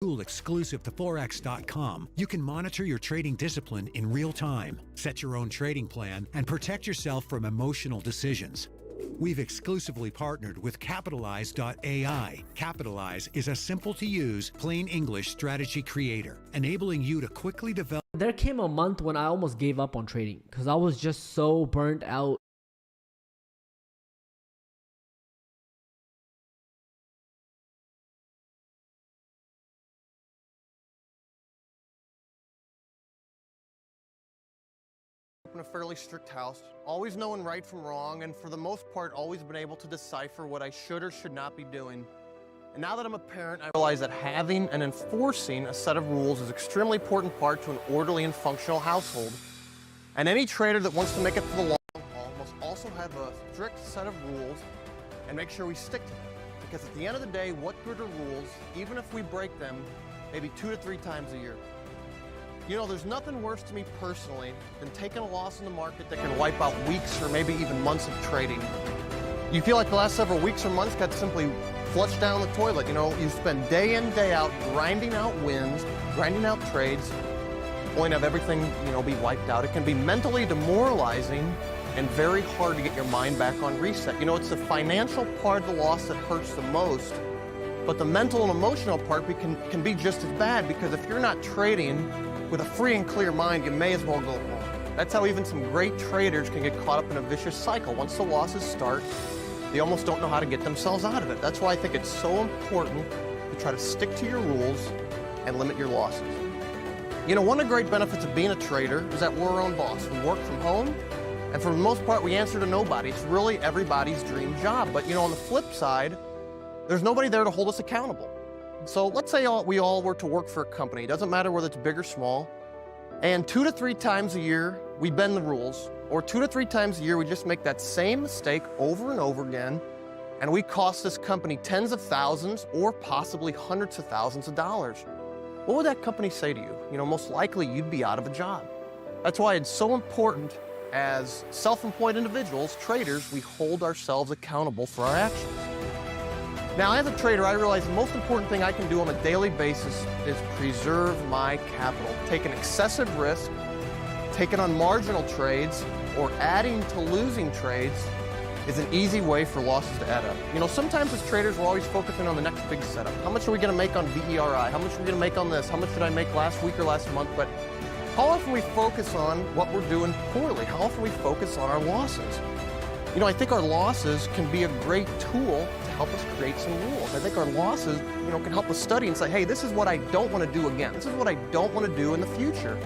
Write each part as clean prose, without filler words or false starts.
Tool exclusive to Forex.com, you can monitor your trading discipline in real time, set your own trading plan, and protect yourself from emotional decisions. We've exclusively partnered with Capitalize.ai. Capitalize is a simple-to-use, plain English strategy creator, enabling you to quickly develop. There came a month when I almost gave up on trading because I was just so burnt out. In a fairly strict house, always knowing right from wrong, and for the most part always been able to decipher what I should or should not be doing. And now that I'm a parent, I realize that having and enforcing a set of rules is an extremely important part to an orderly and functional household. And any trader that wants to make it for the long haul must also have a strict set of rules and make sure we stick to them. Because at the end of the day, what good are rules, even if we break them maybe 2 to 3 times a year? You know, there's nothing worse to me personally than taking a loss in the market that can wipe out weeks or maybe even months of trading. You feel like the last several weeks or months got simply flushed down the toilet. You know, you spend day in, day out grinding out wins, grinding out trades, only to have everything, you know, be wiped out. It can be mentally demoralizing and very hard to get your mind back on reset. You know, it's the financial part of the loss that hurts the most, but the mental and emotional part can be just as bad, because if you're not trading with a free and clear mind, you may as well go long. That's how even some great traders can get caught up in a vicious cycle. Once the losses start, they almost don't know how to get themselves out of it. That's why I think it's so important to try to stick to your rules and limit your losses. You know, one of the great benefits of being a trader is that we're our own boss. We work from home, and for the most part, we answer to nobody. It's really everybody's dream job. But you know, on the flip side, there's nobody there to hold us accountable. So let's say we all were to work for a company. It doesn't matter whether it's big or small. And 2 to 3 times a year, we bend the rules. Or 2 to 3 times a year, we just make that same mistake over and over again. And we cost this company tens of thousands or possibly hundreds of thousands of dollars. What would that company say to you? You know, most likely you'd be out of a job. That's why it's so important as self-employed individuals, traders, we hold ourselves accountable for our actions. Now, as a trader, I realize the most important thing I can do on a daily basis is preserve my capital. Taking excessive risk, taking on marginal trades, or adding to losing trades is an easy way for losses to add up. You know, sometimes as traders, we're always focusing on the next big setup. How much are we going to make on VERI? How much are we going to make on this? How much did I make last week or last month? But how often we focus on what we're doing poorly? How often we focus on our losses? You know, I think our losses can be a great tool to help us create some rules. I think our losses, you know, can help us study and say, hey, this is what I don't want to do again. This is what I don't want to do in the future.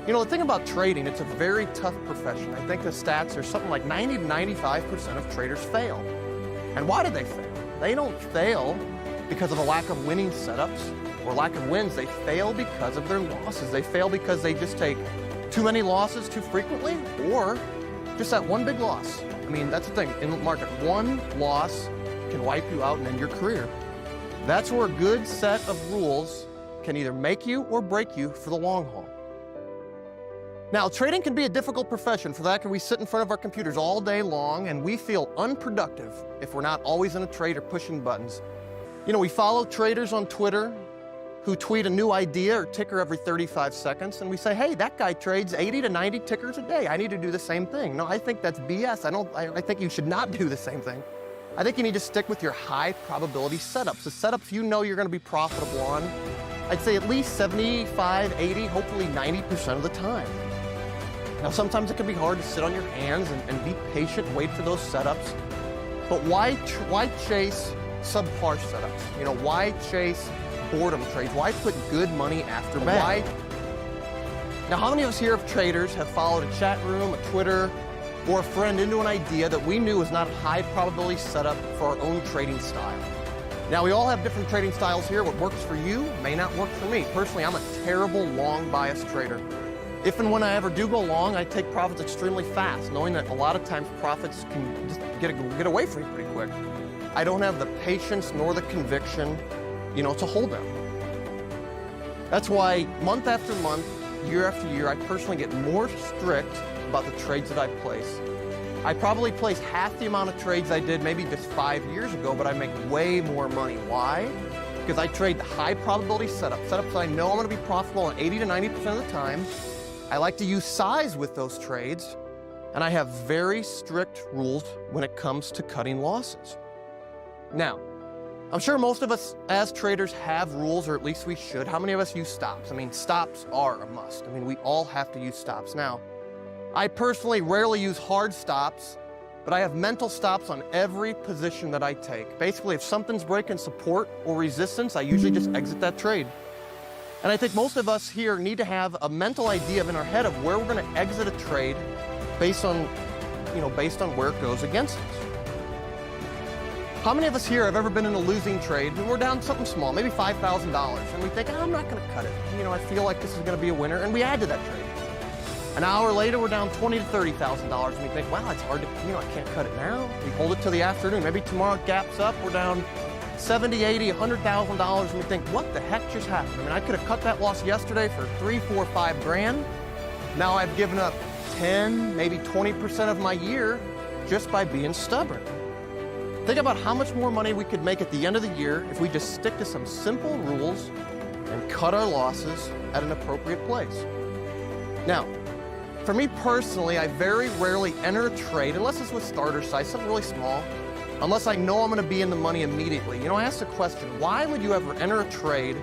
You know, the thing about trading, it's a very tough profession. I think the stats are something like 90 to 95% of traders fail. And why do they fail? They don't fail because of a lack of winning setups or lack of wins. They fail because of their losses. They fail because they just take too many losses too frequently, or just that one big loss. I mean, that's the thing. In the market, one loss can wipe you out and end your career. That's where a good set of rules can either make you or break you for the long haul. Now, trading can be a difficult profession. For that, we sit in front of our computers all day long, and we feel unproductive if we're not always in a trade or pushing buttons. You know, we follow traders on Twitter who tweet a new idea or ticker every 35 seconds, and we say, hey, that guy trades 80 to 90 tickers a day. I need to do the same thing. No, I think that's BS. I think you should not do the same thing. I think you need to stick with your high probability setups, the setups you know you're going to be profitable on. I'd say at least 75, 80, hopefully 90% of the time. Now, sometimes it can be hard to sit on your hands and be patient, wait for those setups. But why chase subpar setups? You know, why chase boredom trades? Why put good money after bad? Now, how many of us here of traders have followed a chat room, a Twitter, or a friend into an idea that we knew was not a high probability setup for our own trading style? Now, we all have different trading styles here. What works for you may not work for me. Personally, I'm a terrible long bias trader. If and when I ever do go long, I take profits extremely fast, knowing that a lot of times profits can just get away from you pretty quick. I don't have the patience nor the conviction, you know, to hold them. That's why month after month, year after year, I personally get more strict about the trades that I place. I probably place half the amount of trades I did maybe just 5 years ago, but I make way more money. Why? because I trade the high probability setups that I know I'm going to be profitable on 80 to 90% of the time. I like to use size with those trades, and I have very strict rules when it comes to cutting losses. Now, I'm sure most of us as traders have rules, or at least we should. How many of us use stops? I mean, stops are a must. I mean, we all have to use stops. Now, I personally rarely use hard stops, but I have mental stops on every position that I take. Basically, if something's breaking support or resistance, I usually just exit that trade. And I think most of us here need to have a mental idea in our head of where we're going to exit a trade based on, based on where it goes against us. How many of us here have ever been in a losing trade and we're down something small, maybe $5,000, and we think, I'm not going to cut it. I feel like this is going to be a winner, and we add to that trade. An hour later, we're down $20,000 to $30,000, and we think, wow, it's hard to, I can't cut it now. We hold it till the afternoon. Maybe tomorrow it gaps up, we're down $70,000, $80,000, $100,000, and we think, what the heck just happened? I mean, I could have cut that loss yesterday for 3, 4, 5 grand. Now I've given up 10, maybe 20% of my year just by being stubborn. Think about how much more money we could make at the end of the year if we just stick to some simple rules and cut our losses at an appropriate place. Now, for me personally, I very rarely enter a trade, unless it's with starter size, something really small, unless I know I'm going to be in the money immediately. I asked the question, why would you ever enter a trade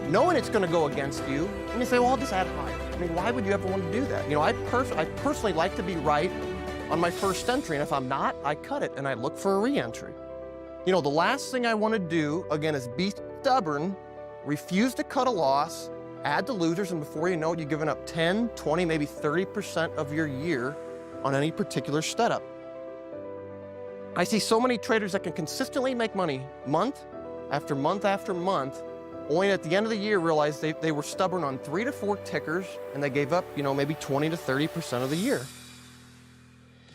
knowing it's going to go against you? And you say, well, I'll just add higher. I mean, why would you ever want to do that? I personally like to be right on my first entry, and if I'm not, I cut it and I look for a re-entry. The last thing I want to do, again, is be stubborn, refuse to cut a loss, add to losers, and before you know it, you've given up 10, 20, maybe 30% of your year on any particular setup. I see so many traders that can consistently make money month after month after month, only at the end of the year realize they were stubborn on 3 to 4 tickers, and they gave up, maybe 20 to 30% of the year.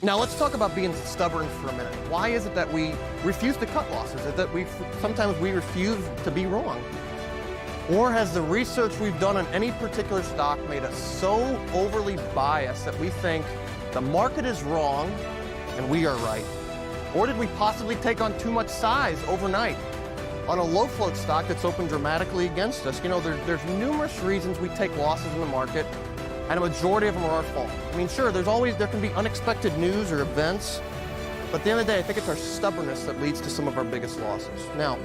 Now let's talk about being stubborn for a minute. Why is it that we refuse to cut losses? Is it that sometimes we refuse to be wrong? Or has the research we've done on any particular stock made us so overly biased that we think the market is wrong and we are right? Or did we possibly take on too much size overnight on a low float stock that's opened dramatically against us? There's numerous reasons we take losses in the market, and a majority of them are our fault. I mean, sure, there can be unexpected news or events, but at the end of the day, I think it's our stubbornness that leads to some of our biggest losses. Now,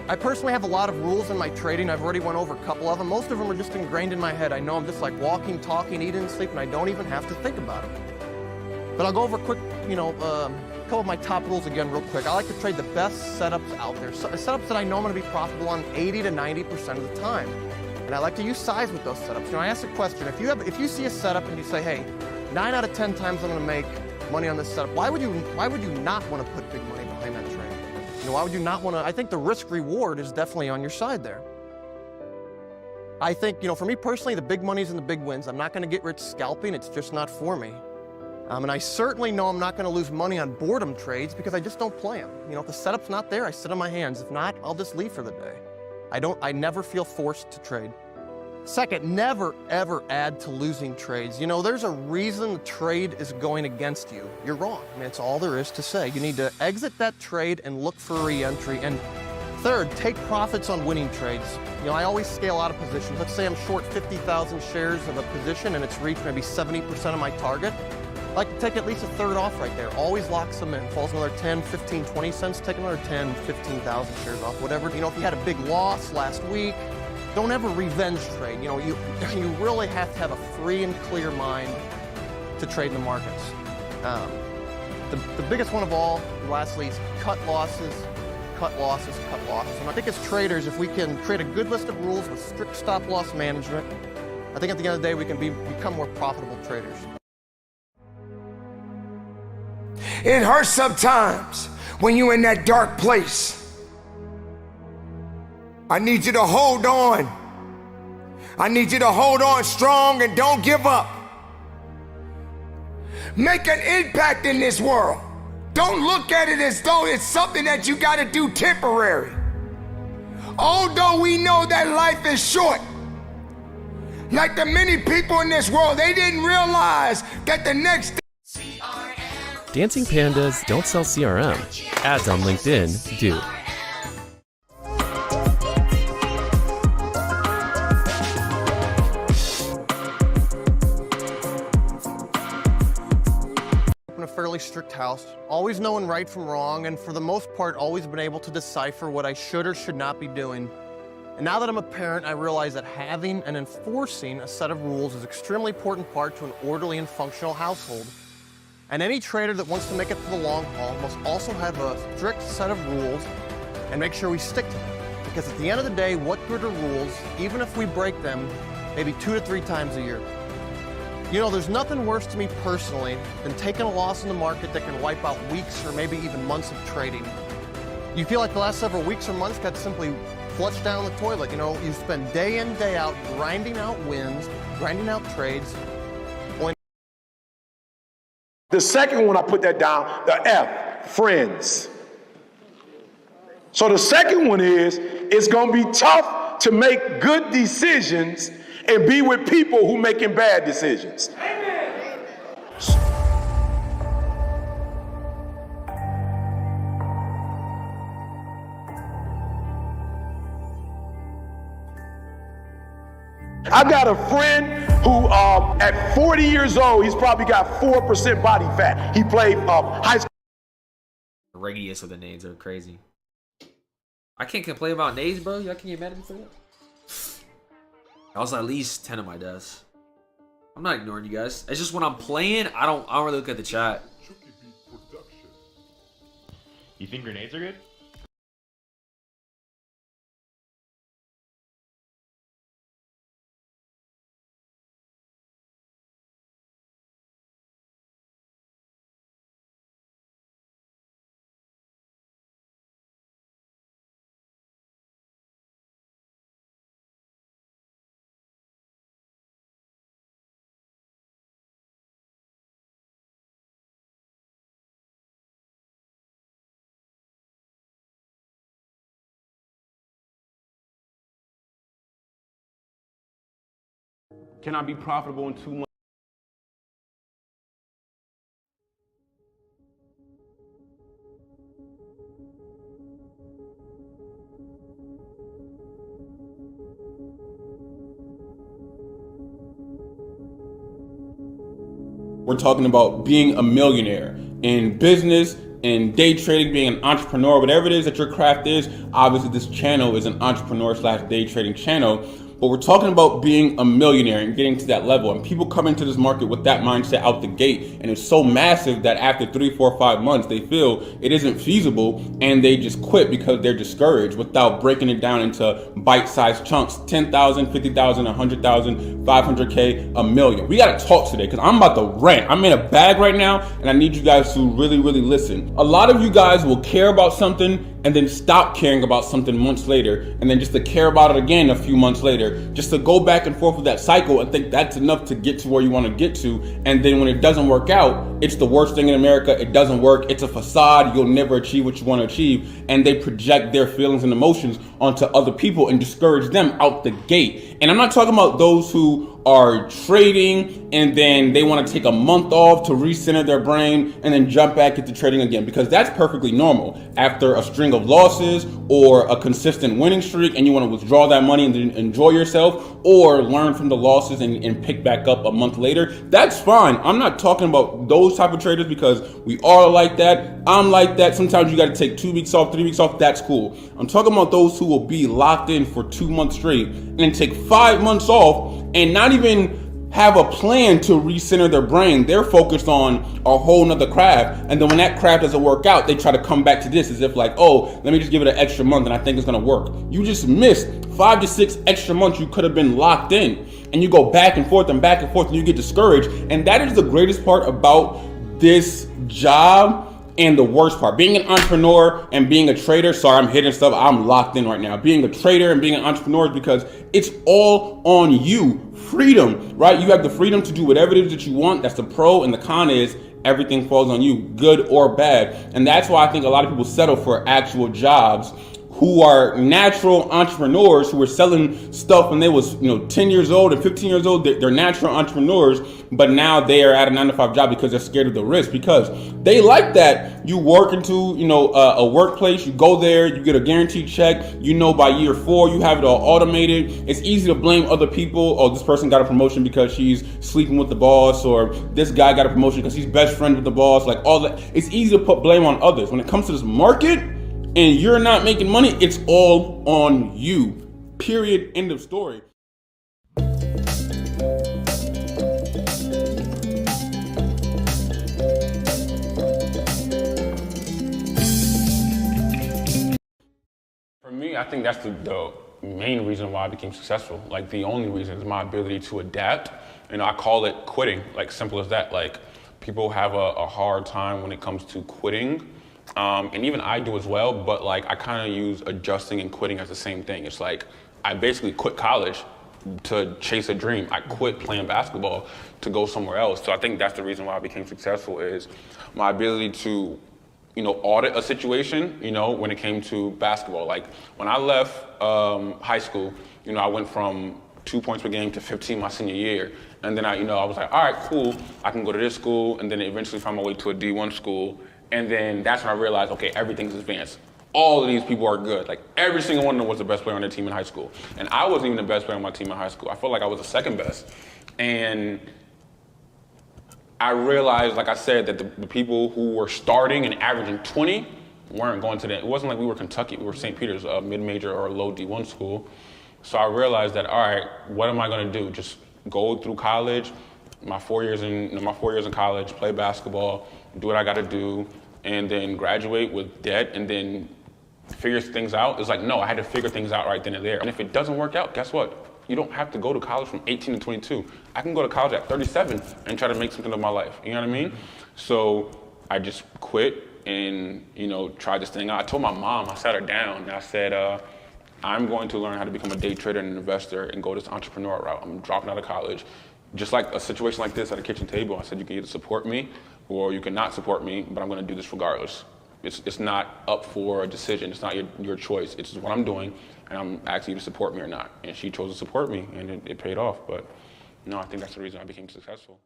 I personally have a lot of rules in my trading. I've already went over a couple of them. Most of them are just ingrained in my head. I know I'm just like walking, talking, eating, and sleeping. I don't even have to think about them. But I'll go over a quick, a couple of my top rules again real quick. I like to trade the best setups out there. Setups that I know I'm going to be profitable on 80 to 90% of the time. And I like to use size with those setups. I ask the question, if you see a setup and you say, hey, 9 out of 10 times I'm going to make money on this setup, why would you not want to put big money behind that trade? Why would you not want to? I think the risk reward is definitely on your side there. I think, for me personally, the big money's in the big wins. I'm not going to get rich scalping. It's just not for me. And I certainly know I'm not going to lose money on boredom trades because I just don't play them. If the setup's not there, I sit on my hands. If not, I'll just leave for the day. I never feel forced to trade. Second, never ever add to losing trades. There's a reason the trade is going against you. You're wrong. I mean, it's all there is to say. You need to exit that trade and look for a re-entry. And third, take profits on winning trades. I always scale out of positions. Let's say I'm short 50,000 shares of a position and it's reached maybe 70% of my target. I like to take at least a third off right there. Always locks them in. Falls another 10, 15, 20 cents, take another 10, 15,000 shares off, whatever. If you had a big loss last week, don't ever revenge trade. You really have to have a free and clear mind to trade in the markets. The biggest one of all, lastly, is cut losses, cut losses, cut losses. And I think as traders, if we can create a good list of rules with strict stop loss management, I think at the end of the day, we can become more profitable traders. It hurts sometimes when you're in that dark place. I need you to hold on. I need you to hold on strong and don't give up. Make an impact in this world. Don't look at it as though it's something that you got to do temporary. Although we know that life is short, like the many people in this world, they didn't realize that the next Dancing pandas don't sell CRM. Ads on LinkedIn do. fairly strict house, always knowing right from wrong, and for the most part, always been able to decipher what I should or should not be doing. And now that I'm a parent, I realize that having and enforcing a set of rules is an extremely important part to an orderly and functional household. And any trader that wants to make it for the long haul must also have a strict set of rules and make sure we stick to them. Because at the end of the day, what good are rules, even if we break them maybe 2 to 3 times a year? You know, there's nothing worse to me personally than taking a loss in the market that can wipe out weeks or maybe even months of trading. You feel like the last several weeks or months got simply flushed down the toilet. You know, you spend day in, day out grinding out wins, grinding out trades. The second one, I put that down, the F, friends. So the second one is, it's gonna be tough to make good decisions and be with people who making bad decisions. Amen. I got a friend who, at 40 years old, he's probably got 4% body fat. He played high school. The radius of the nades are crazy. I can't complain about nades, bro. Y'all can't get mad at me for that. I was at least 10 of my deaths. I'm not ignoring you guys. It's just when I'm playing, I don't really look at the chat. You think grenades are good? Can I be profitable in 2 months? We're talking about being a millionaire in business, in day trading, being an entrepreneur, whatever it is that your craft is. Obviously, this channel is an entrepreneur/day trading channel. But we're talking about being a millionaire and getting to that level. And people come into this market with that mindset out the gate. And it's so massive that after 3, 4, 5 months, they feel it isn't feasible and they just quit because they're discouraged without breaking it down into bite-sized chunks. 10,000, 50,000, 100,000, 500K, a million. We gotta talk today because I'm about to rant. I'm in a bag right now and I need you guys to really, really listen. A lot of you guys will care about something and then stop caring about something months later, and then just to care about it again a few months later, just to go back and forth with that cycle and think that's enough to get to where you want to get to. And then when it doesn't work out, it's the worst thing in America. It doesn't work. It's a facade. You'll never achieve what you want to achieve. And they project their feelings and emotions onto other people and discourage them out the gate. And I'm not talking about those who are trading and then they want to take a month off to recenter their brain and then jump back into trading again, because that's perfectly normal after a string of losses or a consistent winning streak, and you want to withdraw that money and then enjoy yourself or learn from the losses and pick back up a month later. That's fine. I'm not talking about those type of traders, because we are like that. I'm like that. Sometimes you got to take 2 weeks off, 3 weeks off. That's cool. I'm talking about those who will be locked in for 2 months straight and then take 5 months off and not even have a plan to recenter their brain. They're focused on a whole nother craft. And then when that craft doesn't work out, they try to come back to this as if like, oh, let me just give it an extra month and I think it's gonna work. You just missed 5 to 6 extra months you could have been locked in. And you go back and forth and back and forth and you get discouraged. And that is the greatest part about this job. And the worst part, being an entrepreneur and being a trader, sorry, I'm hitting stuff, I'm locked in right now. Being a trader and being an entrepreneur is because it's all on you. Freedom, right? You have the freedom to do whatever it is that you want. That's the pro, and the con is everything falls on you, good or bad. And that's why I think a lot of people settle for actual jobs who are natural entrepreneurs who were selling stuff when they was 10 years old and 15 years old. They're natural entrepreneurs, but now they are at a 9-to-5 job because they're scared of the risk, because they like that you work into a workplace, you go there, you get a guaranteed check, by year 4 you have it all automated. It's easy to blame other people. Oh, this person got a promotion because she's sleeping with the boss, or this guy got a promotion because he's best friend with the boss. Like all that, it's easy to put blame on others. When it comes to this market and you're not making money, it's all on you. Period. End of story. For me, I think that's the main reason why I became successful. Like the only reason is my ability to adapt. I call it quitting, like simple as that. Like people have a hard time when it comes to quitting. And even I do as well, but like I kind of use adjusting and quitting as the same thing. It's like I basically quit college to chase a dream. I quit playing basketball to go somewhere else. So I think that's the reason why I became successful, is my ability to audit a situation, when it came to basketball. Like when I left high school, I went from 2 points per game to 15 my senior year. And then I was like, all right, cool, I can go to this school, and then eventually find my way to a D1 school. And then that's when I realized, okay, everything's advanced. All of these people are good. Like every single one of them was the best player on their team in high school. And I wasn't even the best player on my team in high school. I felt like I was the second best. And I realized, like I said, that the people who were starting and averaging 20 weren't going to it wasn't like we were Kentucky, we were St. Peter's, a mid-major or a low D1 school. So I realized that, all right, what am I gonna do? Just go through college, my 4 years in college, play basketball, do what I gotta do, and then graduate with debt and then figure things out? It's like, no, I had to figure things out right then and there. And if it doesn't work out, guess what? You don't have to go to college from 18 to 22. I can go to college at 37 and try to make something of my life. You know what I mean? So I just quit and, tried this thing out. I told my mom, I sat her down and I said, I'm going to learn how to become a day trader and an investor and go this entrepreneur route. I'm dropping out of college. Just like a situation like this at a kitchen table, I said, you can either support me or you can not support me, but I'm gonna do this regardless. It's not up for a decision. It's not your choice. It's just what I'm doing, and I'm asking you to support me or not. And she chose to support me, and it paid off. But no, I think that's the reason I became successful.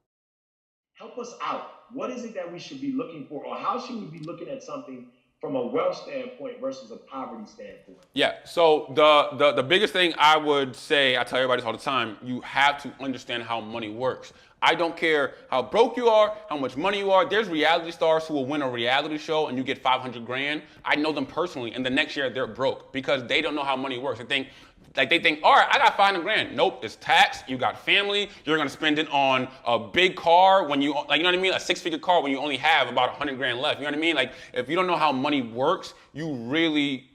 Help us out. What is it that we should be looking for, or how should we be looking at something from a wealth standpoint versus a poverty standpoint? Yeah, so the biggest thing I would say, I tell everybody this all the time, you have to understand how money works. I don't care how broke you are, how much money you are. There's reality stars who will win a reality show and you get 500 grand. I know them personally, and the next year they're broke because they don't know how money works. They think, all right, I got 500 grand. Nope, it's tax. You got family. You're gonna spend it on a big car when you know what I mean? A 6-figure car when you only have about 100 grand left. You know what I mean? Like, if you don't know how money works, you're really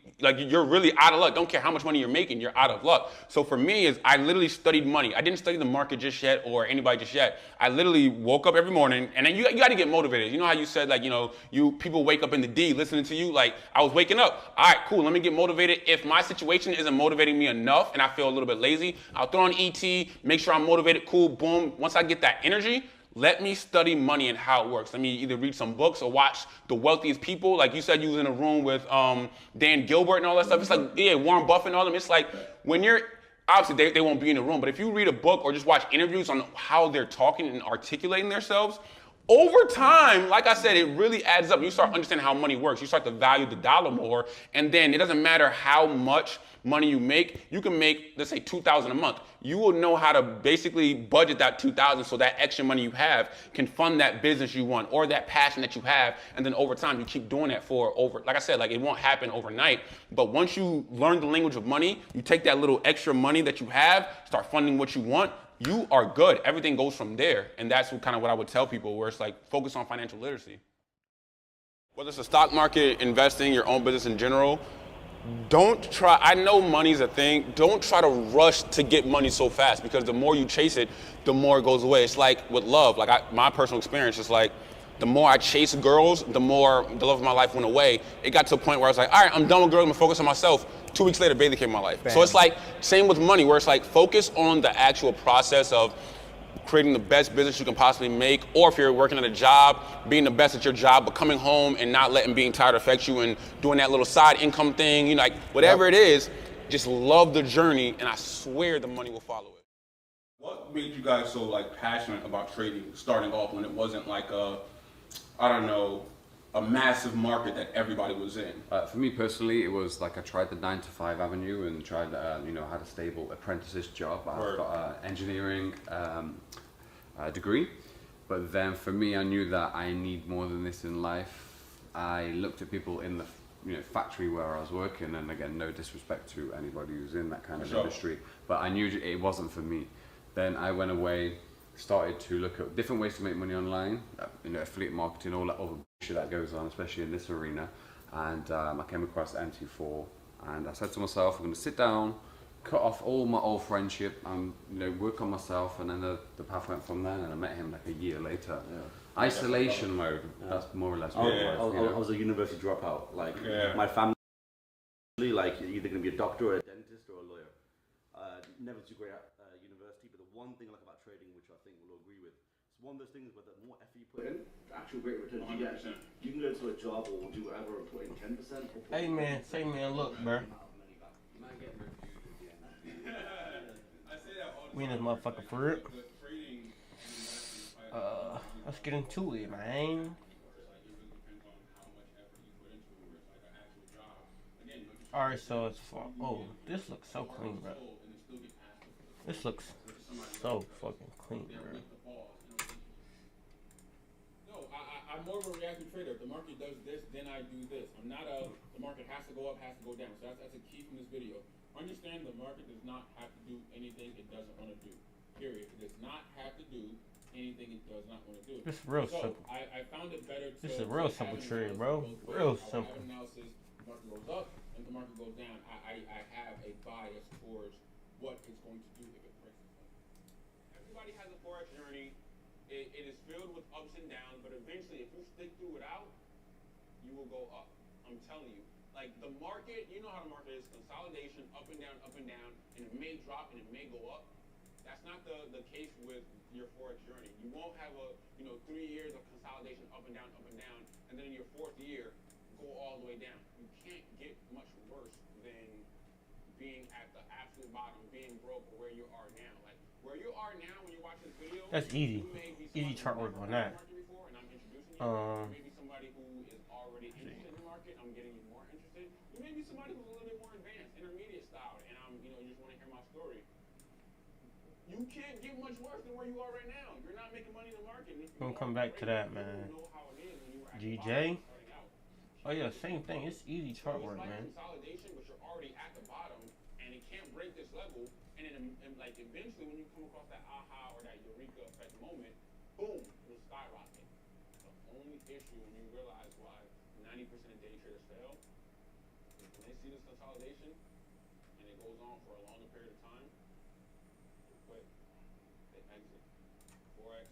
out of luck. Don't care how much money you're making, you're out of luck. So for me, I literally studied money. I didn't study the market just yet or anybody just yet. I literally woke up every morning, and then you got to get motivated. You know how you said, like, people wake up in the D listening to you? Like, I was waking up. All right, cool, let me get motivated. If my situation isn't motivating me enough and I feel a little bit lazy, I'll throw on ET, make sure I'm motivated, cool, boom. Once I get that energy, let me study money and how it works. Let me either read some books or watch the wealthiest people. Like you said, you was in a room with Dan Gilbert and all that stuff. It's like, yeah, Warren Buffett and all them. It's like, when you're, obviously they won't be in the room, but if you read a book or just watch interviews on how they're talking and articulating themselves, over time, like I said, it really adds up. You start understanding how money works. You start to value the dollar more, and then it doesn't matter how much money you make. You can make, let's say, $2,000 a month. You will know how to basically budget that $2,000 so that extra money you have can fund that business you want or that passion that you have, and then over time you keep doing that like I said, like, it won't happen overnight, but once you learn the language of money, you take that little extra money that you have, start funding what you want, you are good. Everything goes from there. And that's what I would tell people, where it's like, focus on financial literacy. Whether it's the stock market, investing, your own business in general, I know money's a thing. Don't try to rush to get money so fast, because the more you chase it, the more it goes away. It's like with love. Like my personal experience is like, the more I chased girls, the more the love of my life went away. It got to a point where I was like, all right, I'm done with girls, I'm gonna focus on myself. 2 weeks later, Bailey came in my life. Bam. So it's like, same with money, where it's like, focus on the actual process of creating the best business you can possibly make, or if you're working at a job, being the best at your job, but coming home and not letting being tired affect you and doing that little side income thing, you know, like whatever it is, just love the journey, and I swear the money will follow it. What made you guys so like passionate about trading starting off when it wasn't like a, I don't know, a massive market that everybody was in? For me personally, it was like I tried the 9-to-5 avenue and tried, you know, had a stable apprenticeship job. I've got an engineering degree, but then for me, I knew that I need more than this in life. I looked at people in the factory where I was working, and again, no disrespect to anybody who's in that kind of industry, but I knew it wasn't for me. Then I went away, started to look at different ways to make money online, you know, affiliate marketing, all that other shit that goes on, especially in this arena. And I came across MT4, and I said to myself, I'm going to sit down, cut off all my old friendship, and you know, work on myself. And then the path went from there, and I met him like a year later. Isolation mode. That's more or less what it was. I was a university dropout. Like my family, like you're either going to be a doctor or a dentist or a lawyer. Never too great at university, but the one thing I like about trading, which I think we'll agree with, it's one of those things where the more effort you put in, the actual great returns you get. You can go to a job or do whatever and put in 10%. Hey man, look, bro. We in this motherfucker for real. Let's get into it, man. Alright, so it's for, oh, this looks so clean, bro. This looks so fucking clean, bro. No, I'm more of a reactive trader. If the market does this, then I do this. I'm not the market has to go up, has to go down. So that's a key from this video. Understand the market does not have to do anything it doesn't want to do. Period. It does not have to do anything it does not want to do. This is real simple. I found it better to... This is a real simple trade, bro. Real simple. Analysis, the market goes up, and the market goes down. I have a bias towards what it's going to do if it prices up. Everybody has a Forex journey. It is filled with ups and downs, but eventually, if you stick through it out, you will go up. I'm telling you. Like the market, you know how the market is, consolidation, up and down, and it may drop and it may go up. That's not the case with your Forex journey. You won't have 3 years of consolidation, up and down, and then in your 4th year, go all the way down. You can't get much worse than being at the absolute bottom, being broke, or where you are now. Like where you are now when you watch this video. That's easy. Easy chart work on that. Maybe somebody who is already interested in the market. I'm getting you more interested. You may be somebody who's a little bit more advanced, intermediate style, and you just want to hear my story. You can't get much worse than where you are right now. You're not making money in the market. We're gonna come back to that, man. GJ. Oh yeah, same thing. It's easy chart work, man. Consolidation, but you're already at the bottom, and it can't break this level. And then, like eventually, when you come across that aha or that eureka effect moment, boom, it'll skyrocket. The only issue when you realize why 90% of day traders fail is when they see this consolidation and it goes on for a longer period of time, they quit. They exit. Forex,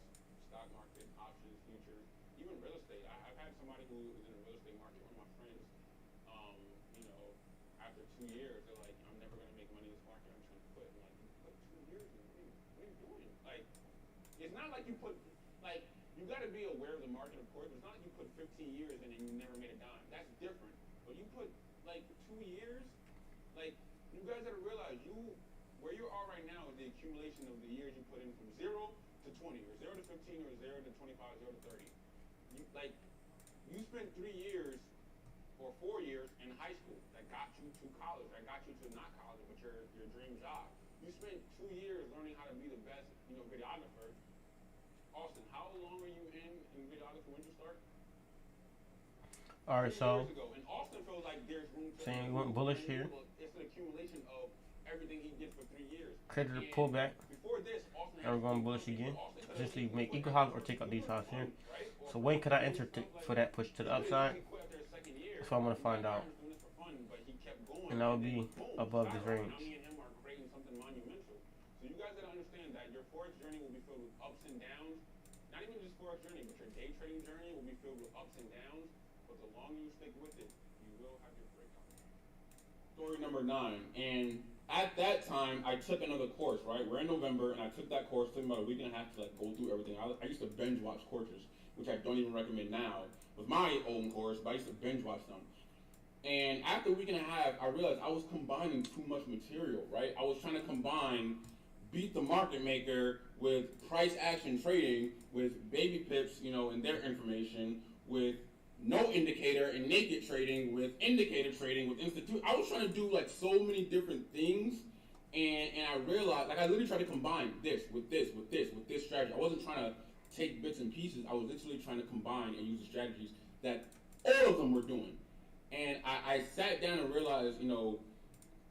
stock market, options, futures, even real estate. I've had somebody who is in the real estate market, one of my friends, after 2 years, they're like, I'm never going to make money in this market, I'm trying to quit. I'm like, you put 2 years in, what are you doing? Like, it's not like you put, like, you got to be aware of the market, of course, but it's not like you put 15 years in and you never made a dime. That's different. But you put, like, 2 years, like, you guys got to realize where you are right now is the accumulation of the years you put in from 0 to 20, or 0 to 15, or 0 to 25, 0 to 30. You spent 3 years or 4 years in high school that got you to college, that got you to not college, but your dream job. You spent 2 years learning how to be the best, videographer. Austin, how long are you in videography? When did you start? All right, so and Austin feels like there's room to saying we went bullish here. It's an accumulation of everything he did for 3 years. Creditor pullback. Before this, Austin now we're going bullish again. Essentially make equal highs or take out these highs here. So when could I enter for that push to the upside? That's what I'm going to find out. And that will be above this range. So you guys got to understand that your Forex journey will be filled with ups and downs. Not even just Forex journey, but your day trading journey will be filled with ups and downs. But the longer you stick with it, you will have your breakout. Story number 9. And at that time, I took another course, right? We're in November, and I took that course. It took about a week and a half to like go through everything. I used to binge watch courses, which I don't even recommend now. It was my own course, but I used to binge watch them. And after a week and a half, I realized I was combining too much material, right? I was trying to combine beat the market maker with price action trading, with baby pips, you know, and their information, with no indicator and naked trading, with indicator trading, with institute. I was trying to do like so many different things, and I realized, like, I literally tried to combine this with this, with this, with this strategy. I wasn't trying to take bits and pieces. I was literally trying to combine and use the strategies that all of them were doing. And I sat down and realized, you know,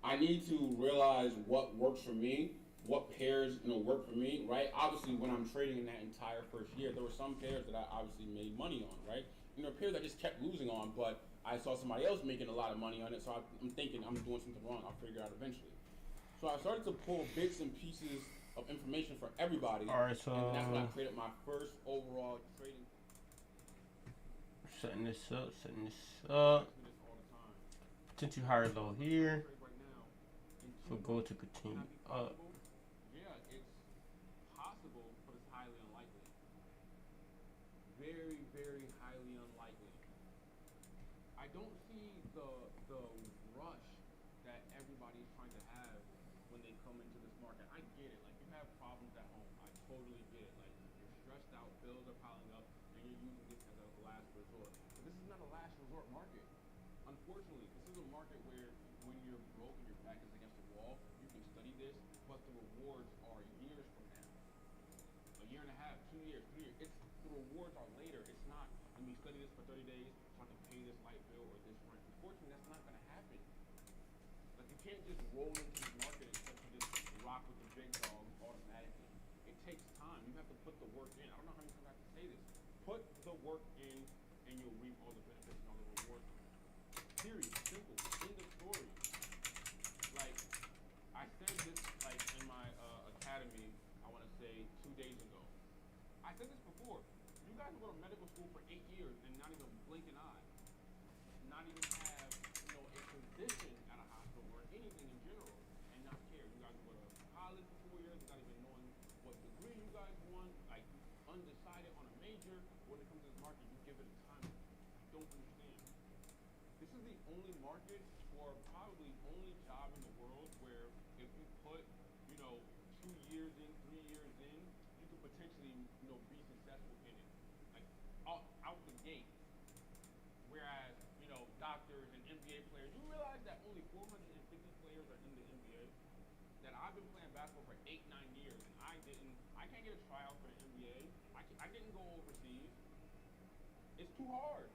I need to realize what works for me, what pairs, you know, work for me, right? Obviously, when I'm trading in that entire first year, there were some pairs that I obviously made money on, right? You know, pairs I just kept losing on, but I saw somebody else making a lot of money on it, so I'm thinking I'm doing something wrong. I'll figure it out eventually. So I started to pull bits and pieces of information for everybody. All right, so and that's when I created my first overall trading. Setting this up. Potential higher low here. So go to continue up. Yeah, it's possible, but it's highly unlikely. Very, very highly unlikely. I don't see the rush that everybody's trying to have when they come into this market. I get it. Like, you have problems at home. I totally get it. Like, you're stressed out, bills are piling up, and you're using this as a last resort. But this is not a last resort market. Unfortunately, this is a market where when you're broke and your back is against the wall, you can study this, but the rewards are years from now. A year and a half, 2 years, 3 years. The rewards are later. It's not, when you study this for 30 days, so I can pay this light bill or this rent. Unfortunately, that's not going to happen. Like, you can't just roll into this market and expect to just rock with the big dogs automatically. It takes time. You have to put the work in. I don't know how many times I have to say this. Put the work in, and you'll reap all the benefits and all the rewards. Period. Simple. End of story. Like, I said this, like, in my academy, I want to say 2 days ago. I said this before. You guys go to medical school for 8 years and not even blink an eye. Not even have, you know, a position at a hospital or anything in general, and not care. You guys go to college for 4 years without even knowing what degree you guys want, like, undecided on a major. When it comes to this market, you give it a time. You don't understand. This is the only market, or probably only job in the world, where if you put, you know, 2 years in, 3 years in, you could potentially, you know, be successful in it, like out the gate. Whereas, you know, doctors and NBA players, you realize that only 450 players are in the NBA. That I've been playing basketball for 8, 9 years, and I can't get a tryout for the NBA. I didn't go overseas. It's too hard.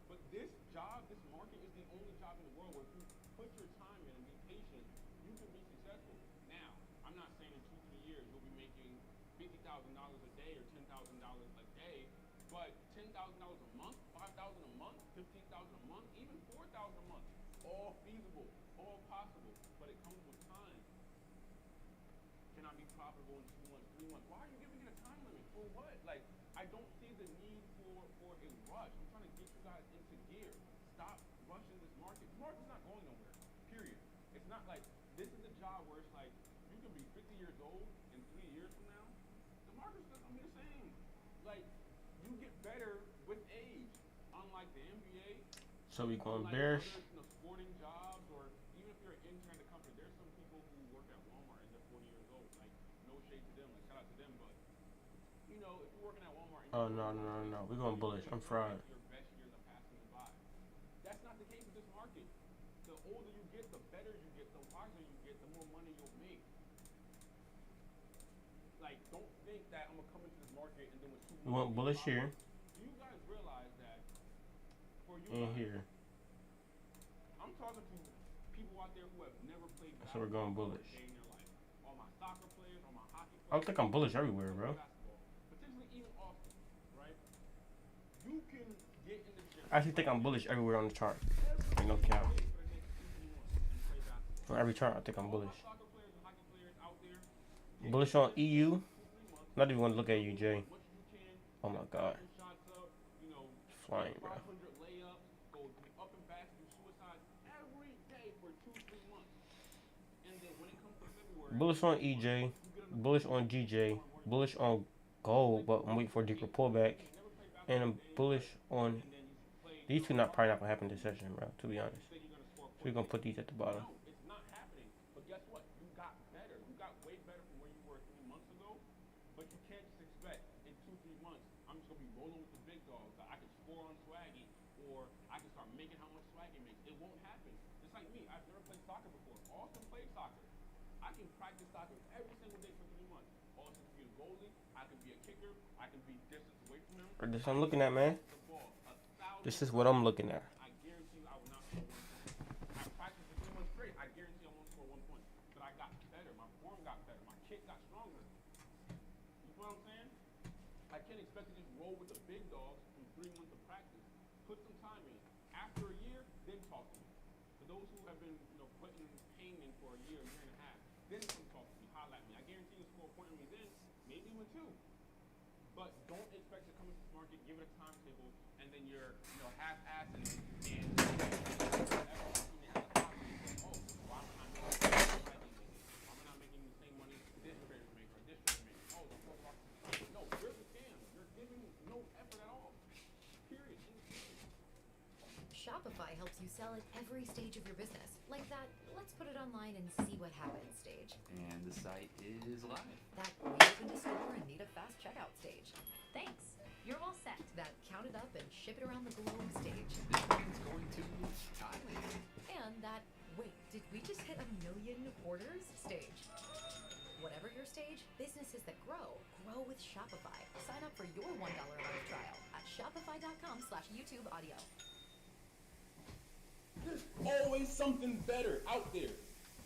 But this job, this market is the only job in the world where if you put your time in and be patient, you can be successful. Now, I'm not saying in 2, 3 years you'll be making $50,000 a day or $10,000 a day, but $10,000 a month, $5,000 a month, $15,000 a month, even $4,000 a month, all feasible, all possible, but it comes with time. Can I be profitable in 2 months, 3 months? Why are you giving it a time limit? For what? Like, I don't see the need for a rush. I'm trying to get you guys into gear. Stop rushing this market. This market's not going nowhere, period. It's not like, this is a job where it's like, you can be 50 years old and 3 years from now, the market's still gonna be the same. Like, you get better with age. Unlike the NBA, So we going bearish. other, you know, sporting jobs, or even if you're an intern at a company, there's some people who work at Walmart and they're 40 years old. Like, no shade to them, like, shout out to them, but, you know, if you're working at Walmart and Oh no. We're going bullish. I'm fried. your best years are passing you by. That's not the case with this market. The older you get, the better you get, the wiser you get, the more money you'll make. Like, don't think that I'm gonna come into this market and then with 2 We want bullish here. Do you guys realize that for you And guys, here. I'm talking to people out there who have never played So basketball we're going bullish. a day in their life. All my soccer players, all my hockey I players. think I'm bullish everywhere, bro. Basketball. Potentially even Austin, right? You can get in the gym. I actually think I'm bullish everywhere on the chart. Ain't no cap. On every chart, I think I'm bullish. Soccer players and hockey players out there, Bullish on EU. Not even want to look at UJ. Oh my god. shots up, you know, Flying, bro. 500 layups, go up and back, do suicides every day for 2, 3 months. Bullish on EJ, bullish on GJ, bullish on gold, but I'm waiting for a deeper pullback, and I'm bullish on these two. Probably not gonna happen this session, bro. To be honest, so we're gonna put these at the bottom. It's not happening. But guess what? You got better. You got way better from where you were 3 months ago. But you can't just expect in 2-3 months I'm just gonna be rolling with the big dogs. That I can score on Swaggy, or I can start making how much Swaggy makes. It won't happen. Just like me, I've never played soccer before. Austin played soccer. I can practice soccer every single day for 3 months. Austin can be a goalie. I can be a kicker. I can be distance away from him. Or this I'm looking at, man. This is what I'm looking at. I guarantee you I will not score 1 point. I practiced for 3 months straight. I guarantee I won't score 1 point. But I got better. My form got better. My kick got stronger. You know what I'm saying? I can't expect to just roll with the big dogs from 3 months of practice. Put some time in. After a year, then talk to me. For those who have been, putting pain in for a year and a half, then come talk to me, holler at me. I guarantee you score a point on me then, maybe even 2. But don't expect to come into this market, give it a timetable, and then you're, half-assing it, and why am I not making the same money this trader make or this trader make? Oh, no, you're the scam. You're giving no effort at all. Period. Shopify helps you sell at every stage of your business, like that let's put it online and see what happens stage. And the site is live. That we opened a store and need a fast checkout stage. Thanks. You're all set. That count it up and ship it around the globe stage. This one's going to Thailand. And that, wait, did we just hit 1 million orders stage? Whatever your stage, businesses that grow with Shopify. Sign up for your $1 live trial at shopify.com/YouTube audio. There's always something better out there.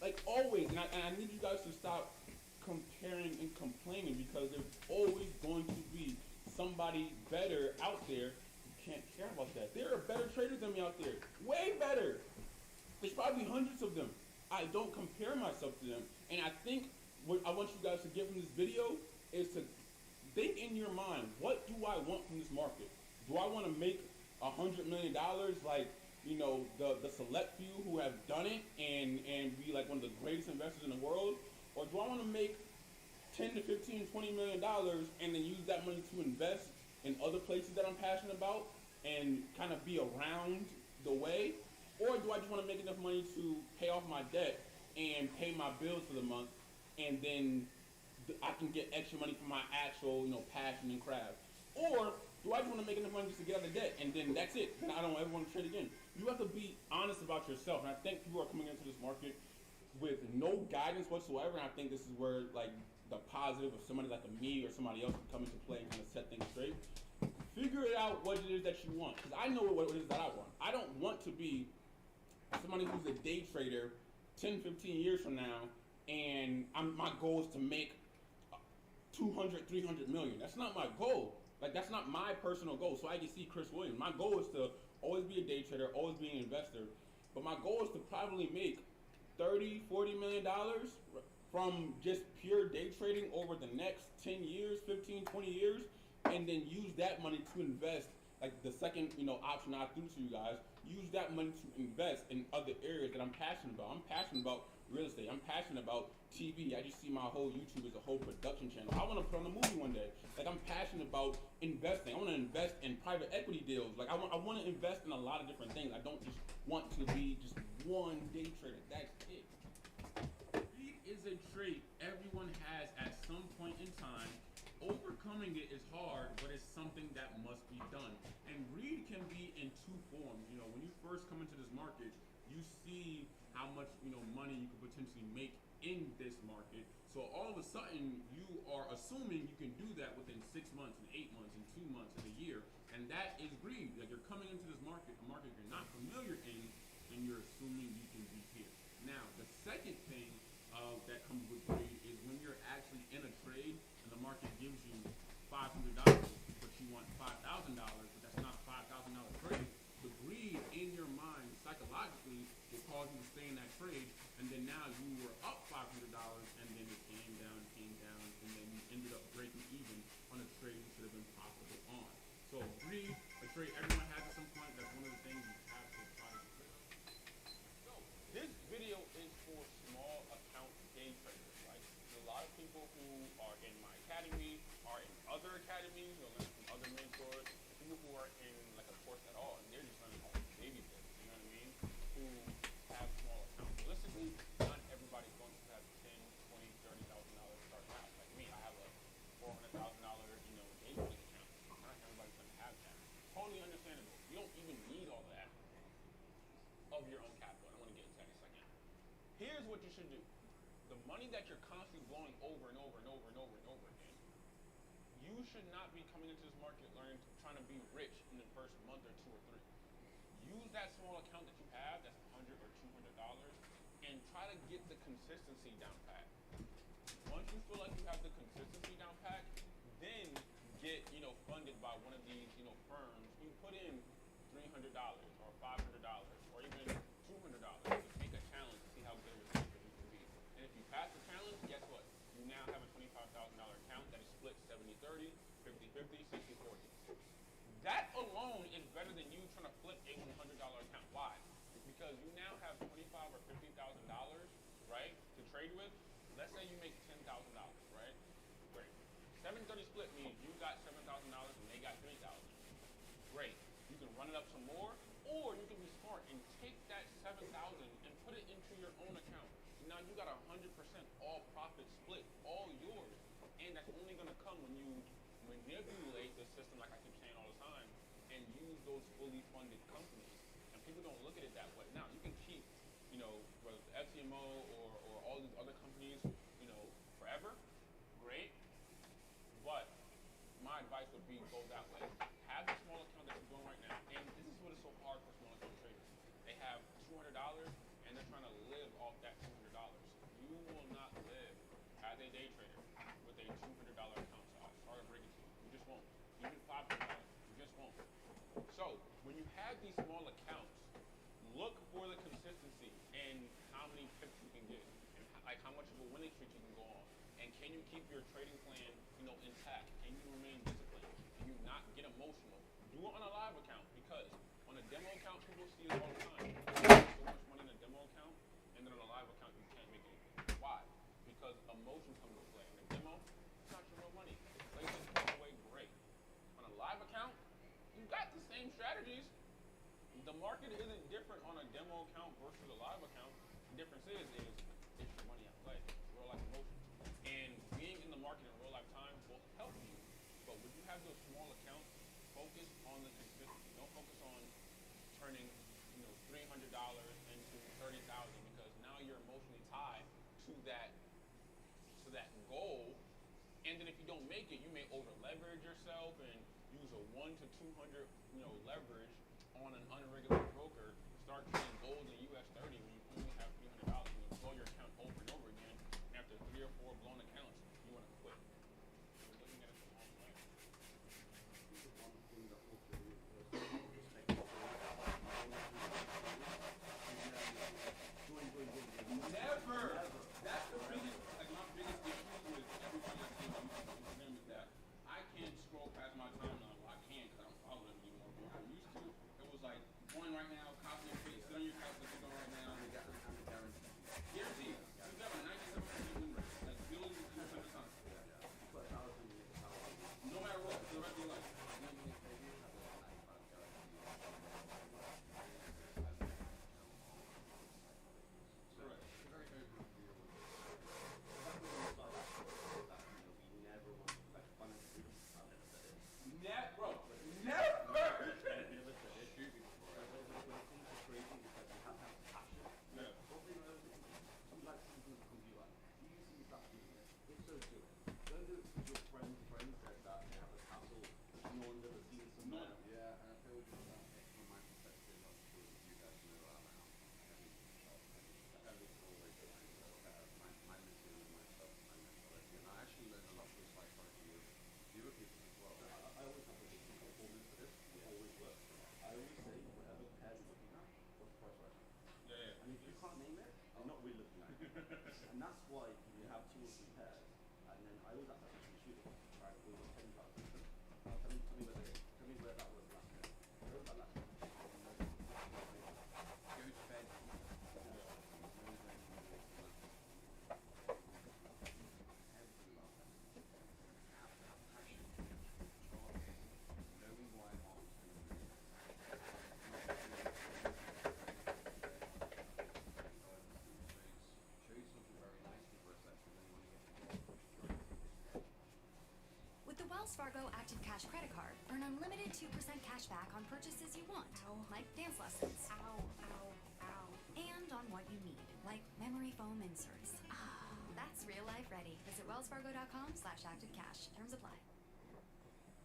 Like always. And I need you guys to stop comparing and complaining, because there's always going to be somebody better out there. You can't care about that. There are better traders than me out there. Way better. There's probably hundreds of them. I don't compare myself to them. And I think what I want you guys to get from this video is to think in your mind, what do I want from this market? Do I want to make $100 million like, the select few who have done it and be like one of the greatest investors in the world? Or do I want to make 10 to 15, $20 million and then use that money to invest in other places that I'm passionate about and kind of be around the way? Or do I just want to make enough money to pay off my debt and pay my bills for the month, and then I can get extra money from my actual, passion and craft? Or do I just want to make enough money just to get out of debt, and then that's it? Then I don't ever want to trade again. You have to be honest about yourself, and I think people are coming into this market with no guidance whatsoever, and I think this is where the positive of somebody like me or somebody else can come into play and kind of set things straight. Figure it out what it is that you want, because I know what it is that I want. I don't want to be somebody who's a day trader 10, 15 years from now, and my goal is to make 200, 300 million. That's not my goal. That's not my personal goal. So I can see Chris Williams. My goal is to always be a day trader, always be an investor. But my goal is to probably make $30, $40 million from just pure day trading over the next 10 years, 15, 20 years, and then use that money to invest. Like the second, option I threw to you guys, use that money to invest in other areas that I'm passionate about. I'm passionate about real estate. I'm passionate about TV. I just see my whole YouTube as a whole production channel. I want to put on a movie one day. I'm passionate about investing. I want to invest in private equity deals. I want to invest in a lot of different things. I don't just want to be just one day trader. That's it. Greed is a trait everyone has at some point in time. Overcoming it is hard, but it's something that must be done. And greed can be in two forms. When you first come into this market, you see how much money you could potentially make in this market. So all of a sudden you are assuming you can do that within 6 months and 8 months and 2 months and a year, and that is greed. You're coming into this market, a market you're not familiar in, and you're assuming you can be here. Now the second thing that comes with greed is when you're actually in a trade and the market gives you $500, but you want $5,000, but that's not a $5,000 trade. The greed in your mind psychologically will cause you to stay in that trade, and then now you were up $500, and then it came down, and then you ended up breaking even on a trade you should have been profitable on. So greed, a trade everyone has at some point, that's one of the things you have to try to get rid of. So this video is for small account day traders, right? academy are in other academies, you know, learning from other mentors, people who are in like a course at all, and they're just learning all baby steps, you know what I mean? Who have small accounts. Realistically, not everybody's going to have $10, $20, $30,000 starting out. Like me, I have a $400,000, you know, day trading account. Not everybody's going to have that. Totally understandable. You don't even need all of that of your own capital. I want to get into that in a second. Here's what you should do. The money that you're constantly blowing over and over and over and over and over again, you should not be coming into this market trying to be rich in the first month or 2 or 3. Use that small account that you have, that's $100 or $200, and try to get the consistency down pat. Once you feel like you have the consistency down pat, then get, you know, funded by one of these, you know, firms. You put in $300 or $500 or even $200 to take a challenge to see how good of a trader you can be. And if you pass the challenge, guess what? You now have a $25,000 account that is split 70-30, 50-50, 60-40. That alone is better than you trying to flip a $100 account. Why? Because you now have $25,000 or $50,000, right, to trade with. Let's say you make $10,000, right? Great. 70-30 split means you got $7,000 and they got $3,000. Great. You can run it up some more, or you can be smart and take that $7,000 and put it into your own account. Now you got 100% all profit split, all yours, and that's only going to come when you manipulate the system, like I keep saying all the time, and use those fully funded companies. And people don't look at it that way. Now you can keep, you know, whether it's FTMO or all these other companies, you know, forever. Great. But my advice would be go that way. Have the small account that you're doing right now, and this is what is so hard for small account traders. They have $200 and they're trying to live off that $200. You will not live as a day trader with a $200 account size. Sorry to break it to you. You just won't. Even $500, you just won't. So when you have these small accounts, look for the consistency and how many pips you can get, and like how much of a winning streak you can go on. And can you keep your trading plan, you know, intact? Can you remain disciplined? Can you not get emotional? Do it on a live account, because on a demo account, people see it all the time. So much money in a demo account, and then on a live account, you can't make anything. Why? Because emotions come into play. In a demo, it's not your real money. It plays it all the way great. On a live account, you got the same strategies. The market isn't different on a demo account versus a live account. The difference is it's your money at play. Real life emotions. And being in the market in real life time will help you. But when you have those small accounts, focus on the consistency. Don't focus on turning, you know, $300 into $30,000, because now you're emotionally tied to that goal. And then if you don't make it, you may over leverage yourself and use a 1 to 200, you know, leverage on an unregulated broker. Start trading gold in US30 when you only have $300 and you blow your account over and over again. And after 3 or 4 blown accounts, you want to quit. You're looking at it the wrong way. Never. That's the biggest, like my biggest issue with everybody I see on YouTube with them is that I can't scroll past my timeline. Well, I can because I don't follow them anymore. But when I used to, it was like going right now, copy and paste, sit on your couch like you're doing right now. Guaranteed. You got a 97% win rate. That's billions of years at a time. No matter what, for the rest of your life. And that's why you have 2 or 3 pairs, and then I always ask that question, shoot, right, we got 10,000. Tell me where that was last year. Where was that last year? Wells Fargo Active Cash credit card, earn unlimited 2% cash back on purchases you want, like dance lessons. And on what you need, like memory foam inserts. That's real life ready. Visit wellsfargo.com/activecash. Terms apply.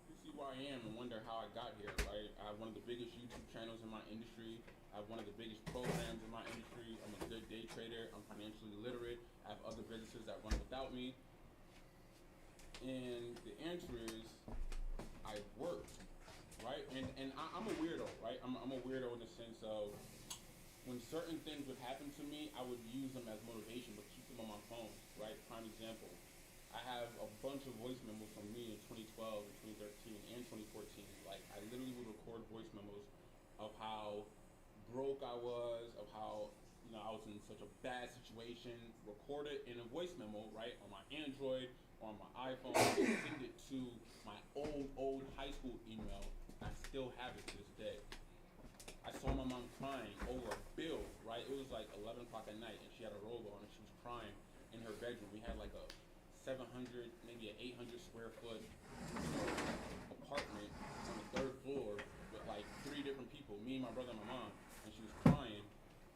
You see where I am and wonder how I got here, right? I have one of the biggest YouTube channels in my industry. I have one of the biggest programs in my industry. I'm a good day trader. I'm financially literate. I have other businesses that run without me. And the answer is, I worked, right? And I'm a weirdo, right? I'm a weirdo in the sense of when certain things would happen to me, I would use them as motivation, but keep them on my phone, right? Prime example, I have a bunch of voice memos from me in 2012 and 2013 and 2014. Like, I literally would record voice memos of how broke I was, of how, you know, I was in such a bad situation, record it in a voice memo, right, on my Android, or on my iPhone, and send it to my old high school email. I still have it to this day. I saw my mom crying over a bill, right? It was like 11 o'clock at night, and she had a robe on, and she was crying in her bedroom. We had like a 700, maybe an 800 square foot, you know, apartment on the 3rd floor with like 3 different people, me, my brother, and my mom, and she was crying,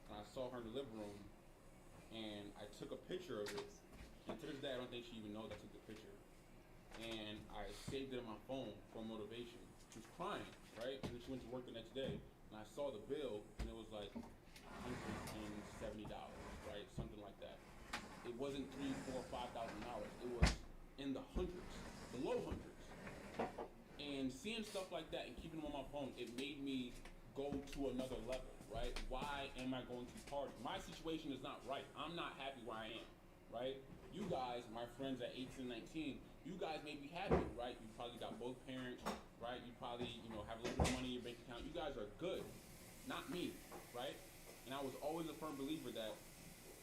and I saw her in the living room, and I took a picture of it, and to this day, I don't think she even knows I took the picture, and I saved it on my phone for motivation. She was crying, right? And then she went to work the next day, and I saw the bill, and it was like $170, right? Something like that. It wasn't $3,000, $4,000, $5,000. It was in the hundreds, the low hundreds. And seeing stuff like that and keeping them on my phone, it made me go to another level, right? Why am I going to party? My situation is not right. I'm not happy where I am, right? You guys, my friends at 18 and 19, you guys may be happy, right? You probably got both parents, right? You probably, you know, have a little bit of money in your bank account. You guys are good, not me, right? And I was always a firm believer that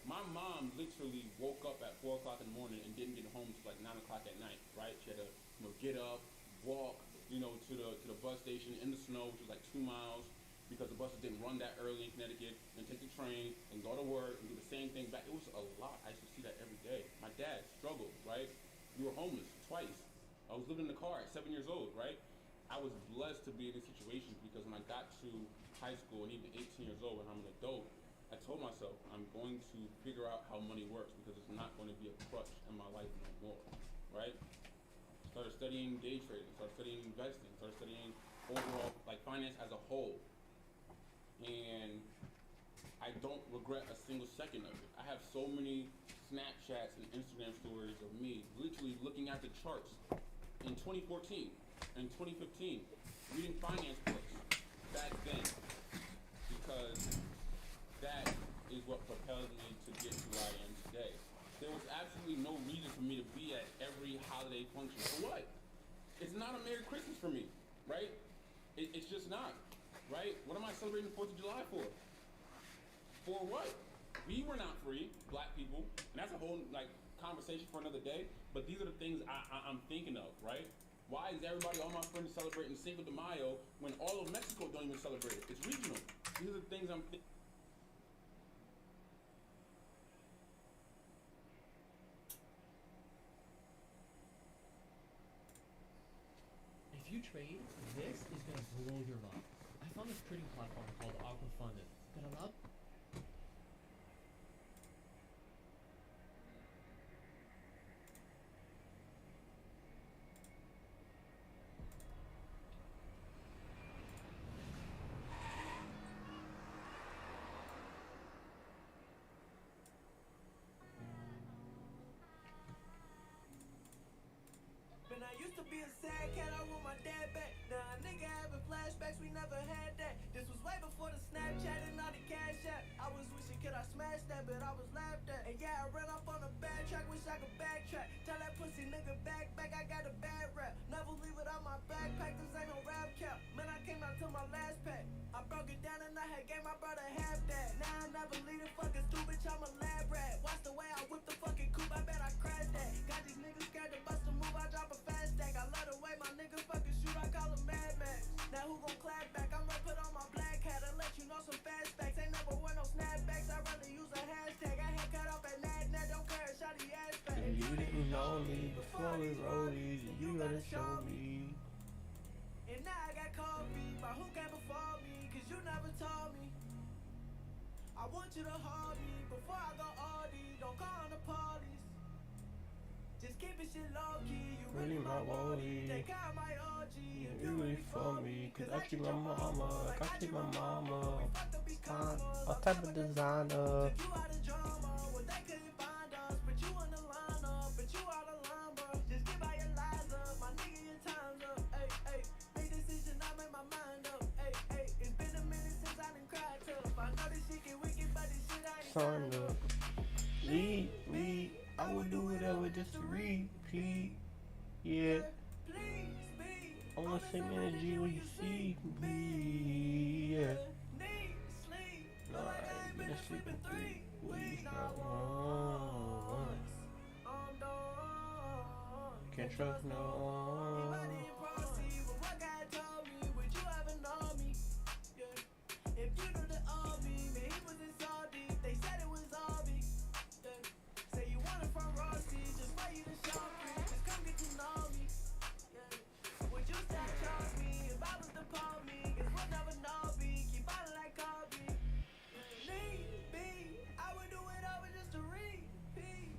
my mom literally woke up at 4 o'clock in the morning and didn't get home until like 9 o'clock at night, right? She had to, you know, get up, walk, you know, to the bus station in the snow, which was like 2 miles, because the buses didn't run that early in Connecticut, and take the train and go to work and do the same thing back. It was a lot. I used to see that every day. My dad struggled, right? We were homeless twice. I was living in the car at 7 years old, right? I was blessed to be in these situations because when I got to high school and even 18 years old, when I'm an adult, I told myself I'm going to figure out how money works because it's not going to be a crutch in my life no more, right? Started studying day trading, started studying investing, started studying overall like finance as a whole. And I don't regret a single second of it. I have so many Snapchats and Instagram stories of me literally looking at the charts in 2014 and 2015, reading finance books back then, because that is what propelled me to get to where I am today. There was absolutely no reason for me to be at every holiday function. For what? It's not a Merry Christmas for me, right? It's just not. Right? What am I celebrating the 4th of July for? For what? We were not free, black people, and that's a whole like conversation for another day. But these are the things I'm thinking of, right? Why is everybody, all my friends, celebrating Cinco de Mayo when all of Mexico don't even celebrate it? It's regional. These are the things I'm thinking. If you trade, this is going to blow your mind. I found this trading platform called Aqua Funded that allowed When I used to be a sad cat, I want my dad back. Now a nigga having flashbacks, we never had that. This was way before the Snapchat and all the cash app. I was wishing could I smash that, but I was laughed at. And yeah, I ran off on a bad track, wish I could backtrack. Tell that pussy nigga back, I got a bad rap. Never leave it on my backpack, this ain't no rap cap. Man, I came out to my last pack. I broke it down and I had gave my brother half that. Now I never leave the fucking stupid, I'm a lab rat. Watch the way I whip the fucking coupe, I bet I crashed that. Got these niggas scared to bust a move, I drop a fast stack. I love the way my niggas fucking shoot, I call them Mad Max. Now who gon' clap back? I'm gonna put on my black hat and let you know some fast facts. Ain't never wear no snapbacks, I'd rather use a hashtag. I had cut off at Nad, don't care, shawty ass back. If you didn't know only before we roll these, and you gotta show me. And now I got coffee, but who came before me? Cause you never told me. I want you to hold me before I go OD. Don't call on the police. Just keep it shit low key. You really my Wody. They got my OG. You really for me, cause I keep my mama. Like I keep my mama. All type of designer. You out of drama. Well, they couldn't find us. But you on the line up. But you out of line, bro. Just get by your lies up. My nigga, your time's up. Hey, hey. Big decision, I made my mind up. Hey, hey. It's been a minute since I done cried tough. I know this shit get wicked, but this shit I ain't Signed up. Lead. I would do whatever just to repeat. Yeah. I want the same energy when you see me. Yeah. No, I ain't been asleep in 3 weeks. Not once. Can't trust no one. If you knew the army, man, he was in Saudi. They said it was Arby. Say you want it from Rossi, just wait you to shop me. Just come get to know me. Would you stop charge me if I was to call me? Cause we'll never know me. Keep on like Kobe. Need me, I would do it over just to repeat.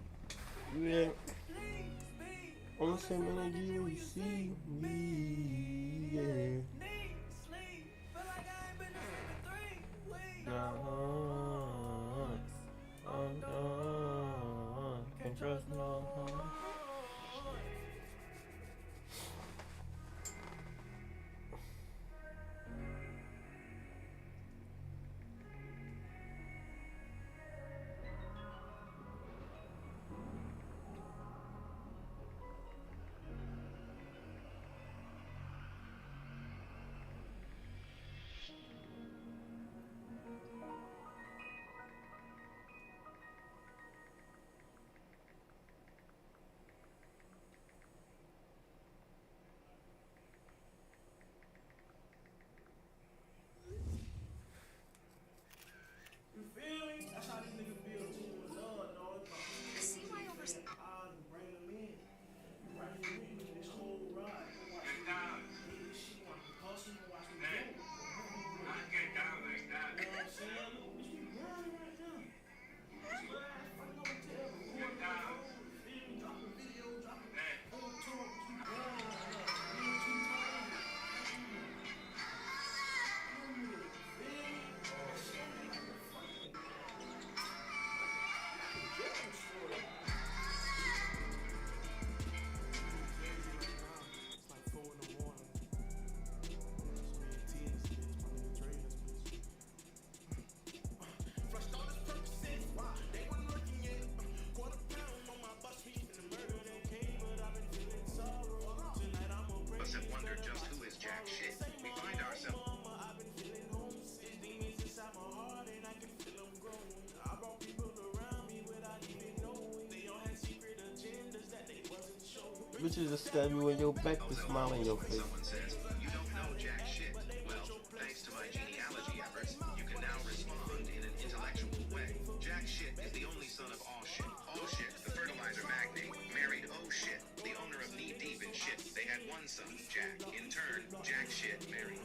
Yeah. Please be. On the same energy when you see me. Yeah. Need sleep. Feel like I ain't been asleep in 3 weeks. I'm done. Can't trust no one. You feel me? That's how these niggas feel too. Lord, no, it's I see why over. bring them in. Bring them in. This whole ride. Watch me do this shit. Watch me hustle. Watch me do it. I get down like that. You know what I'm saying? Look, we be grinding right now. That's what I fucking over tell me. Get down. Feel me? Drop a video. Drop a whole tour. We grind. Bitches just stab you in your back to smile in your face. Someone says, you don't know jack shit. Well, thanks to my genealogy efforts, you can now respond in an intellectual way. Jack shit is the only son of all shit. All shit, the fertilizer magnate, married oh shit, the owner of knee deep in shit. They had one son, Jack. In turn, Jack shit married.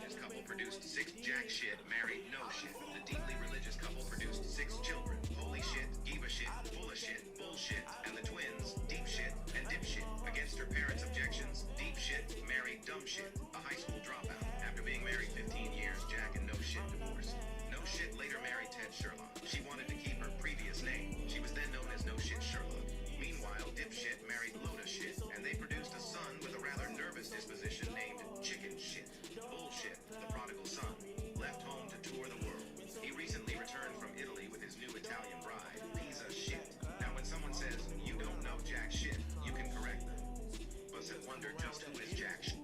This couple produced 6 jack shit, married no shit. The deeply religious couple produced 6 children. Holy shit, Giva shit, full of shit, bullshit, and the twins, deep shit and dip shit. Against her parents' objections, deep shit married dumb shit, a high school dropout. After being married 15 years, Jack and no shit divorced. No shit later married Ted Sherlock. She wanted to keep her previous name. She was then known as No Shit Sherlock. Meanwhile, dipshit married Lotus shit, and they produced a son with a rather nervous disposition named Chicken Shit. Bullshit, the prodigal son, left home to tour the world. He recently returned from Italy with his new Italian bride, Pizza Shit. Now when someone says, you don't know jack shit, you can correct them. But said wonder just who is jack shit.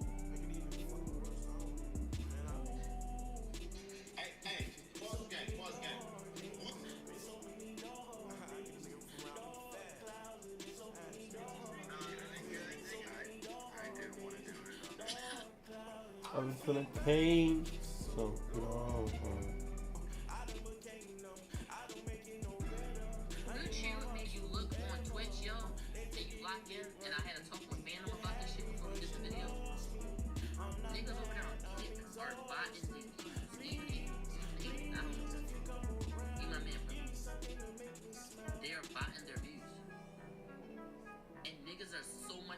Hey, pause the game. I'm feeling pain, so you know. Good shoot made you look on Twitch, yo.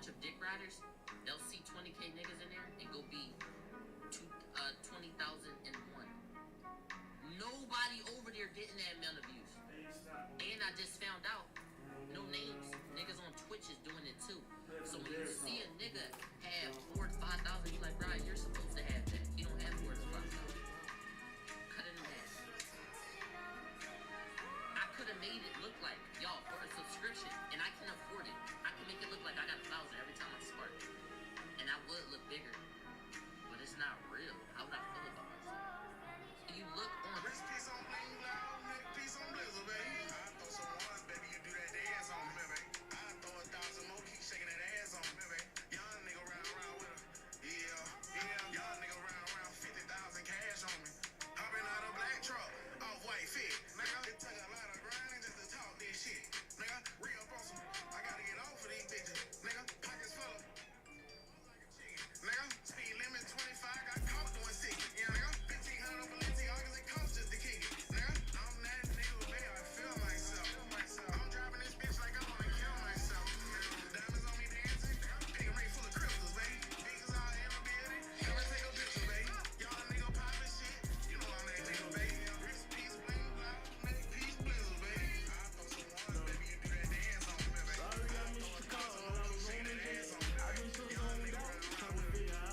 bunch of dick riders, they'll see 20K niggas in there and go be 20,001. Nobody over there getting that amount of views. And I just found out, no names, niggas on Twitch is doing it too. So when you see a nigga have 4,000 to 5,000, you're like, bro, you're supposed to have that. You don't have 4,000 to 5,000. Cut it in half. I could have made it look like, y'all, for a subscription, and I can afford it. I can make it look like I got 1,000 every time I start. And I would look bigger. But it's not real. How would I feel about myself? You look on. Rest peace on bling, loud, peace on blizzard, baby. I throw some ones, baby, you do that dance on me, baby. I throw 1,000 more, keep shaking that ass on me, baby. Young nigga round with her. Yeah. Young nigga round 50,000 cash on me. Hopping out a black truck, off white fit. Nigga, it took a lot of grinding just to talk this shit. Nigga, real bossy. I gotta get off of these bitches. Nigga, pockets full of. Nigga, speed limit 25, got caught doing 60. Yeah, nigga, 1,500 for Balenciagas, it costs just to kick it. Nigga, I'm that nigga with baby, I feel myself. I'm driving this bitch like I wanna kill myself. Diamonds on me dancing, pick a ring full of crystals, baby. Niggas all in the building, come and take a picture, baby. Y'all nigga poppin' shit, you know I'm that nigga, baby. Wrist piece, bling, block, neck piece, blizzard, baby. I throw some ones, baby, you do that dance on me, baby. Sorry, I missed your call, I was on that dance on me, baby. I've been so zoned out, trying to figure out.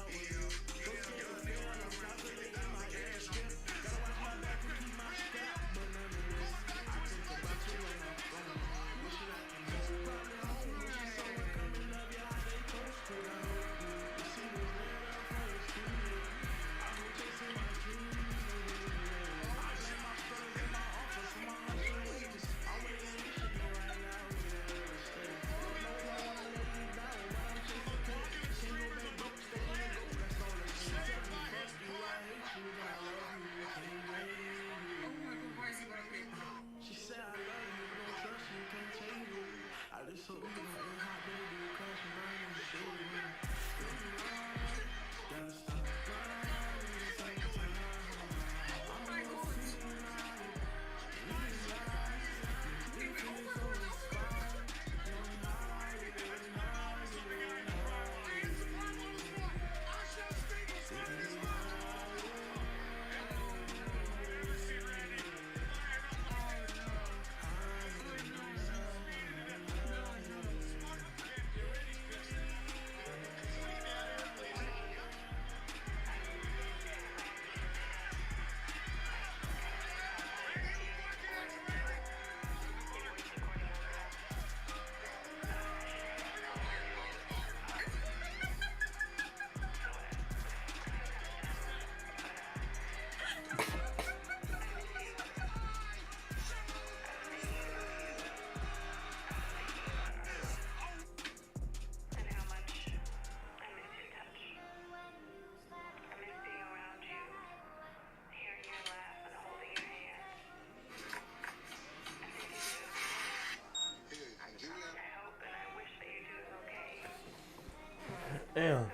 Damn.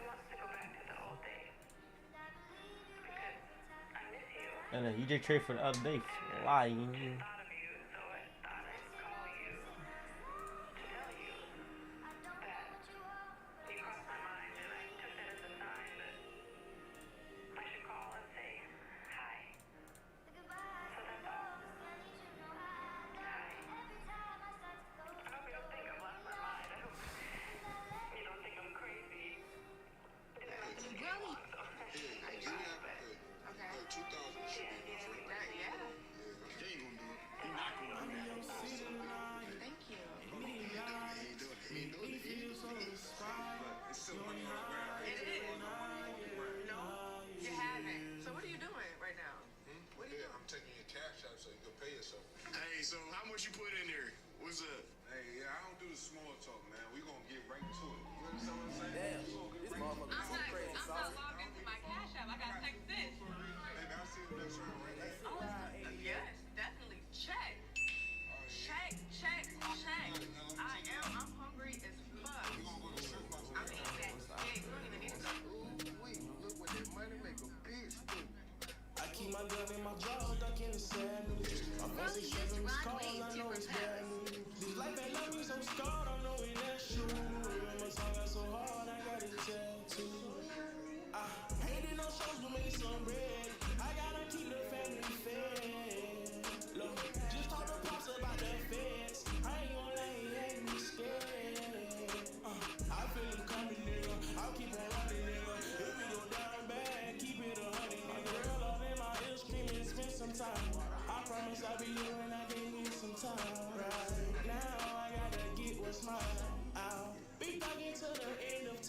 And then you just trade for the other day. Lying.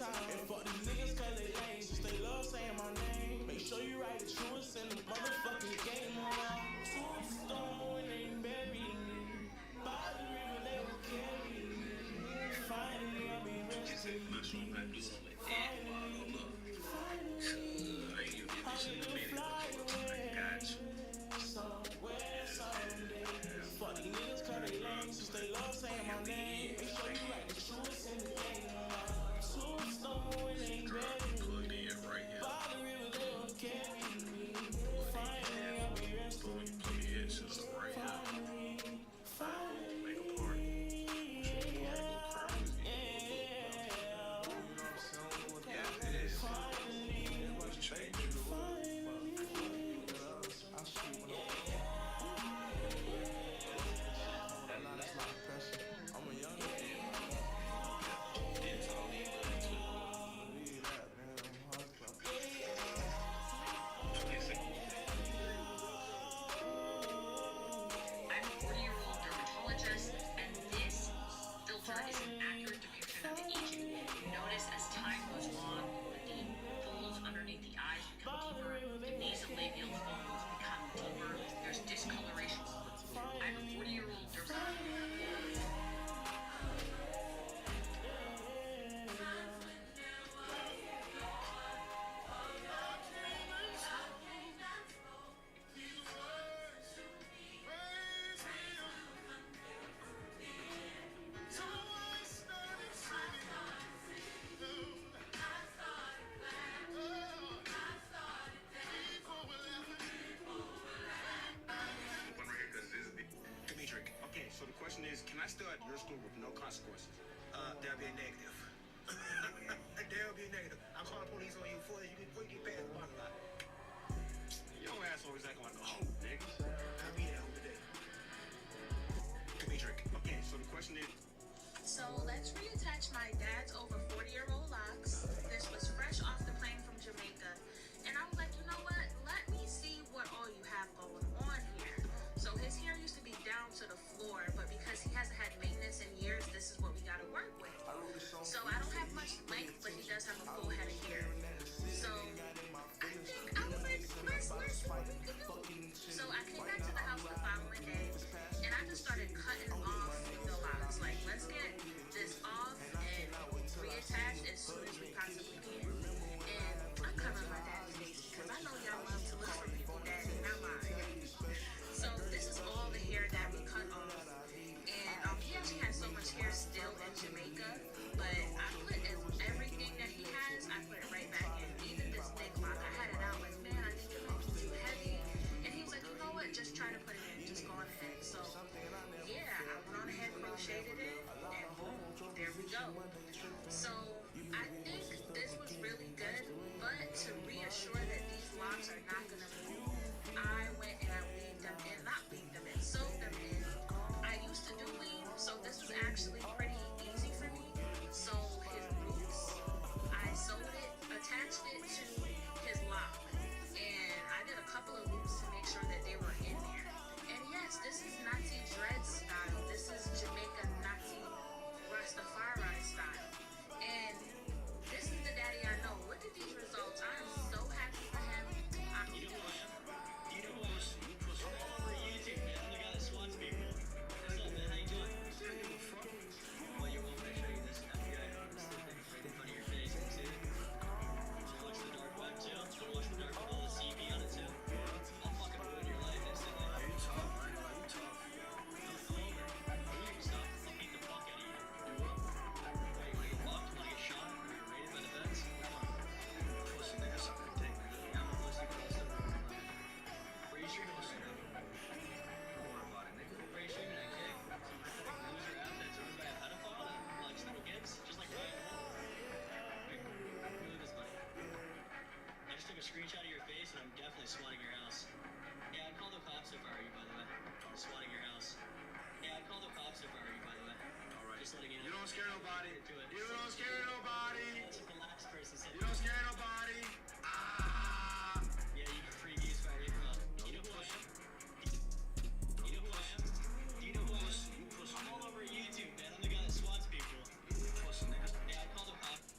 time. And fuck these niggas cause they lame, just they love saying my name. Make sure you write the truest in the motherfucking game. Tombstone when they bury me, by the river they will carry me. Finally I'll be resting. Finally, I'll fly away somewhere someday. Fuck these niggas cause they lame, just they love saying my name. Make sure you write the truest in the game. Tombstone when they bury me, by the river they will carry me. Finally I'll be resting. Can I still at your school with no consequences? There'll be a negative. There'll be a negative. I'll call the police on you before you get past the parking lot. Your asshole is acting like a hoe, nigga. I'll be there over there. Dimitri, okay, so the question is... So let's reattach my dad's over 40-year-old locks. This was fresh off the plane from Jamaica. And I was like, you know what? Let me see what all you have going on here. So his hair used to be down to the floor, but because he hasn't had maintenance in years, this is what we gotta work with. So I don't have much length, but he does have a full head of hair. So I was like, let's see what we can do. So I came back to the house the following day, and I just started cutting off the locks. Like, let's get this off and reattach as soon as we possibly can. And I'm covering my dad's face because I know y'all love to look for people that not mine. So this is all the hair that we cut off. And he actually has so much hair still in Jamaica, but I put everything that he has, I put it right back in. Even this neck lock, I had it out like, man, I think it might be too heavy. And he was like, you know what, just try to put it in, just go on ahead. So yeah, I went on ahead, crocheted it, and boom, there we go. So I think this was really good, but to reassure that these locks are not gonna move, I went and I weaved them in, not weaved them in, sewed them in. I used to do weave, so this was actually pretty easy for me. So his roots, I sewed it, attached it to his lock, and I did a couple of loops to make sure that they were in there. And yes, this is Nazi dread style. This is Jamaican Nazi Rastafari style. And this is the daddy I know. Look at these results. I am so happy for him. I'm You know who I am? You know who I am? I'm all over YouTube, man. I'm the guy that swats people. What's up, man? How you doing? Well, you're welcome to show you this FBI artist that they right in front of your face. You see it? So watch the dark web too. Watch the dark web. All the CB on it too. I'll fucking ruin your life instantly. You tough, man. You tough. Come over. You can stop. I'll beat the fuck out of you. You will? Wait, you wanna get blocked? You wanna get shot? You wanna get raided by the feds? Come on. Pussy nigga, suck a dick, nigga. Yeah, I'm a pussy, but I'll still run my life. Where you streaming this right now? Don't worry about it, nigga. Where you streaming that kick? Some pathetic loser app that's owned by a pedophile that likes little kids, just like Ryan Hall. Wait, look at this, buddy. I just took a screenshot of your face and I'm definitely swatting your house. Yeah, I'd call the cops if I were you, by the way. I'm swatting your house. Yeah, I'd call the cops if I were you, by the way. Alright. Just letting you know. You don't scare nobody. Do it. You don't scare nobody. That's what the last person said. You don't scare nobody. Ah. Yeah, you can free views for every club. You know who I am? You know who I am? Do you know who I am? I'm all over YouTube, man. I'm the guy that swats people. Pussy nigga. Yeah, I'd call the cops.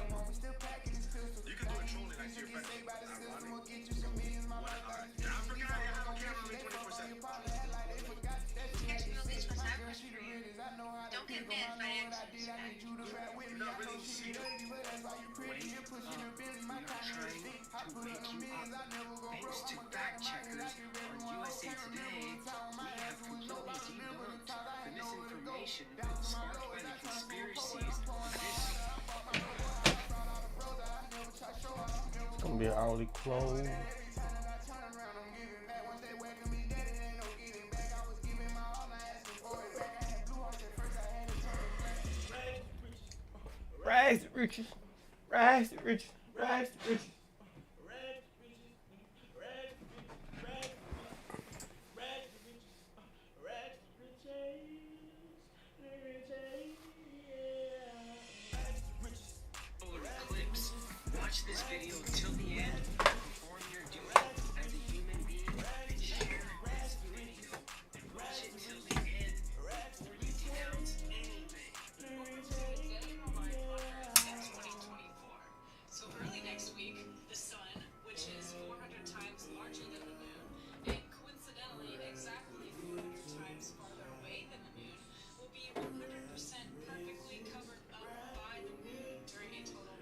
You can do it trolling like to your friends. I forgot I have a camera on me 24/7. Don't get mad financially. You're not really seeing it. Thanks to fact checkers on USA Today, we have completely debunked the misinformation sparked by the conspiracies. It's gonna be an hourly close. Rise to riches, rise to riches, rise to riches. Clips. Watch this video until the end. Perform your duty as a human being and share this video and watch it till the end before you denounce anything. That's 2024. So early next week, the sun, which is 400 times larger than the moon, and coincidentally exactly 400 times farther away than the moon, will be 100% perfectly covered up by the moon during a total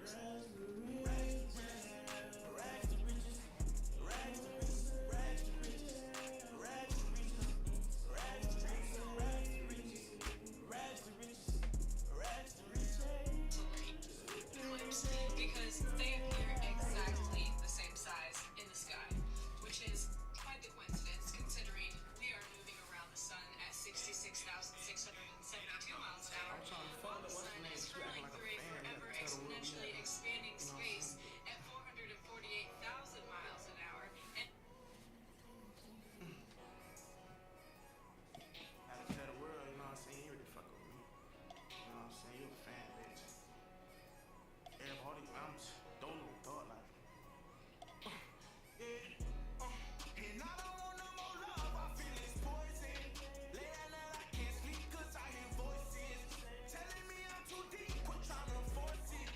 because they appear exactly the same size in the sky, which is quite the coincidence considering we are moving around the sun at 66,672 miles an hour, while the sun is hurtling through a forever exponentially expanding space at 448,000 miles an hour. And Had to tell the world, you know what I'm saying? You really fuck with me. You know what I'm saying? You a fan, bitch. Everybody, I'm don't know thought like. And I don't want no more love, I feel it's poison. Late at night I can't sleep 'cause I hear voices telling me I'm too deep, quit trying to force it.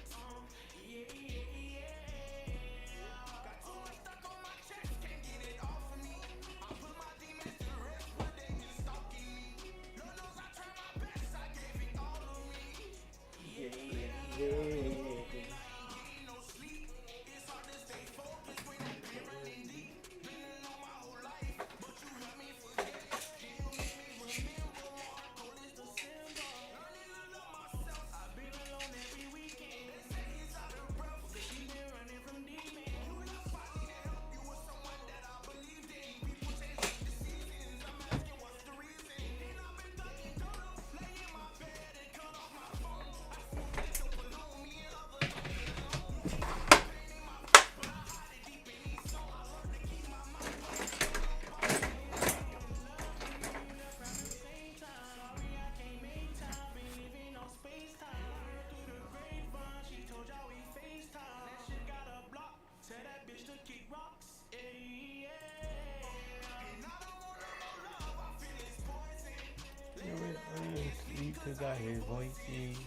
Got too much stuck on my chest, can't get it off of me. I put my demons to rest, but they been stalking me. Lord knows I tried my best, I gave it all of me. No sleep, it's hard to stay focused when I've been running deep. Been on my whole life, but you help me forget. You make me remember my goal is to simmer. Learning to love myself, I've been alone every weekend. They say he's out of breath, she been running from demons. You left fighting to help you with someone that I believed in. People change like the seasons, I'm asking what's the reason. Then I've been ducking donuts, lay in my bed and cut off my phone. I smoke that dope alone, me and other dope alone. Pain in my face, but I hide it deep in these songs. I learned to keep my mouth closed. Sleep 'cause I hear voices.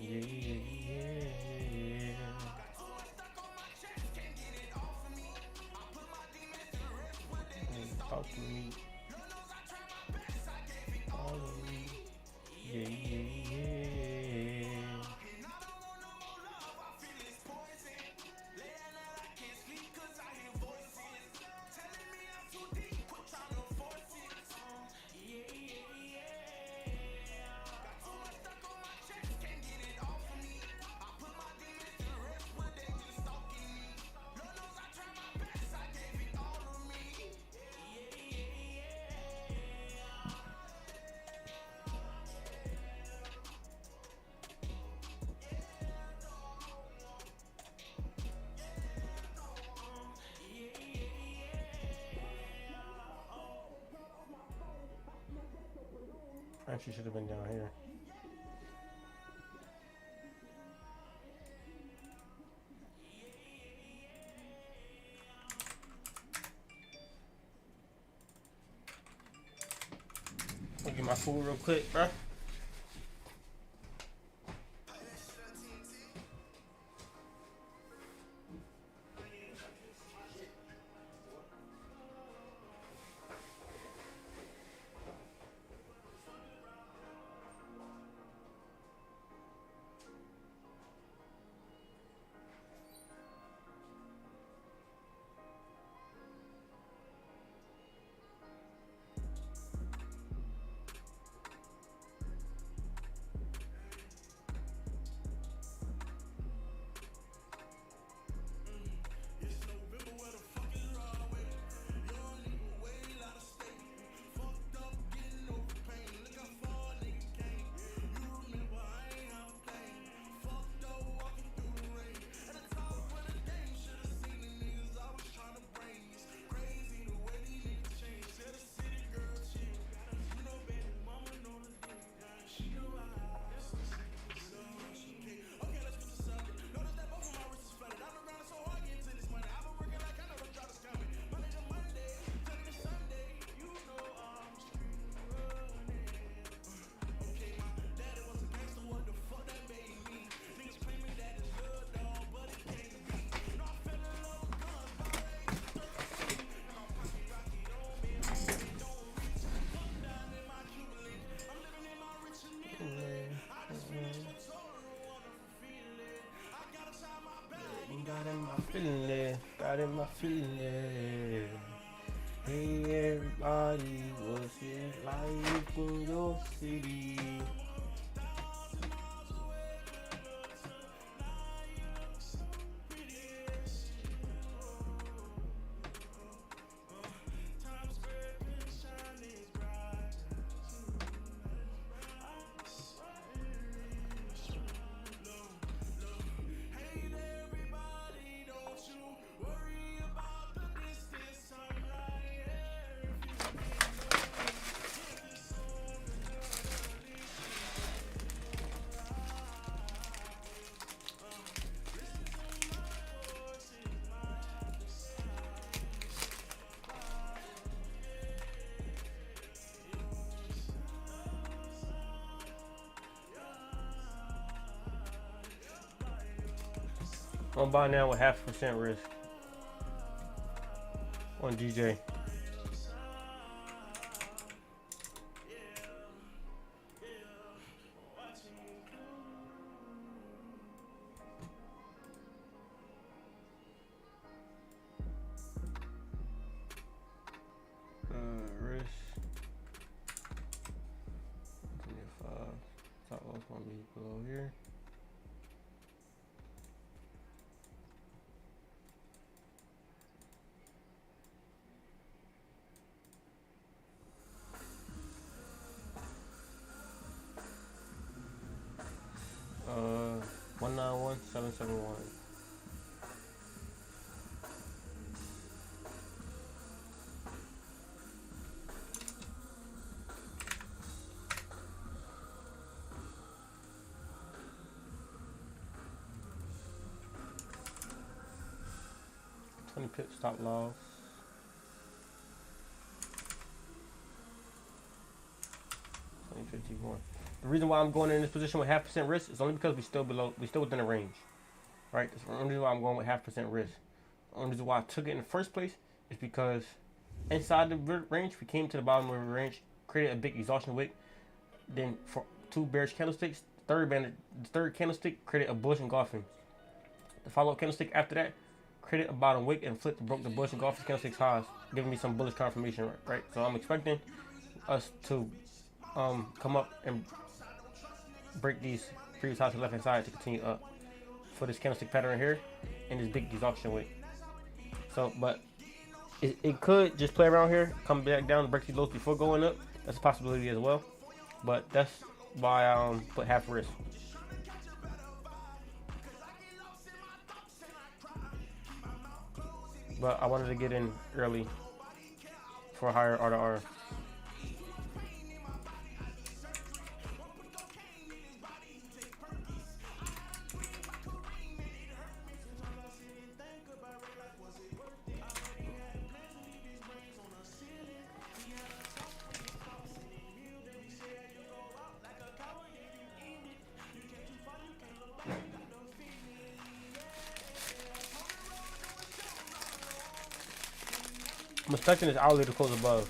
Yeah. Talk to me. Follow me. Yeah. Actually, should have been down here. I'll get my food real quick, bro. feeling it, got in my feeling it. Hey everybody, what's it like in your city? I'm buying now with 0.5% risk on DJ. Risk 25. Top loss gonna be below here. Uh, 191771. Pip stop loss. 2051. The reason why I'm going in this position with 0.5% risk is only because we still within the range, right? That's the only reason why I'm going with 0.5% risk. The only reason why I took it in the first place is because inside the range, we came to the bottom of the range, created a big exhaustion wick. Then for 2 bearish candlesticks, the third candlestick created a bullish engulfing. The follow-up candlestick after that created a bottom wick and broke the bullish engulfing candlestick's highs, giving me some bullish confirmation, right? So I'm expecting us to come up and break these previous highs to the left hand side to continue up for this candlestick pattern here and this big exhaustion wick. So, but it could just play around here, come back down, break these lows before going up. That's a possibility as well. But that's why I put half risk. But I wanted to get in early for a higher R to R. I'm expecting this hourly to close above.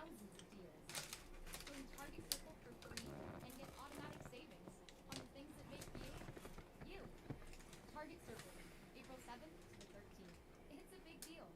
thousands of deals. Join Target Circle for free and get automatic savings on the things that make you. Target Circle, April 7th to the 13th. It's a big deal.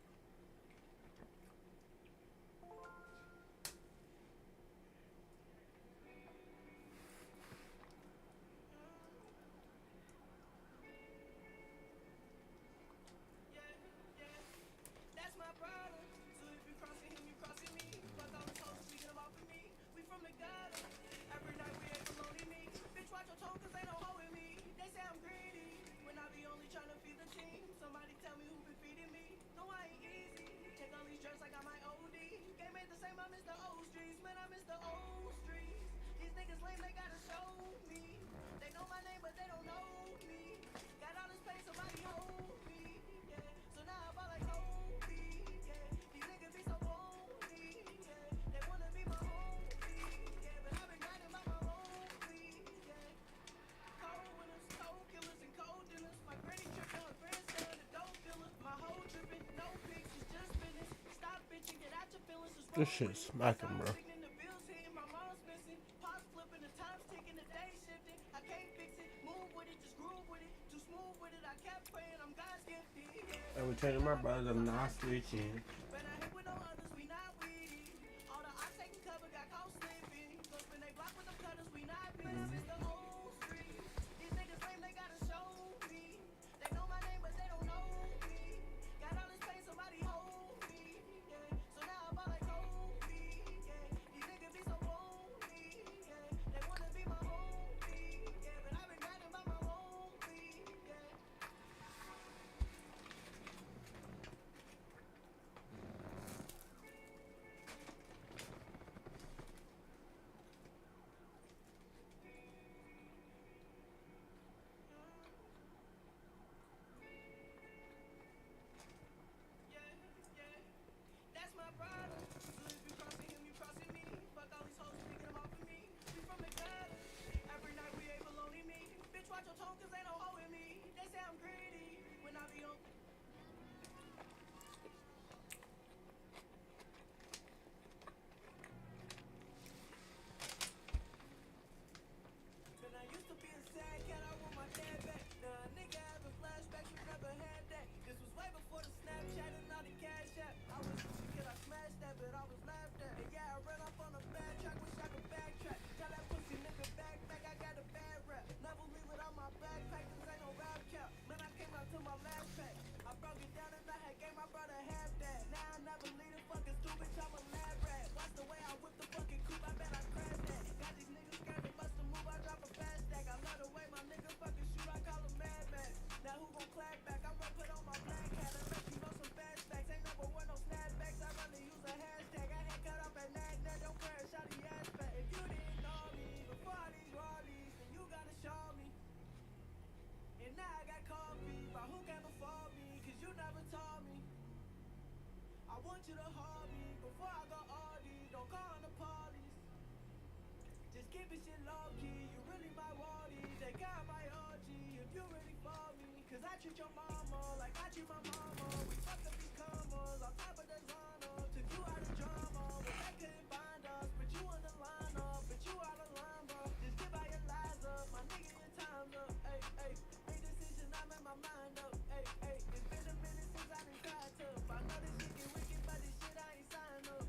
That's my problem. So if you crossing him, you crossing me. Fuck all the hoes, we get them off of me. We from the gutter. Every night we ain't baloney me. Bitch, watch your tone, cause ain't no hoe in me. They say I'm greedy. When I be only trying to feed the team. Somebody tell me who been feeding me. No, I ain't easy. Take all these drugs like I might OD. Game ain't the same, I miss the old streets. Man, I miss the old streets. These niggas lame, they gotta show me. They know my name, but they don't know me. Got all this pain, somebody hold me. Yeah, so now I ball like Kobe. Yeah, these niggas be so lonely. Yeah, they wanna be my homie. Yeah, but I've been grinding by my own feet. Yeah, cold winners, cold killers, and cold dinners. My granny tripping, her grandson, the dope dealer. My whole tripping, no pics, it's just business. Stop bitching, get out your feelings. Just This shit's smacking, bro. the bills hitting, my mom's missing. Pots flipping, the time's ticking, the day shifting. I can't fix it, move with it, just groove with it. Too smooth with it, I kept praying, I'm God's gifted. Yeah. I was telling my brothers I'm not switching. When I hit with no others, we not weedy. All the ops taking cover, got caught slipping. Go spin they block with them cutters, we not busy. It's the old street. These niggas claim they gotta show me. They know my name, but they don't know me. Got all this pain, somebody hold me. Yeah, so now I'm all like Kobe. Yeah, these niggas be so lonely. Yeah, they wanna be my homie. Yeah, but I've been grinding by my own feet. Yeah. That's my problem. So if you crossing him, you crossing me. Fuck all these hoes, we get them off of me. We from the gutter. Every night we ain't baloney me. Bitch, watch your tone, cause ain't no hoe in me. They say I'm greedy. When I be on. When I used to be a sad cat, I want my dad back. Now a nigga having flashbacks, we never had that. This was way before the Snapchat and all the cash app. I was wishing could I smash that, but I was laughed at. And yeah, I ran off on a bad track, wish I could backtrack. Tell that pussy nigga back, I got a bad rap. Never leave without my backpack, this ain't no rap cap. Man, I came out to my last pack. I broke it down and I had gave my brother half that. Now I never leave the fucking stupid, I'm a lab rat. Watch the way I whip the fucking coupe, I bet I crashed that. Got these niggas scared, they must have moved, I drop a fast stack. I love the way my nigga fucking shoot, I call him Mad Max. Now who gon' clap back? I'm gonna put on my black hat and let you know some fast facts. Ain't never wear no snapbacks, I rather use a hashtag. I had cut up at Nagnet, don't crash out the ass back. If you didn't know me before all these rollies, then you gotta show me. And now I got coffee, but who came before me? Cause you never told me. I want you to hold me before I go all these. Don't call on the police. Just keep it shit low key. You really my wallie. They got my OG. If you really for me, cause I treat your mama like I treat my mama. We fuck up these commas on top of the designer. Took you out of drama, but they couldn't find us. But you in the lineup, but you out of line, bro. Just get by your lies up, my nigga, your time's up. Hey, hey, big decision, I'm in my mind up. Hey, hey, it's been a minute since I done tried to. I know this shit get wicked, but this shit I ain't signed up.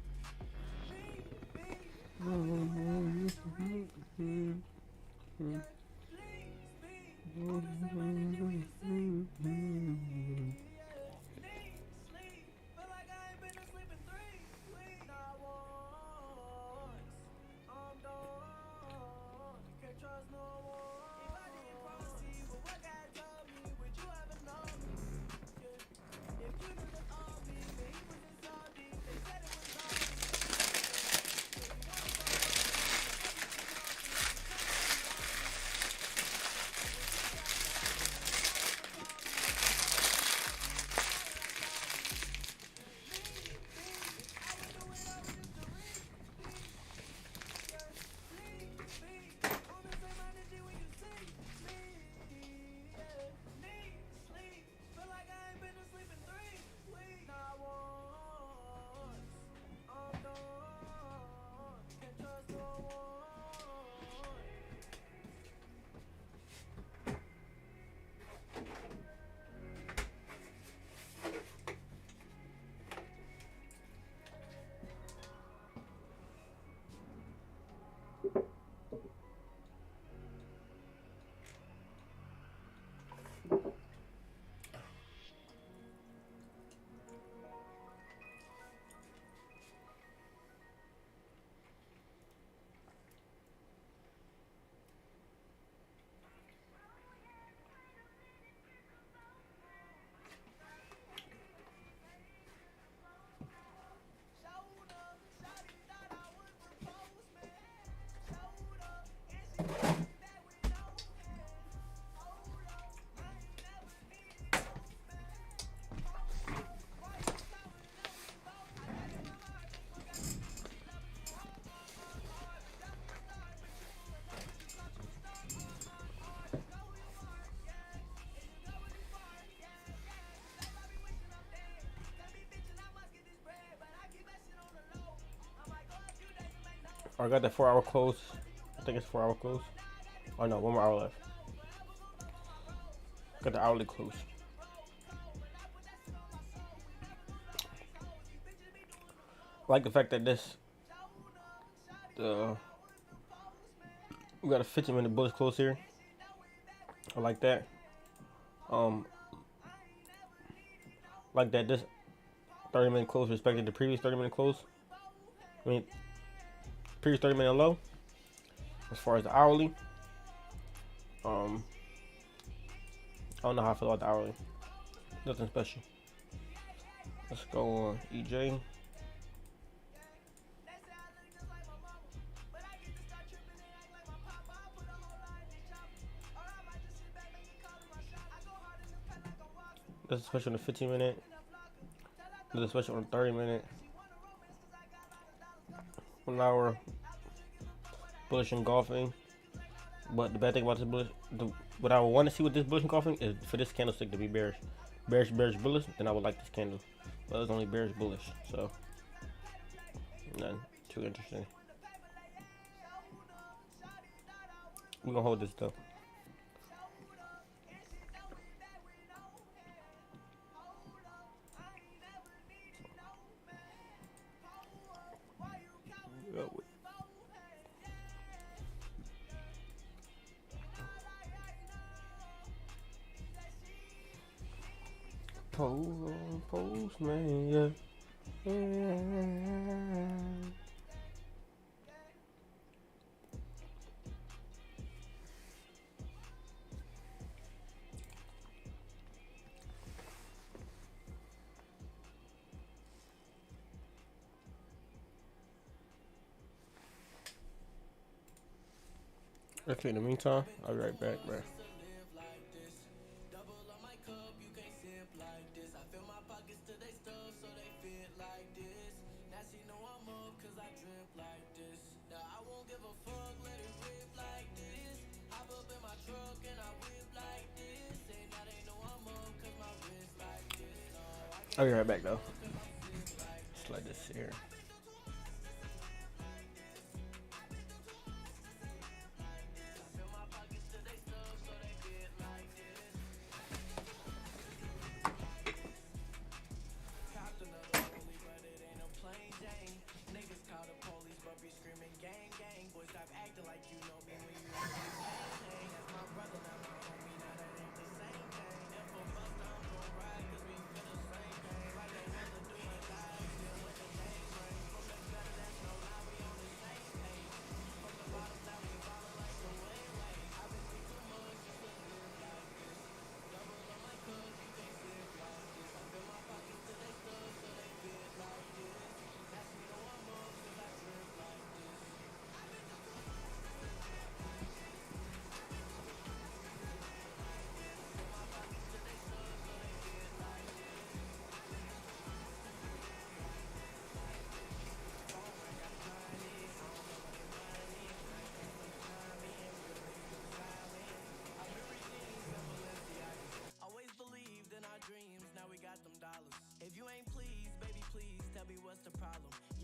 I got the 4 hour close. I think it's 4 hour close. Oh no, 1 more hour left. Got the hourly close. I like the fact that we got a 15-minute bullish close here. I like that. Like that this 30-minute close respected the previous 30-minute close. I mean, previous 30-minute low. As far as the hourly, I don't know how I feel about the hourly. Nothing special. Let's go on EJ. This is special on the 15-minute. This is special on the 30-minute. 1 hour bullish engulfing. But the bad thing about this bullish, what I would want to see with this bullish engulfing is for this candlestick to be bearish. Bearish, bullish, then I would like this candle. But it's only bearish, bullish. So, nothing too interesting. We're going to hold this though. Postman, yeah. Okay, in the meantime, I'll be right back, bro. I'll be right back though. Slide this here.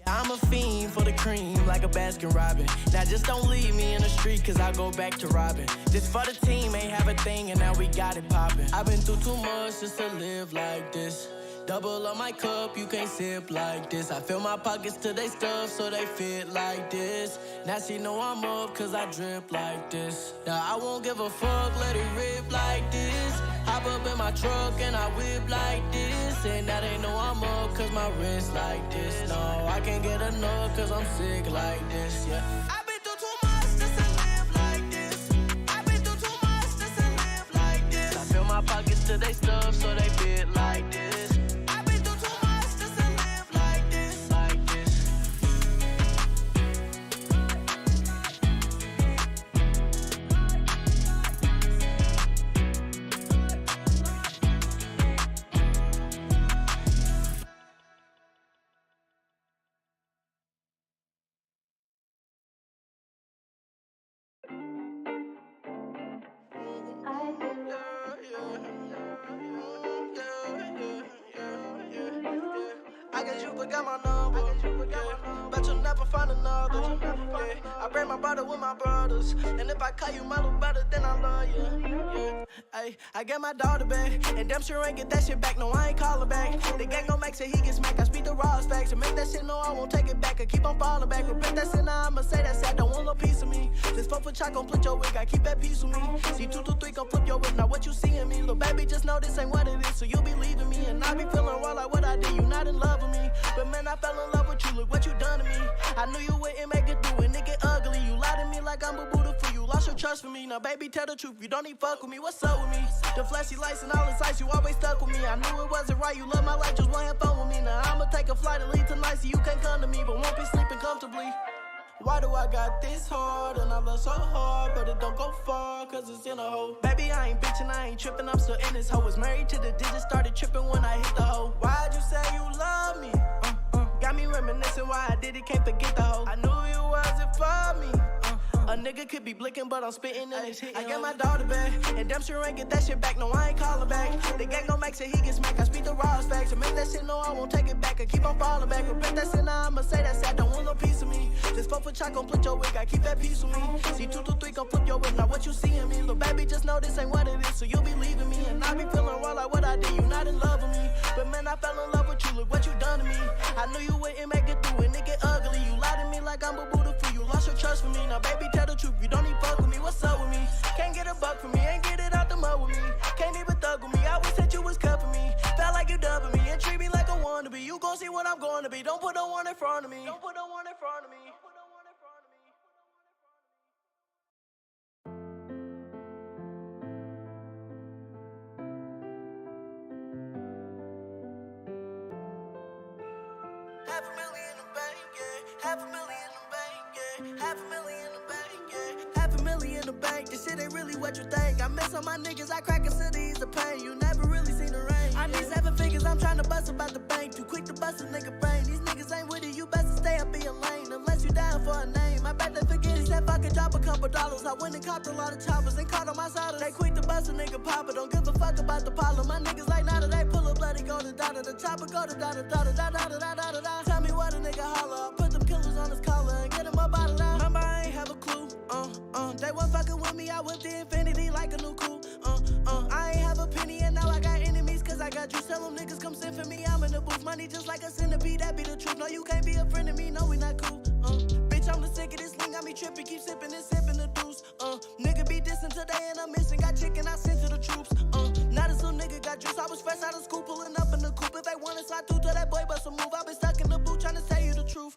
I'm a fiend for the cream like a Baskin Robin. Now just don't leave me in the street cause I go back to robbing. This for the team, ain't have a thing and now we got it poppin'. I've been through too much just to live like this. Double up my cup, you can't sip like this. I fill my pockets till they stuff so they fit like this. Now she know I'm up cause I drip like this. Now I won't give a fuck, let it rip like this. Hop up in my truck and I whip like this. And now they know I'm up cause my wrist like this. No, I can't get enough cause I'm sick like this, yeah. I've been through too much just to live like this. I've been through too much just to live like this. I fill my pockets till they stuff so they fit like this. I guess you forgot my number. Bet you'll never never find another. Yeah. I bring my brother with my brothers. And if I call you my little brother, then I love you. Yeah. Ay, I get my daughter back. And damn sure ain't get that shit back. No, I ain't call her back. The gang gon' make sure he gets smacked. I speak the raw facts. And make that shit know I won't take it back. I keep on falling back. Repent that shit now, I'ma say that shit. I don't want no piece of me. This 4 foot shot gon' flip your wig. I keep that piece with me. See 223 gon' flip your wig. Now what you see in me? Little baby, just know this ain't what it is. So you'll be leaving me. And I be feeling raw like what I did. You not in love with me. But man, I fell in love with you. Look what you done to me. I knew you wouldn't make it through. And it get ugly. You lied to me like I'm a Buddha for you. Lost your trust for me. Now baby, tell the truth. You don't even fuck with me. What's up with me? The flashy lights and all the sights. You always stuck with me. I knew it wasn't right. You love my life. Just want to have fun with me. Now I'ma take a flight and leave tonight. So you can't come to me. But won't be sleeping comfortably. Why do I got this hard? And I love so hard, but it don't go far, cause it's in a hole. Baby, I ain't bitching, I ain't tripping, I'm still in this hoe. Was married to the digits, started tripping when I hit the hoe. Why'd you say you love me? Got me reminiscing why I did it, can't forget the hoe. I knew you wasn't for me. A nigga could be blinking, but I'm spitting in this hit. I get my daughter back, and damn sure ain't get that shit back. No, I ain't call her back. The gang gon' make sure he gets smacked. I speak the raw facts, and make that shit know I won't take it back. I keep on falling back. Repent that shit now, I'ma say that shit. I don't want no piece of me. This 4 foot shot gon' flip your wig. I keep that piece with me. See 223 gon' flip your wig. Now what you see in me? Little baby, just know this ain't what it is. So you'll be leaving me, and I be feeling raw like what I did. You not in love with me. But man, I fell in love with you. Look what you done to me. I knew you wouldn't make it through, and it get ugly. You lied to me like I'm a Buddha for you. Lost your trust for me. Now baby, tell the truth. You don't even fuck with me. What's up with me? Can't get a buck from me. Ain't get it out the mud with me. Can't even thug with me. I wish that you was cut for me. Felt like you dubbing me and treat me like a wannabe. You gon' see what I'm going to be. Don't put no one in front of me. Don't put no one in front of me. Half a million in the bank, yeah. Half a million in the bank, yeah. Half a million in the bank, yeah. Half a million in the bank. This shit ain't really what you think. I miss on my niggas. I crack a cities of pain. You never really seen the rain. I need 7 figures. I'm trying to bust about the bank. Too quick to bust a nigga brain. These niggas ain't with it. You best to stay up in your lane unless you down for a name. I bet they forget it. Said fucking drop a couple dollars. I went and copped a lot of choppers and caught on my side. They quick to bust a nigga popper. Don't give a fuck about the problem. My niggas like nada. They pull a bloody go to dada. The chopper go to dada dada dada dada dada dada. Tell me what a nigga holler. Put them killers on his collar and get him up out of there. Remember I ain't have a clue. They weren't fucking with me. I whipped the infinity like a new coupe. I ain't have a penny and now I got enemies cause I got you. Tell them niggas come send for me. I'm in the booth. Money just like a centipede. That be the truth. No, you can't be a friend of me. No, we not cool. Bitch, I'm the sick of this lean. Got me tripping. Keep sipping and sipping the deuce. Nigga be dissing today and I'm missing. Got chicken I sent to the troops. Not a little nigga got juice. I was fresh out of school pulling up in the coupe. If they wanna slide through to that boy bust a move. I been stuck in the boot trying to tell you the truth.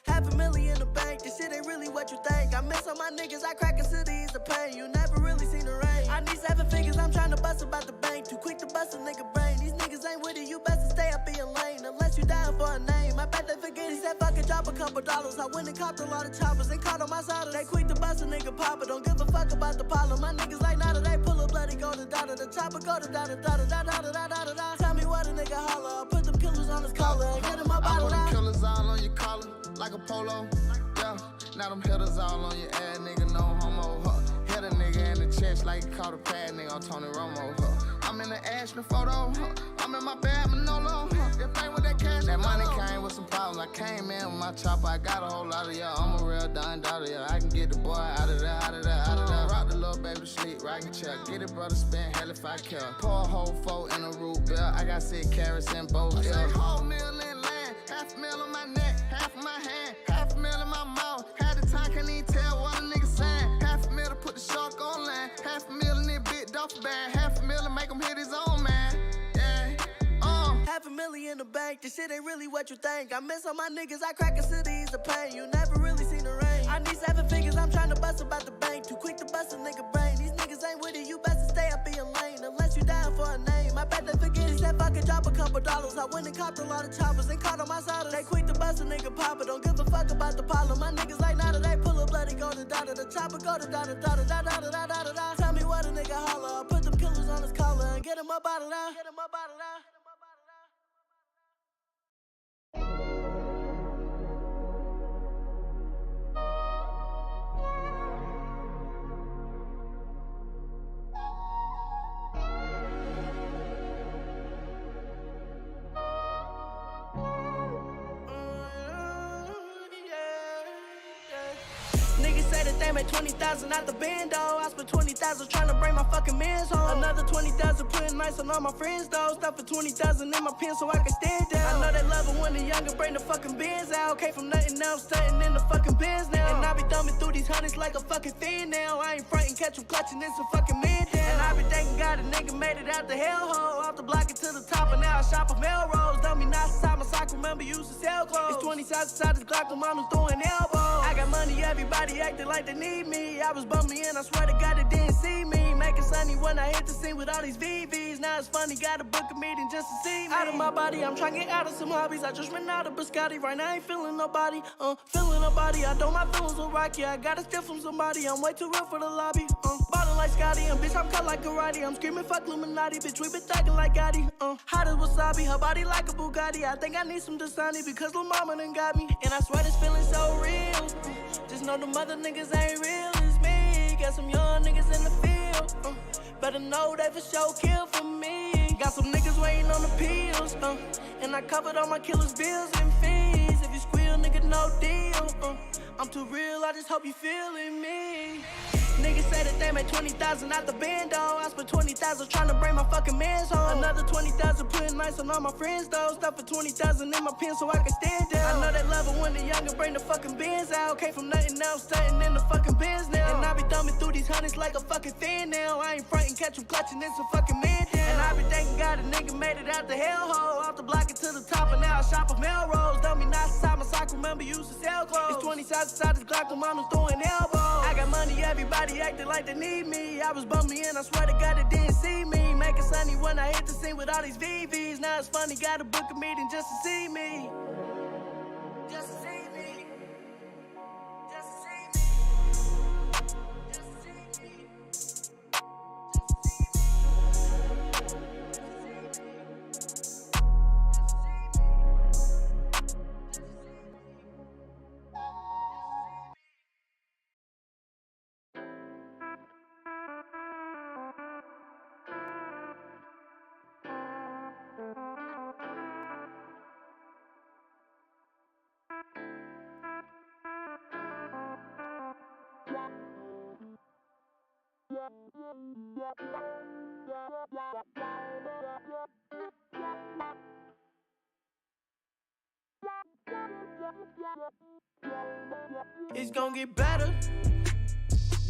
Half a million in the bank. This shit ain't really what you think. I miss on my niggas. I crack a cities of pain. You never really seen the rain. I need 7 figures. I'm trying to bust about the bank. Too quick to bust a nigga brain. These niggas ain't with it. You best to stay up in your lane unless you down for a name. I bet they forget. He said fucking drop a couple dollars. I went and copped a lot of choppers and caught on my side. They quick to bust a nigga popper. Don't give a fuck about the problem. My niggas like nada. They pull a bloody go to dada. The chopper go to dada dada dada dada dada dada. Tell me what a nigga holler. Put them killers on his collar and get him up out of there. I put them killers all on your collar like a polo. Yeah, now them hitters all on your ass, nigga, no homo. Huh. Hit a nigga in the chest like he caught a pad, nigga, on Tony Romo. Huh. I'm in the Ashton photo. Huh. I'm in my bad Manolo. Huh. If ain't with that cash, that money came with some problems. I came in with my chopper. I got a whole lot of y'all. I'm a real done daughter, yeah. I can get the boy out of there, out of there, out of there. Rock the little baby to sleep, rockin' chair. Get it, brother, spin hell if I care. Pour a whole 4 in a root bill. I got 6 carrots in both ears. Whole meal in land, half a meal on my neck, half of my hand, half a meal in my mouth. Had the time, can't even tell what a nigga saying. Half a meal to put the shark on land, half a meal in this bit duffel bag, half a meal to make him hit his own man. Yeah. Half a million in the bank. This shit ain't really what you think. I miss on my niggas. I crack a cities of pain. You never really seen the rain. I need 7 figures. I'm trying to bust about the bank. Too quick to bust a nigga brain. These niggas ain't with it. You best to stay up in your lane unless you down for a name. I bet they forget. He said fucking drop a couple dollars. I went and copped a lot of choppers and caught on my side. They quick to bust a nigga popper. Don't give a fuck about the problem. My niggas like nada. They pull a bloody go to dada. The chopper go to dada dada dada dada dada dada. Tell me what a nigga holler. Put them killers on his collar and get him up out of there. Get him up out of there. say that they made 20,000 out the bando. I spent 20,000 trying to bring my fucking mans home. Another 20,000 putting nice on all my friends though. Stuff for 20,000 in my pen so I can stand down. I know they love it when the younger bring the fucking bins out. Came from nothing now, I'm stunting in the fucking bins now. And I be thumbing through these hundreds like a fucking fan now. I ain't frontin', catch them clutching, it's a fucking man down. And I be thanking God a nigga made it out the hellhole. Off the block into the top and now I shop at Melrose. Dummy not inside my sock, remember used to sell clothes. It's 20 sides inside this Glock, the mom was throwing elbows. I got money, everybody acting like they need me. I was bumming in, I swear to God they didn't see me. Making sunny when I hit the scene with all these VVs. Now it's funny, gotta book a meeting just to see me. Out of my body, I'm trying to get out of some hobbies. I just ran out of biscotti, right now I ain't feeling nobody. Feeling nobody, I know my feelings will rock, yeah. I gotta steal from somebody, I'm way too real for the lobby. Ballin' like Scotty, and bitch, I'm cut like karate. I'm screaming fuck Illuminati, bitch, we been thuggin' like Gotti. Hot as wasabi, her body like a Bugatti. I think I need some Dasani because lil' mama done got me. And I swear this feeling so real. Just know the mother niggas ain't real as me. Got some young niggas in the field. Better know they for sure kill for me. Got some niggas waiting on the pills. And I covered all my killers' bills and fees. If you squeal, nigga, no deal. I'm too real, I just hope you feeling me. Niggas say that they made 20,000 out the bando. I spent 20,000 trying to bring my fucking mans home. Another 20,000 putting nice on all my friends though. Stuff for 20,000 in my pen so I can stand down. I know they love it when the younger bring the fucking bins out. Came from nothing now, I'm stunting in the fucking bins now. And I be thumbing through these hundreds like a fucking fan now. I ain't frontin', catch them clutching, it's a fucking man down. And I be thanking God a nigga made it out the hellhole. Off the block into the top and now I shop at Melrose. Dummy not inside my sock, remember used to sell clothes. It's 20 sides inside this Glock, the mom was throwing elbows. I got money, everybody acting like they need me. I was bumming in, I swear to God they didn't see me. Making sunny when I hit the scene with all these VVs. Now it's funny, gotta book a meeting just to see me. Just to see me. Just to see me. Just to see me. It's gon' get better.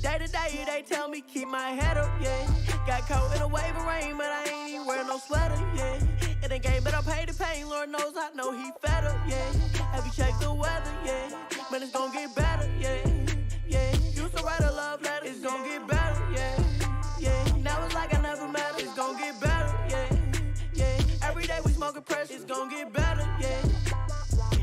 Day to day, they tell me keep my head up, yeah. Got caught in a wave of rain, but I ain't even wearing no sweater, yeah. It ain't game, but I pay the pain. Lord knows I know he fed up, yeah. Have you checked the weather, yeah? Man, it's gon' get better, yeah. Yeah, used to write a love letter. It's gon' get better, yeah. Yeah, now it's like I never met her. It's gon' get better, yeah. Yeah, every day we smoking pressure. It's gon' get better, yeah.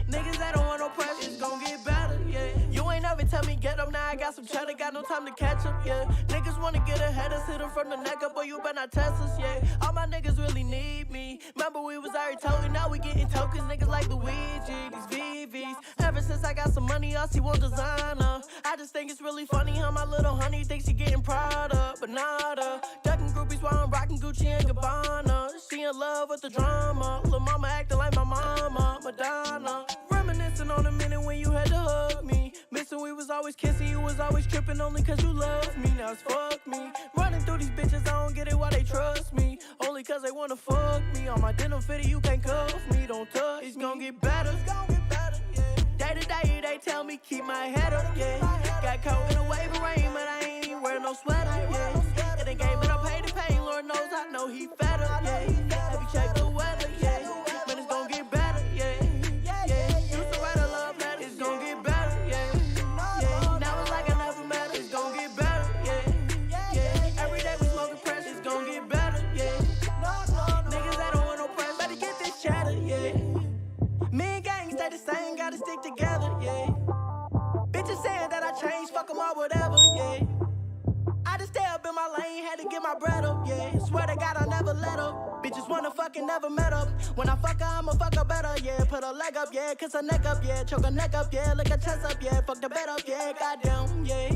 Niggas that don't want no pressure. It's gon' get better, yeah. You ain't never tell me get up, now I got some cheddar, got no time to catch up, yeah. Niggas wanna get ahead of us, hit them from the neck up, boy, you better not test us, yeah. All my niggas really need me. Remember we was already token, now we getting tokens, niggas like Luigi, these VVs. Ever since I got some money, I see one designer. I just think it's really funny how my little honey thinks she getting Prada, but nada. Ducking groupies while I'm rocking Gucci and Gabbana. She in love with the drama, lil' mama acting like my mama, Madonna. Reminiscing on a minute when you had to hug me. Missing we was always kissing, you was always tripping only cause you love me. Now it's fuck me. Running through these bitches, I don't get it why they trust me. Only cause they wanna fuck me. On my denim fitted, you can't cuff me, don't touch. It's gon' get better. It's gon' get better, yeah. Day to day, they tell me keep my head up, yeah. Got caught in a wave of rain, but I ain't even wearing no sweater, yeah. It ain't game, but I pay the pain. Lord knows I know he fed up, yeah. Have you checked the weather, yeah. Man, it's gon' get better, yeah. Yeah, used to write a love letter. It's gon' get better, yeah. Yeah, now it's like I never met her. It's gon' get better, yeah. Yeah, every day we smoking pressure. It's gon' get better, yeah. Niggas that don't want no pressure, better get this cheddar, yeah. Me and gang stay the same, gotta stick together, yeah. Bitches saying that I changed, fuck them all, whatever, yeah. I just stay up in my lane, had to get my bread up, yeah. Swear to God I never let up. Bitches wanna fucking never met up. When I fuck her, I'ma fuck her better, yeah. Put her leg up, yeah. Kiss her neck up, yeah. Choke her neck up, yeah. Lick her chest up, yeah. Fuck the bed up, yeah. Goddamn, yeah.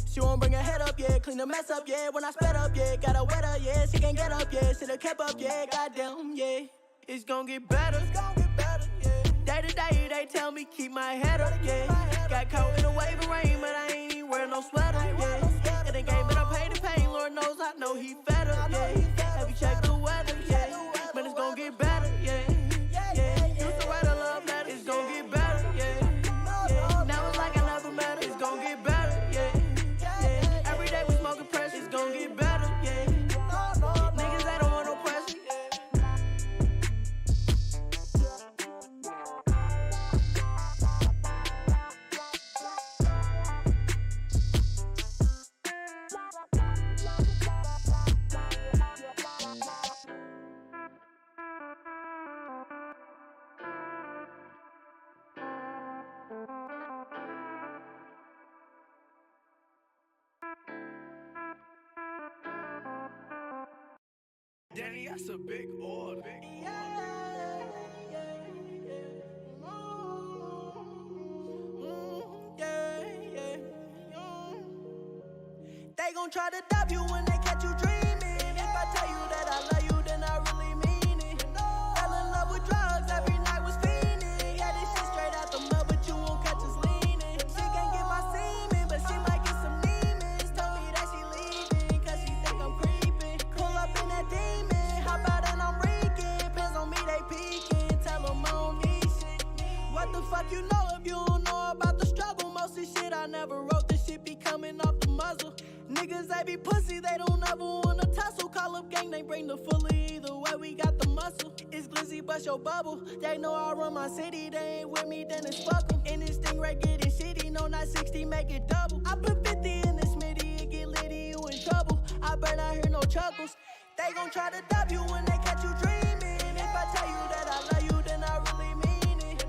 She won't bring her head up, yeah. Clean the mess up, yeah. When I sped up, yeah. Got her wet up, yeah. She can't get up, yeah. Sit her kept up, yeah. Goddamn, yeah. It's gon' get better. It's gon' get better, yeah. Day to day, they tell me keep my head up, yeah. Got caught in a wave of rain, but I ain't even wearing no sweater, yeah. It ain't game, but I paid the pain, Lord knows I know he fed up, yeah. Have you checked the weather, yeah. But it's gon' get better, yeah. Yeah, used to write a love letter, it's gon' get better, yeah. Now it's like I never met her, it's gon' get better, yeah. Every day we smoking pressure, it's gon' get better, yeah. Niggas, they don't want no pressure, Danny, that's a big order. They gon' try to dub you when they catch you dreaming. If I tell you that I love you, then I really mean it. Fell in love with drugs, every night was fiending. Yeah, this shit straight out the mud, but you won't catch us leaning. She can't get my semen, but she might get some demons. Told me that she leaving, cause she think I'm creeping. Pull up in that demon, hop out and I'm reeking. Pins on me, they peeking, tell them I don't need shit. What the fuck you know if you don't know about the struggle? Most of shit I never wrote, this shit be coming off the muzzle. Niggas, they be pussy, they don't ever wanna tussle. Call up gang, they bring the fully. Either way, we got the muscle. It's glizzy, bust your bubble. They know I run my city, they ain't with me, then it's fuck 'em. And this stingray getting shitty, no, not 60, make it double. I put 50 in this mitty, it get litty, you in trouble. I better not hear no chuckles. They gon' try to dub you when they catch you dreaming. If I tell you that I love you, then I really mean it.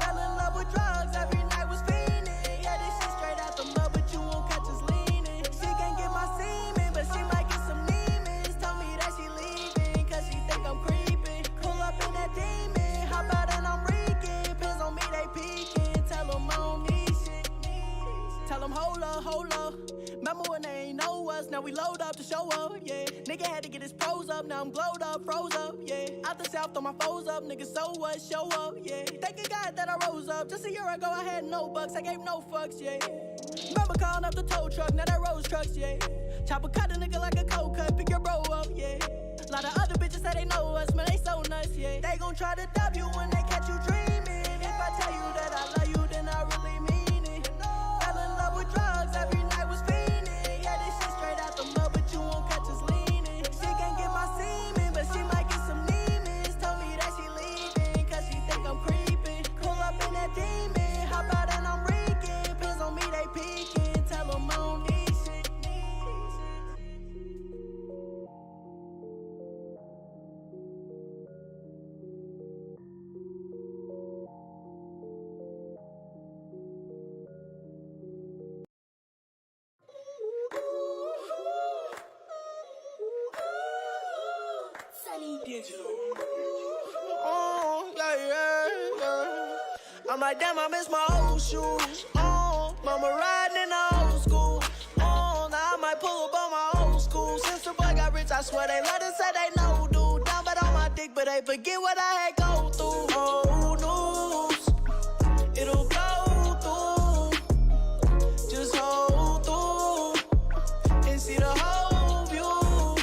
Fell in love with drugs, every night was fiending. Yeah, this shit straight out the mud, but you won't catch us leaning. She can't get my semen, but she might get some demons. Told me that she leaving, cause she think I'm creeping. Pull up in that demon, hop out and I'm reeking. Pins on me, they peeking, tell them I don't need shit. Tell them hold up. Remember when they ain't know us, now we load up to show up, yeah. Nigga had to get his pros up, now I'm glowed up, froze up, yeah. Out the south, throw my foes up, nigga, so what, show up, yeah. Thank a God that I rose up, just a year ago I had no bucks, I gave no fucks, yeah. Remember calling up the tow truck, now that Rose trucks, yeah. Chopper cut a nigga like a cold cut, pick your bro up, yeah. Lot of other bitches say they know us, man, they so nuts, yeah. They gon' try to dub you when they catch you dreaming. If I tell you that I love you, then I really mean it. Fell in love with drugs, every night was fiending. Yeah, this shit straight out the mud, but you won't catch us leaning. She can't get my semen, but she might get some demons. Told me that she leaving, cause she think I'm creeping. Pull up in that demon, hop out and I'm reeking. Pins on me, they peeking, tell them I don't need shit. Oh, yeah. I'm like, damn, I miss my old shoes. Oh, mama riding in the old school. Oh, now I might pull up on my old school. Since the boy got rich, I swear they let us say they know, dude. Down but on my dick, but they forget what I had go through. Oh, news, it'll blow through. Just hold through and see the whole view.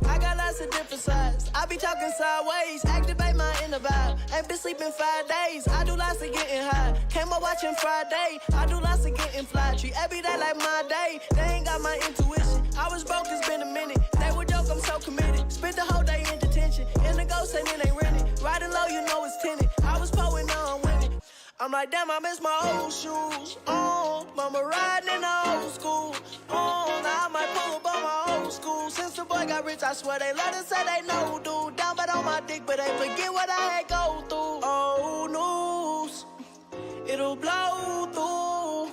I got lots of different sides. I be talking sideways, activate my inner vibe. Ain't been sleeping 5 days. I do lots of getting high. Came up watching Friday. I do lots of getting fly. Treat every day like my day. They ain't got my intuition. I was broke, it's been a minute. They would joke, I'm so committed. Spent the whole day in detention. In the ghost and it ain't rented. Riding low, you know it's tinted. I was poor, now I'm winning. I'm like, damn, I miss my old shoes. Oh, mama riding in the old school. Oh, now I might pull up on my old school. Since the boy got rich, I swear they let us say they know, dude. Down but on my dick, but they forget what I had go through. Oh, news, it'll blow through.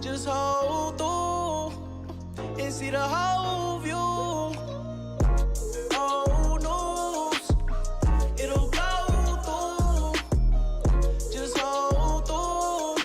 Just hold through and see the whole view. Oh, news, it'll blow through. Just hold through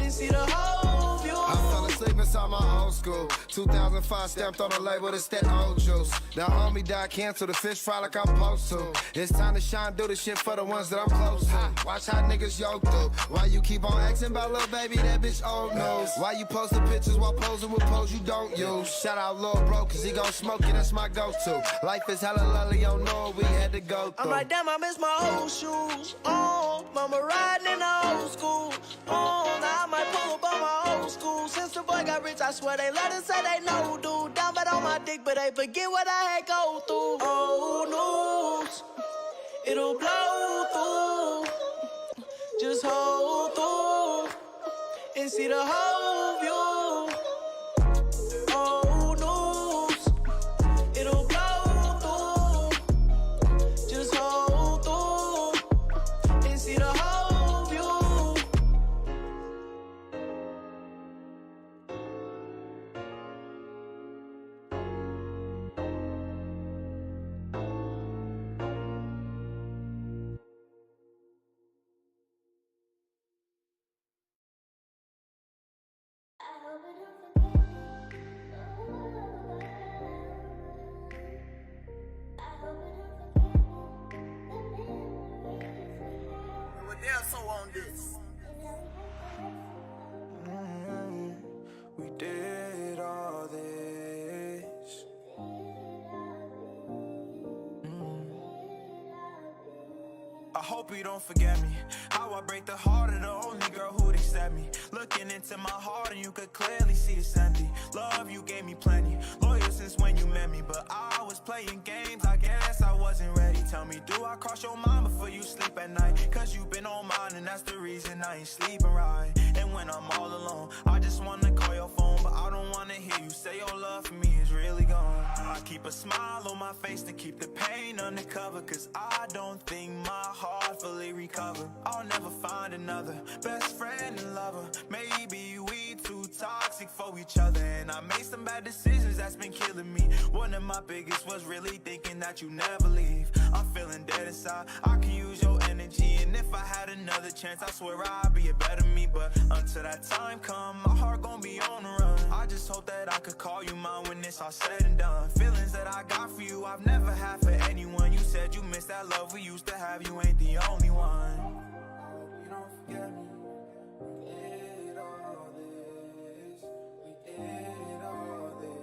and see the whole view. I fell asleep inside my old school. 2005 stamped on the label, it's that old juice. The homie died, cancel the fish fry like I'm supposed to. It's time to shine, do the shit for the ones that I'm close to. Watch how niggas yoke through. Why you keep on asking about little baby, that bitch old news. Why you posting pictures while posing with pose you don't use? Shout out Lil Bro, cause he gon' smoke it, that's my go-to. Life is hella lovely, don't know what we had to go through. I'm like, damn, I miss my old shoes. Oh, mama riding in the old school. Oh, now I might pull up on my old school. Since the boy got rich, I swear they let us say they know, dude. Down bad on my dick, but they forget what I had go through. Oh, news, it'll blow through. Just hold through and see the whole view. Oh, news, it'll blow through. Just hold through and see the whole view. They're so on this. We did all this. I hope you don't forget me. How I break the heart of the only girl who'd accept me. Looking into my heart and you could clearly see it's empty. Love, you gave me plenty. Loyal since when you met me. But I was playing games, I guess I wasn't ready. Tell me, do I cross your mind before you sleep at night? Cause you been on mine and that's the reason I ain't sleeping right. And when I'm all alone, I just wanna call your phone. But I don't wanna hear you say your love for me is really gone. I keep a smile on my face to keep the pain undercover. Cause I don't think my heart fully recovered. I'll never find another best friend and lover. Maybe we too toxic for each other. And I made some bad decisions that's been killing me. One of my biggest was really thinking that you never leave. I'm feeling dead inside, I can use your energy. And if I had another chance, I swear I'd be a better me. But until that time come, my heart gon' be on the run. I just hope that I could call you mine when it's all said and done. Feelings that I got for you, I've never had for anyone. You said you miss that love we used to have, you ain't the only one. You don't forget me. We did all this. We did all this.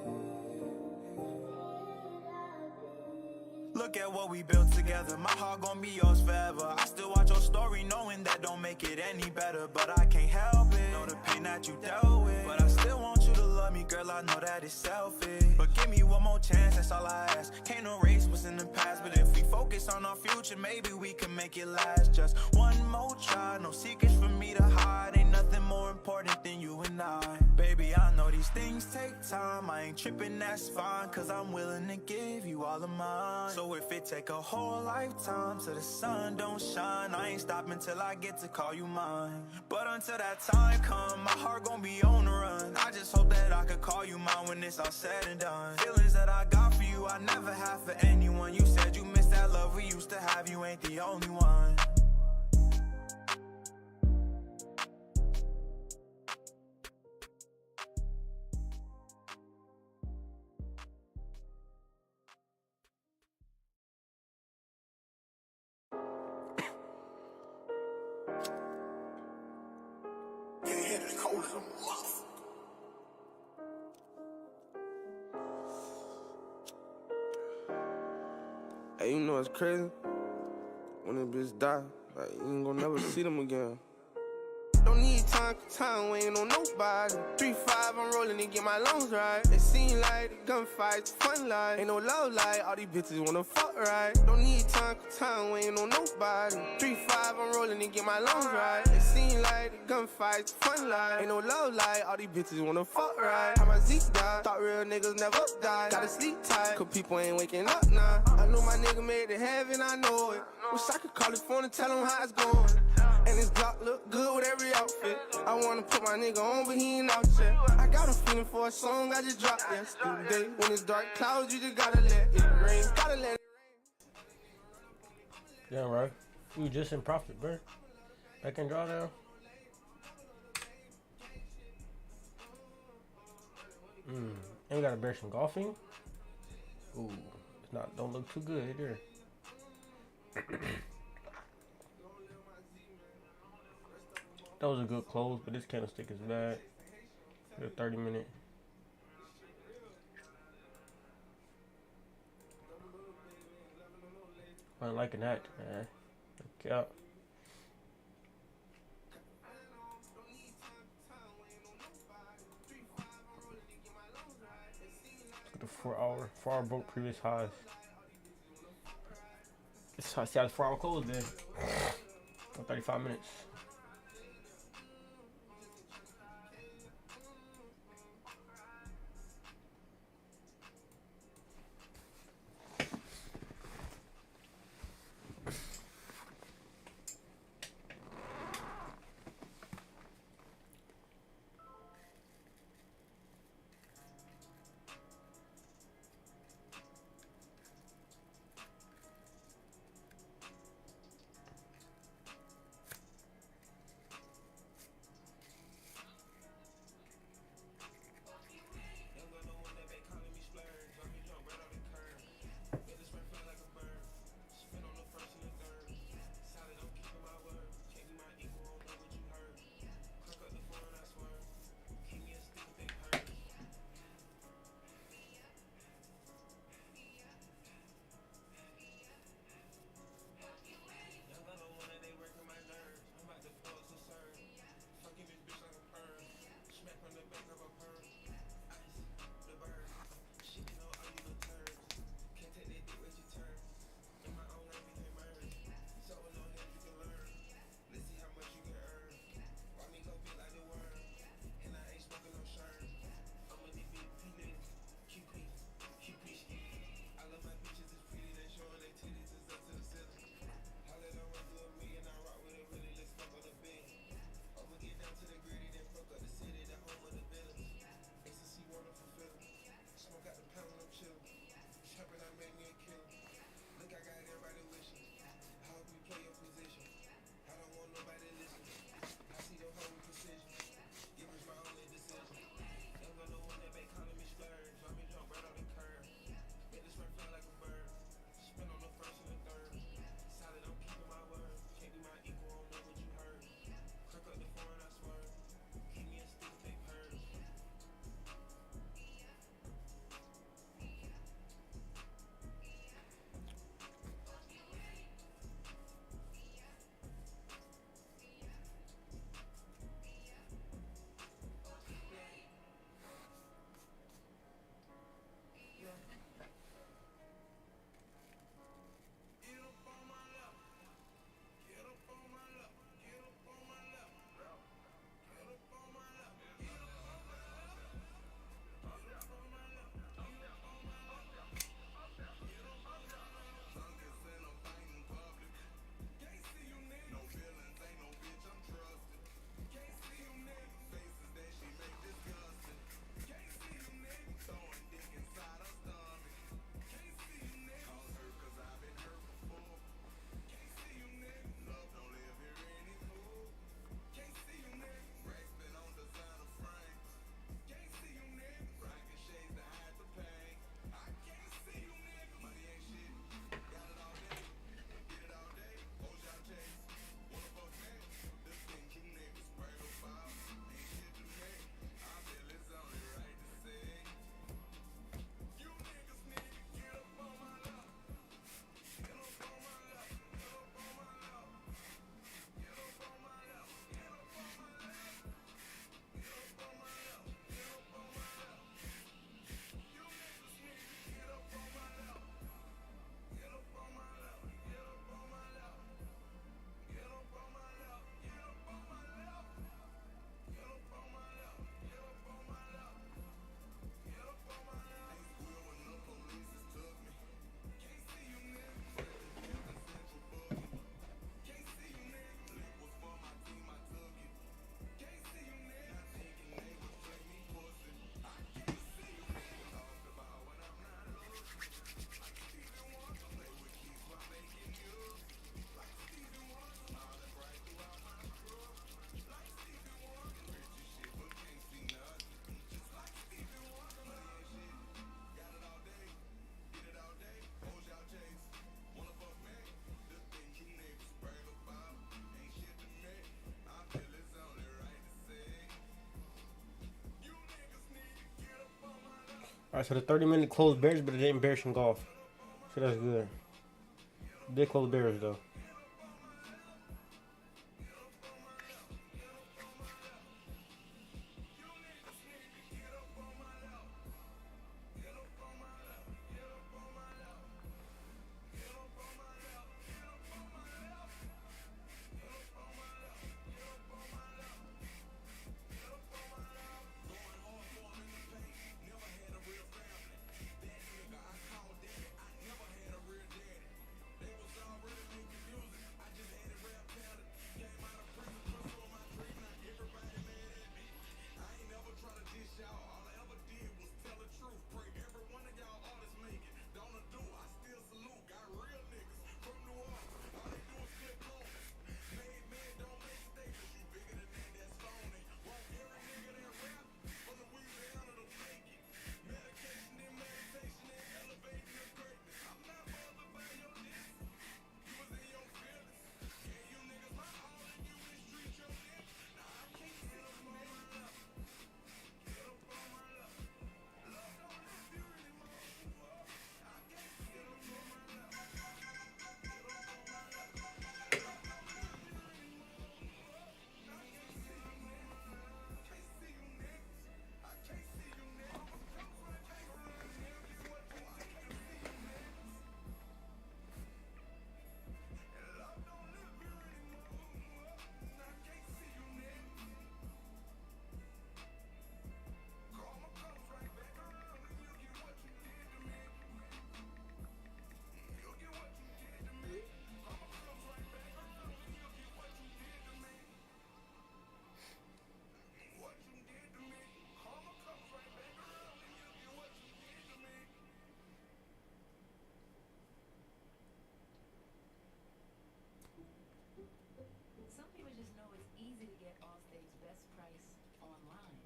Look at what we built together. My heart gon' be yours forever. I still watch your story knowing that don't make it any better. But I can't help it. Know the pain that you dealt with. But I still want you to love me, girl. I know that it's selfish. But give me one more chance, that's all I ask. Can't erase what's in the past. But if we focus on our future, maybe we can make it last. Just one more try. No secrets for me to hide. Ain't nothing more important than you and I. Baby, I know these things take time. I ain't tripping, that's fine. Cause I'm willing to give you all of mine. So if it take a whole lifetime till the sun don't shine, I ain't stopping till I get to call you mine. But until that time come, my heart gon' be on the run. I just hope that I could call you mine when it's all said and done. Feelings that I got for you, I never had for anyone. You said you miss that love we used to have, you ain't the only one. Hey, you know what's crazy? When a bitch die, like, you ain't gonna never see them again. Don't need time, cause time waiting on nobody. 3-5, I'm rolling and get my lungs right. It seem like the gunfights, fun life. Ain't no love life, all these bitches wanna fuck right. Don't need time, cause time waiting on nobody. 3-5, I'm rolling and get my lungs right. It seem like the gunfights, fun life. Ain't no love life, all these bitches wanna fuck right. How my Zeke died, thought real niggas never die. Gotta sleep tight, cause people ain't waking up now. I know my nigga made it heaven, I know it. Wish I could call his phone and tell him how it's going. And his Glock look good with every outfit. I wanna put my nigga on, but he ain't out yet. I got a feeling for a song, I just dropped yesterday. When it's dark clouds, you just gotta let it rain. Gotta let it rain. Yeah, right. We were just in profit, bro. Back in drawdown. And we got a bearish engulfing. Ooh, it's not, don't look too good there. That was a good close, but this candlestick is bad. The 30-minute. I'm liking that, man. Look out. Look at the 4 hour broke previous highs. Let's see how the 4 hour close then. 35 minutes. Alright, so the 30-minute closed bearish, but it didn't bearish engulf. So that's good. It did close bearish though. Some people just know it's easy to get Allstate's best price online.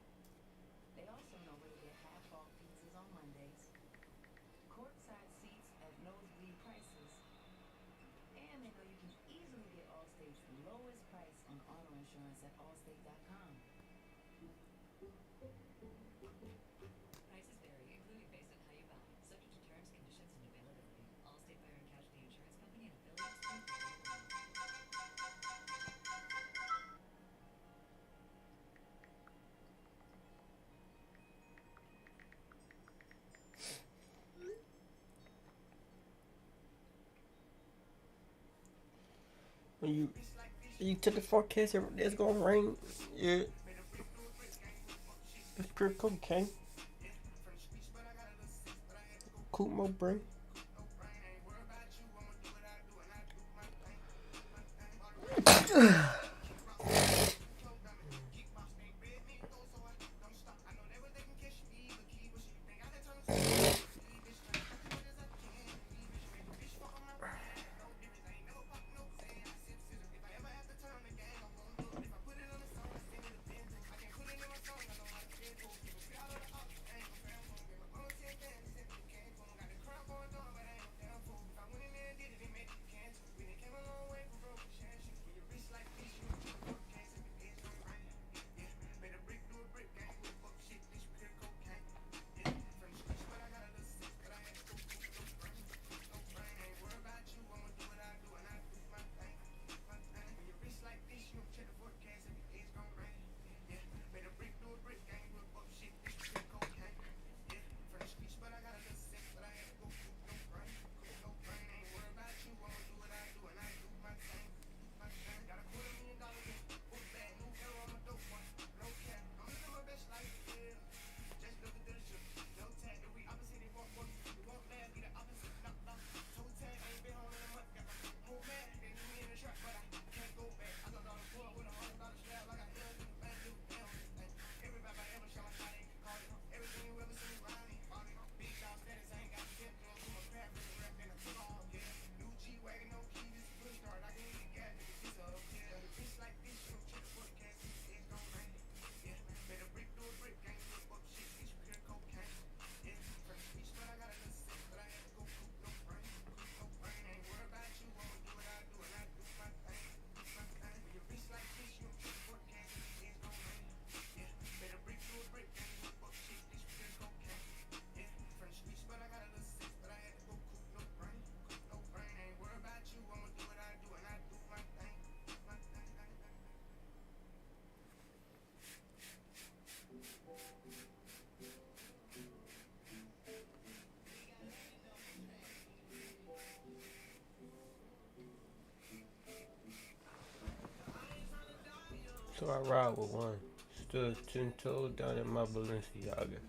They also know where to get half-off pizzas on Mondays, courtside seats at nosebleed prices, and they know you can easily get Allstate's lowest price on auto insurance at allstate.com. Prices vary, including based on how you buy, subject to terms, conditions, and availability. Allstate Fire and Casualty Insurance Company and affiliates. When you took the forecast, it's gonna rain. Yeah. It's pure cocaine. Kumo brain. So I ride with one. Stood 10 toes down in my Balenciaga.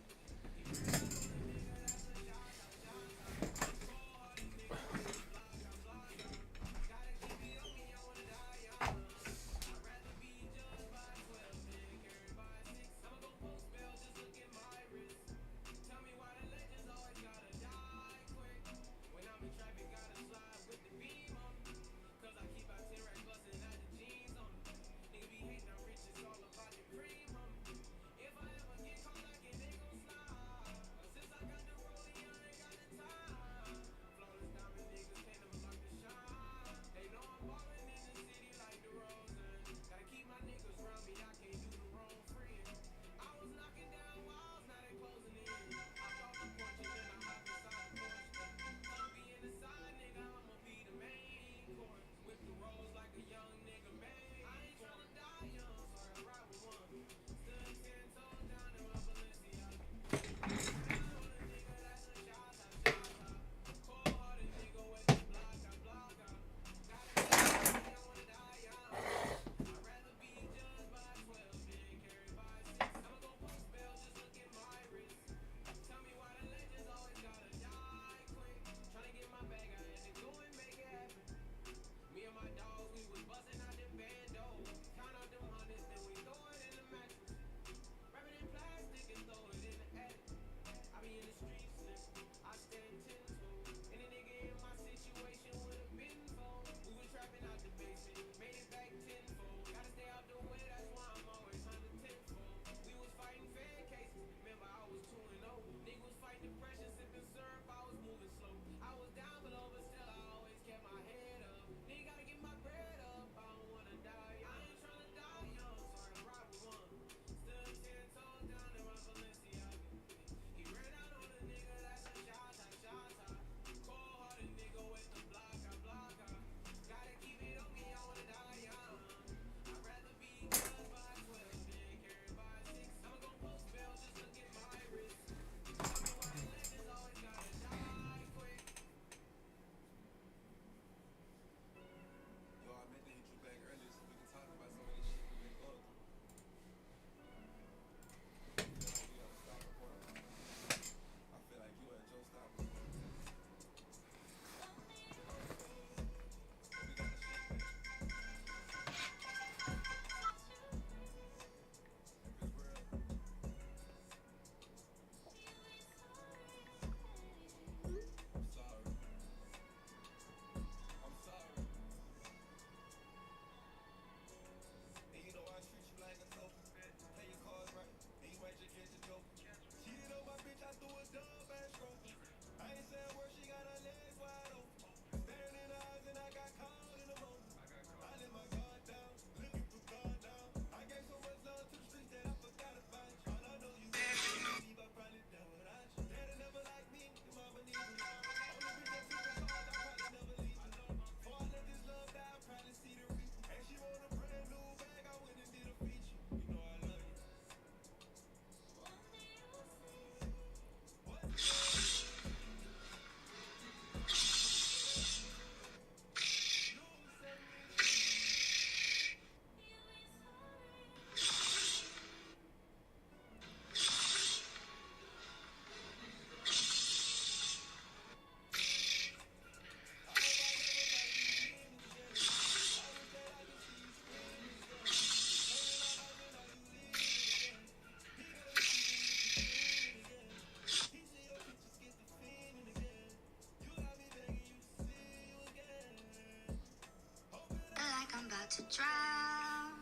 To drown,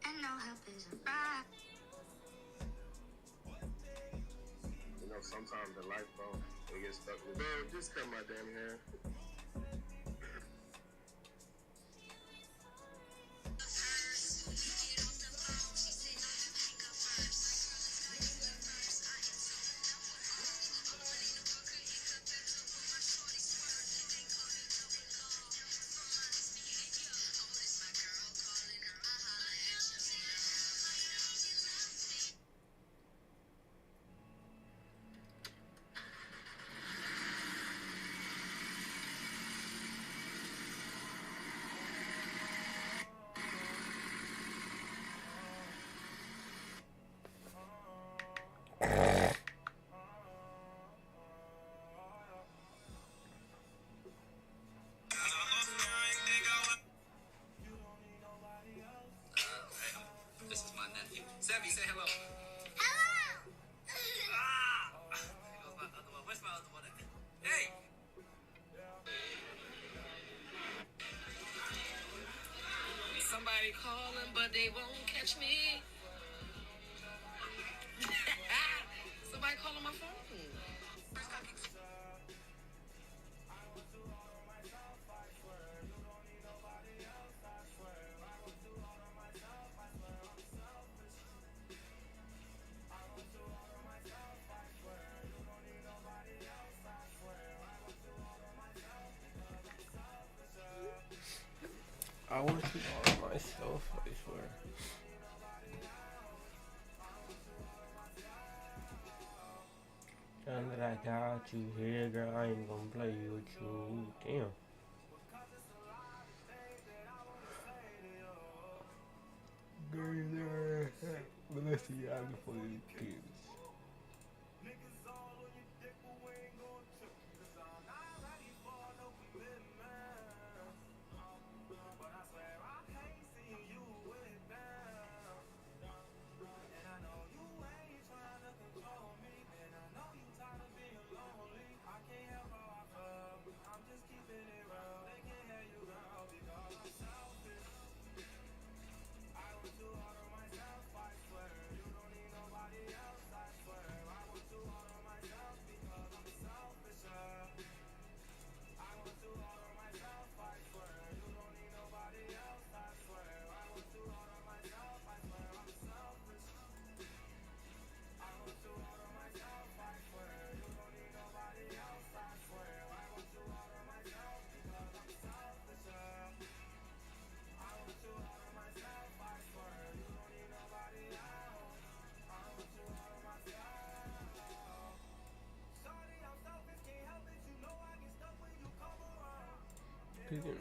and no help is around. You know, sometimes in life, bro, we get stuck with, bro, just cut my damn hair. Everybody calling, but they won't catch me. Somebody calling my phone. I want to all myself, I swear. Now that I got you here, girl, I ain't gonna play with you. Damn. But let's see how before these kids.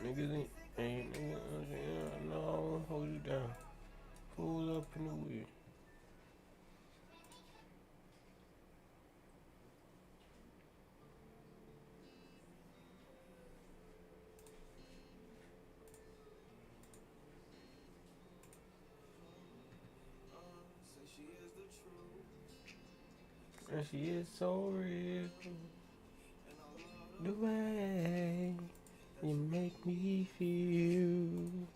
Niggas ain't niggas. No, I won't hold you down. Pull up in the wheel. And she is so real. The way you make me feel.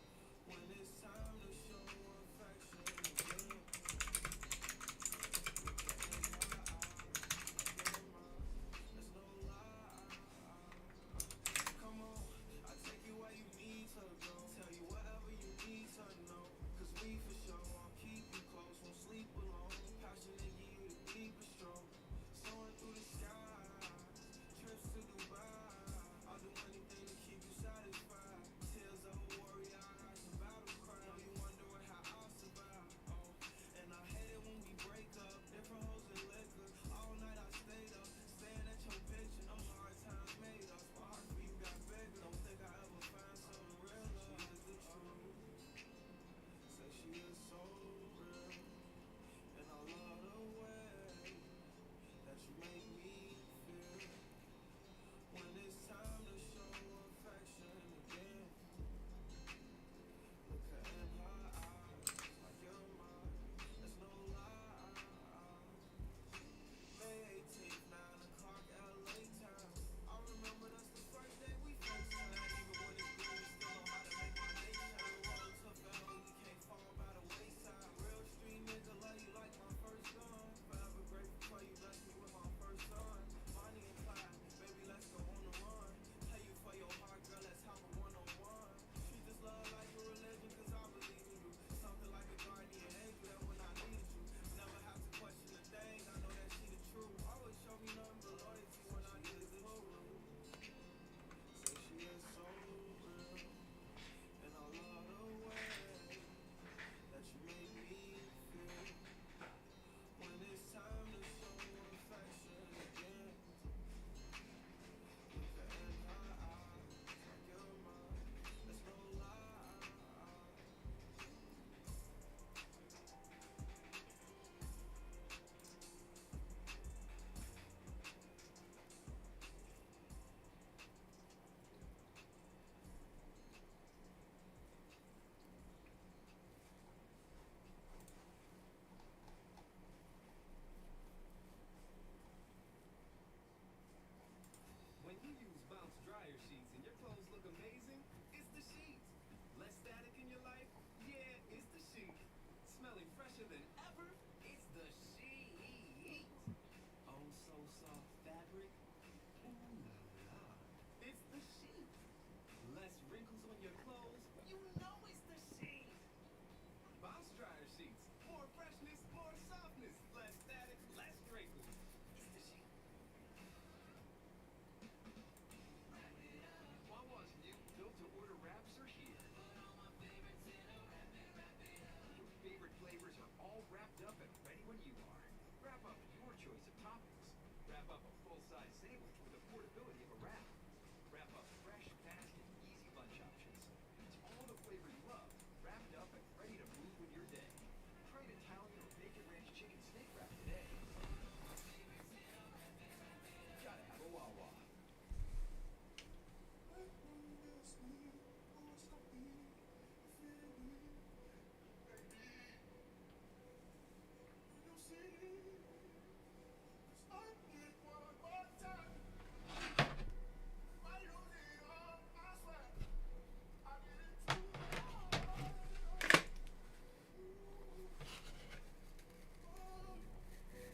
fresher than ever. It's the sheet. Oh, so soft fabric. Ooh la la. It's the sheet. Less wrinkles on your clothes. You know it's the sheet. Bounce dryer sheets. More freshness, more softness. Less static, less wrinkles. It's the sheet. Wawa's new built-to-order wraps are here. Your favorite flavors are all wrapped up and ready when you are. Wrap up your choice of toppings. Wrap up a full-size sandwich with the portability of a wrap. Wrap up fresh, fast, and easy lunch options. It's all the flavor you love, wrapped up and ready to move with your day. Try an Italian or bacon ranch chicken steak wrap today. Gotta have a Wawa.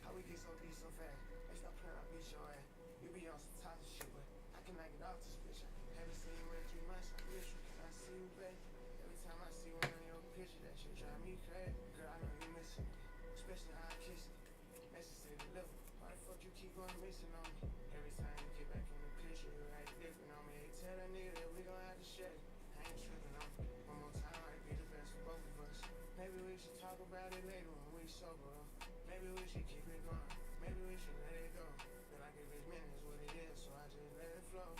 How we get so deep so fast? They stop playing, I beat your ass. You be on some toxic shit, but I can knock it off this bitch. I haven't seen you in 3 months, I miss you. Can I see you, babe? Every time I see one of your pictures, that shit drive me crazy. Girl, I know you missing me, especially how I kiss it. Message say deliver. Why the fuck you keep going missing on me? Every time you get back in the picture, you act different on me. Hey, tell that nigga that we gon' have to share it. I ain't tripping on me. One more time, might be the best for both of us. Maybe we should talk about it later when we sober. Maybe we should keep it going. Maybe we should let it go. Feel like if it's meant, it's what it is, so I just let it flow.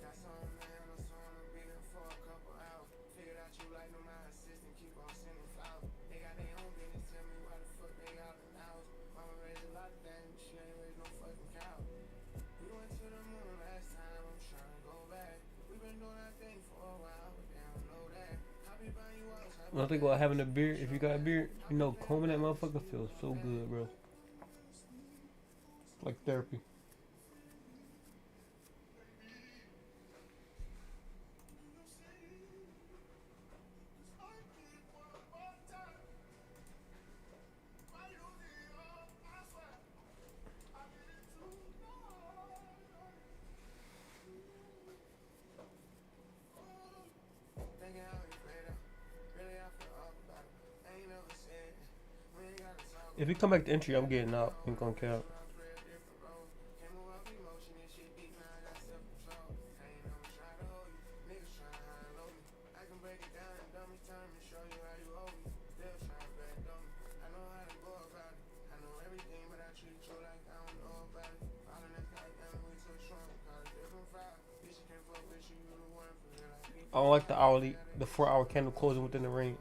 Got some man or something to be there for a couple hours. Figured out you like them, my assistant, keep on sending flowers. They got their own business, tell me why the fuck they out in the house. Mama raised a lot of things, but she ain't raised no fucking cow. We went to the moon last time, I'm trying to go back. We been doing that thing for a while, but they don't know that. I be buying you out. One thing about having a beard, if you got a beard, you know, combing that motherfucker feels so good, bro. Like therapy. If you come back to entry, I'm getting out. Ain't gonna count. I don't like the hourly, the 4-hour candle closing within the range.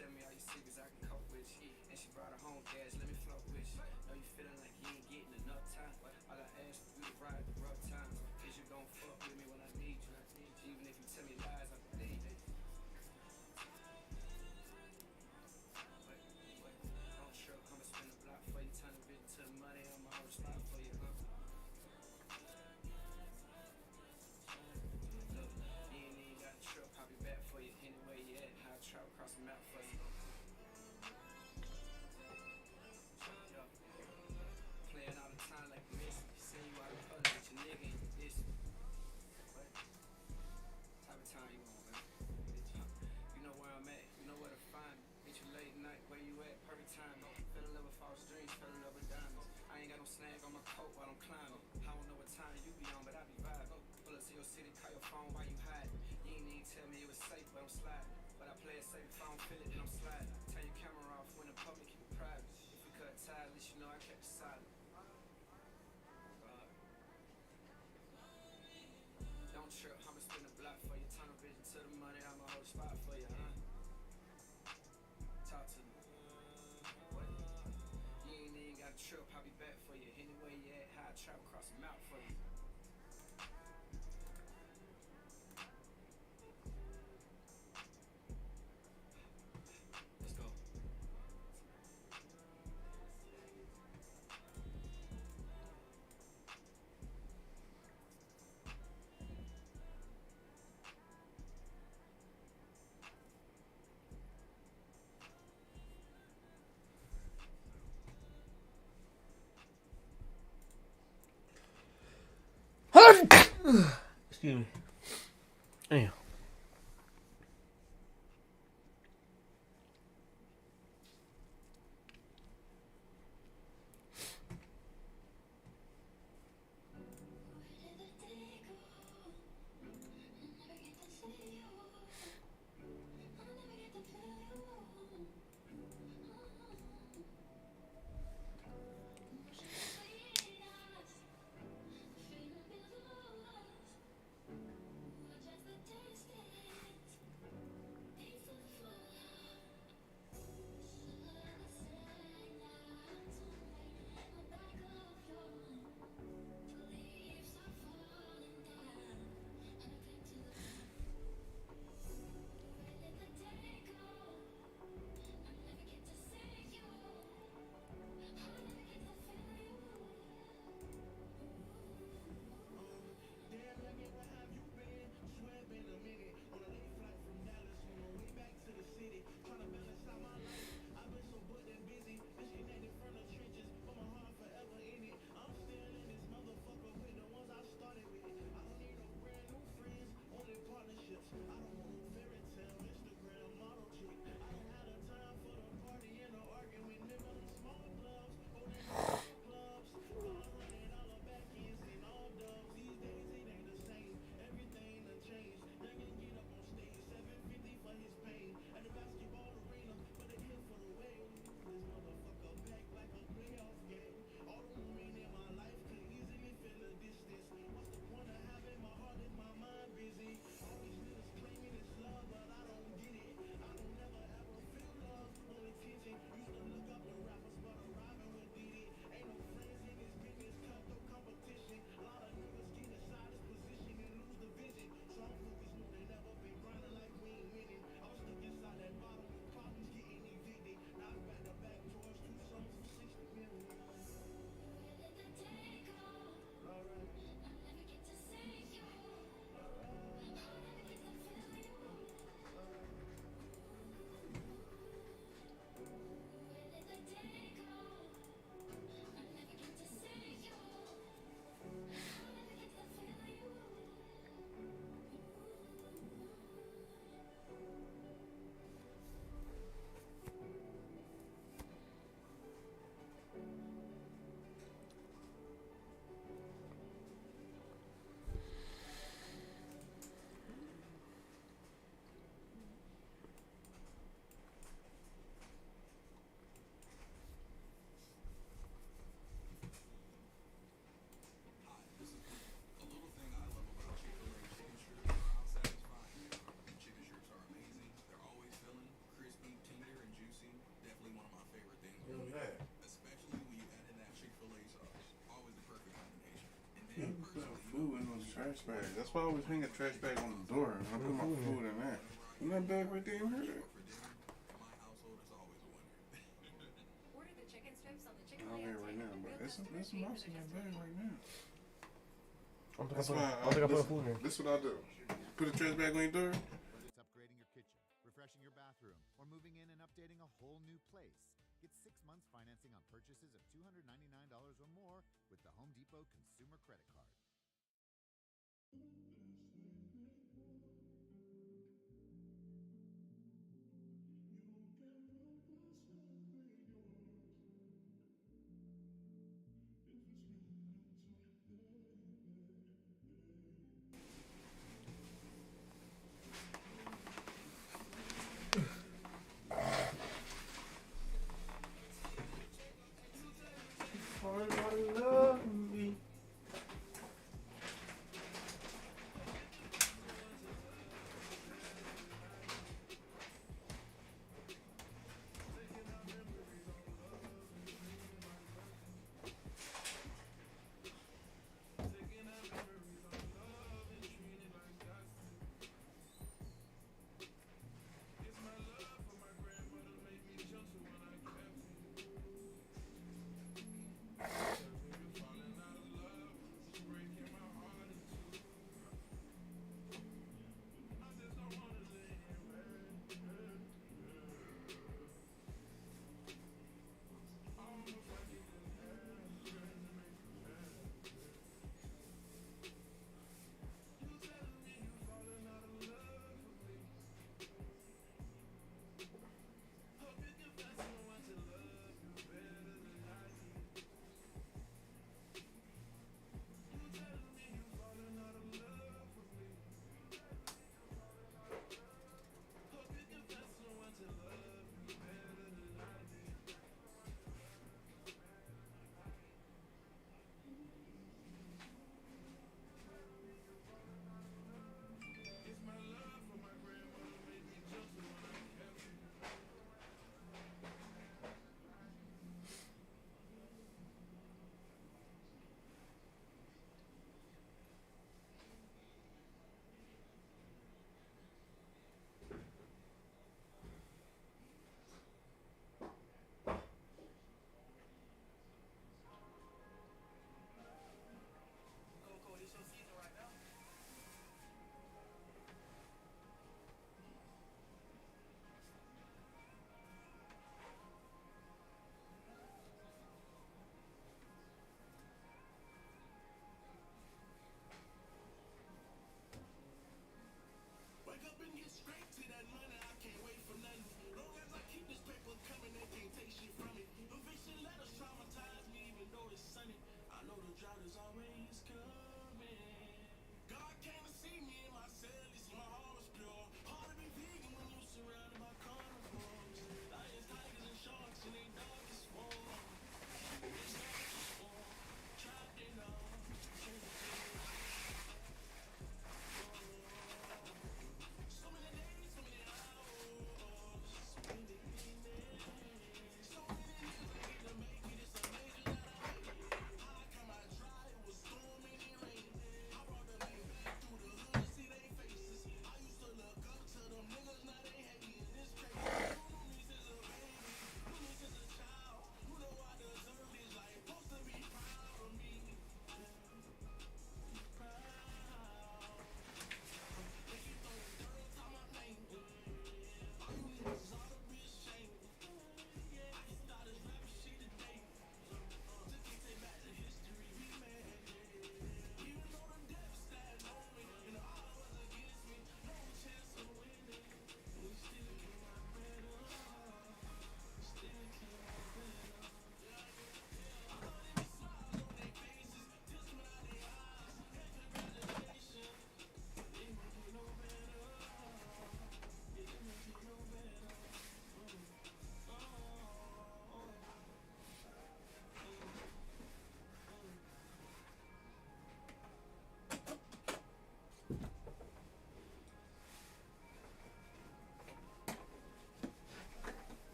tell me all your secrets I can cope with. And she brought her home gas, let me float with you. Know you feeling like you ain't getting enough time. All I ask for you to ride the rough times. Cause you gon' fuck with me when I need you. Even if you tell me lies, I believe it. Don't trip, I'ma spin a block for you. Turn the bitch to the money, I'm a whole spot for you, huh? Look, you ain't even got a trip, I'll be back for you. Anywhere you at, I'll travel across the map for you. Playing all the time like you miss me. Send you out in public with your nigga and you diss me. What? Type of time you want, man? You know where I'm at, you know where to find me. Meet you late night, where you at? Perfect time. Fell in love with false dreams, fell in love with diamonds. I ain't got no snag on my coat while I'm climbing. I don't know what time you be on, but I be vibing. Pull up to your city, call your phone while you hiding. You ain't even tell me it was safe, but I'm sliding. But I play it safe if I don't feel it, then I'm sliding. Turn your camera off when in public, keep it private. If we cut ties, at least you know I kept it silent. Don't trip, I'ma spin a block for you. Tunnel vision to the money, I'ma hold a spot for you, huh? Talk to me. What? You ain't even got a trip, I'll be back for you. Anywhere you at, how I travel across the mouth for you. Let's go. Excuse me. Damn. trash bag. That's why I always hang a trash bag on the door and I put my food in that. You that bag right there, you heard it? Order the chicken strips on the chicken I'm here right now, but it's a mouse in that bag right now. I That's don't why think I put food in. this is what I do. Put a trash bag on your door. Whether it's upgrading your kitchen, refreshing your bathroom, or moving in and updating a whole new place, get 6 months financing on purchases of $299 or more with the Home Depot Consumer Credit Card. Love me.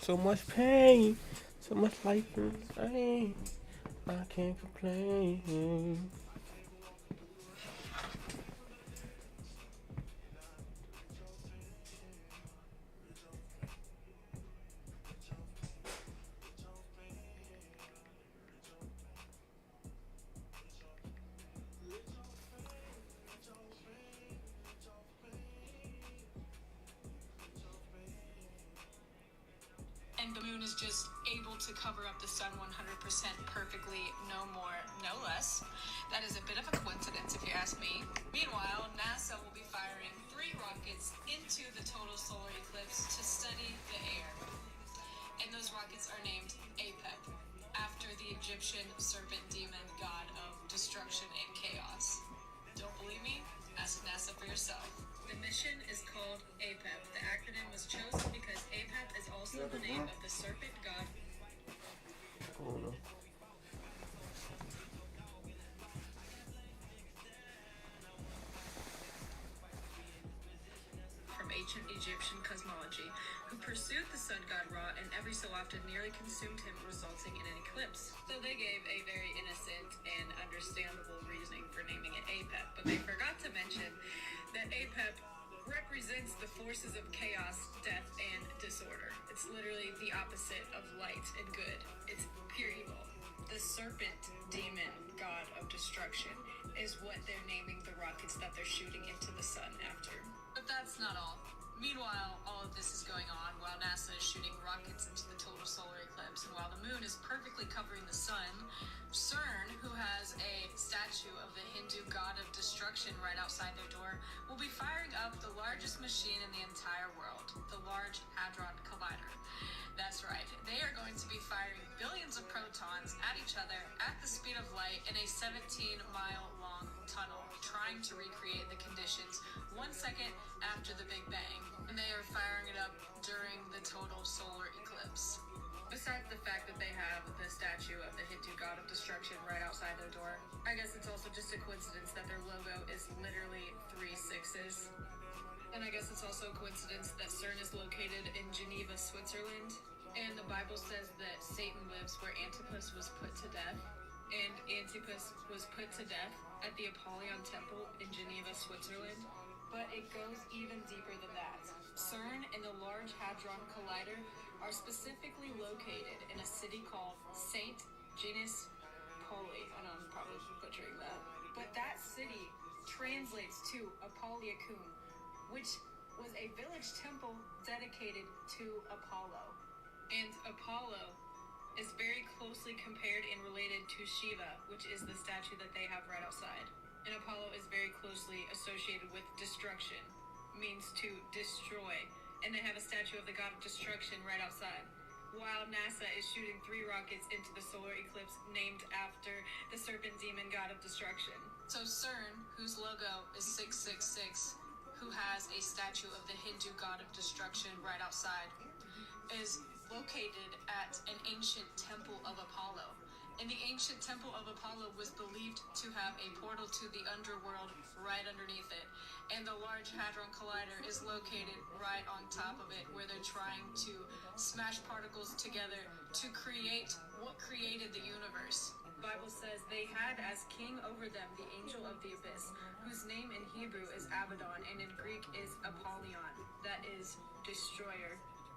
So much pain, so much life and pain. I can't complain. And the moon is just able to cover up the sun 100% perfectly, no more, no less. That is a bit of a coincidence if you ask me. Meanwhile, NASA will be firing 3 rockets into the total solar eclipse to study the air. And those rockets are named APEP, after the Egyptian serpent demon god of destruction and chaos. Don't believe me? Ask NASA for yourself. The mission is called APEP. The acronym was chosen because APEP is also the name of the serpent god. Oh no. From ancient Egyptian cosmology, who pursued the sun god Ra and every so often nearly consumed him, resulting in an eclipse. So they gave a very innocent and understandable reasoning for naming it APEP, but they forgot to mention that APEP represents the forces of chaos, death, and disorder. It's literally the opposite of light and good. It's pure evil. The serpent demon god of destruction is what they're naming the rockets that they're shooting into the sun after. But that's not all. Meanwhile, all of this is going on while NASA is shooting rockets into the total solar eclipse, and while the moon is perfectly covering the sun, CERN, who has a statue of the Hindu god of destruction right outside their door, will be firing up the largest machine in the entire world, the Large Hadron Collider. That's right, they are going to be firing billions of protons at each other at the speed of light in a 17-mile-long tunnel, trying to recreate the conditions 1 second after the Big Bang, and they are firing it up during the total solar eclipse. Besides the fact that they have the statue of the Hindu god of destruction right outside their door, I guess it's also just a coincidence that their logo is literally 3 6s. And I guess it's also a coincidence that CERN is located in Geneva, Switzerland, and the Bible says that Satan lives where Antipas was put to death, and Antipas was put to death at the Apollyon Temple in Geneva, Switzerland. But it goes even deeper than that. CERN and the Large Hadron Collider are specifically located in a city called St. Genus Poli. I know I'm probably butchering that. But that city translates to Apollyon, which was a village temple dedicated to Apollo. And Apollo is very closely compared and related to Shiva, which is the statue that they have right outside. And Apollo is very closely associated with destruction, means to destroy. And they have a statue of the god of destruction right outside, while NASA is shooting 3 rockets into the solar eclipse named after the serpent demon god of destruction. So CERN, whose logo is 666, who has a statue of the Hindu god of destruction right outside, is located at an ancient temple of Apollo. And the ancient temple of Apollo was believed to have a portal to the underworld right underneath it. And the Large Hadron Collider is located right on top of it, where they're trying to smash particles together to create what created the universe. The Bible says they had as king over them the angel of the abyss, whose name in Hebrew is Abaddon and in Greek is Apollyon, that is destroyer.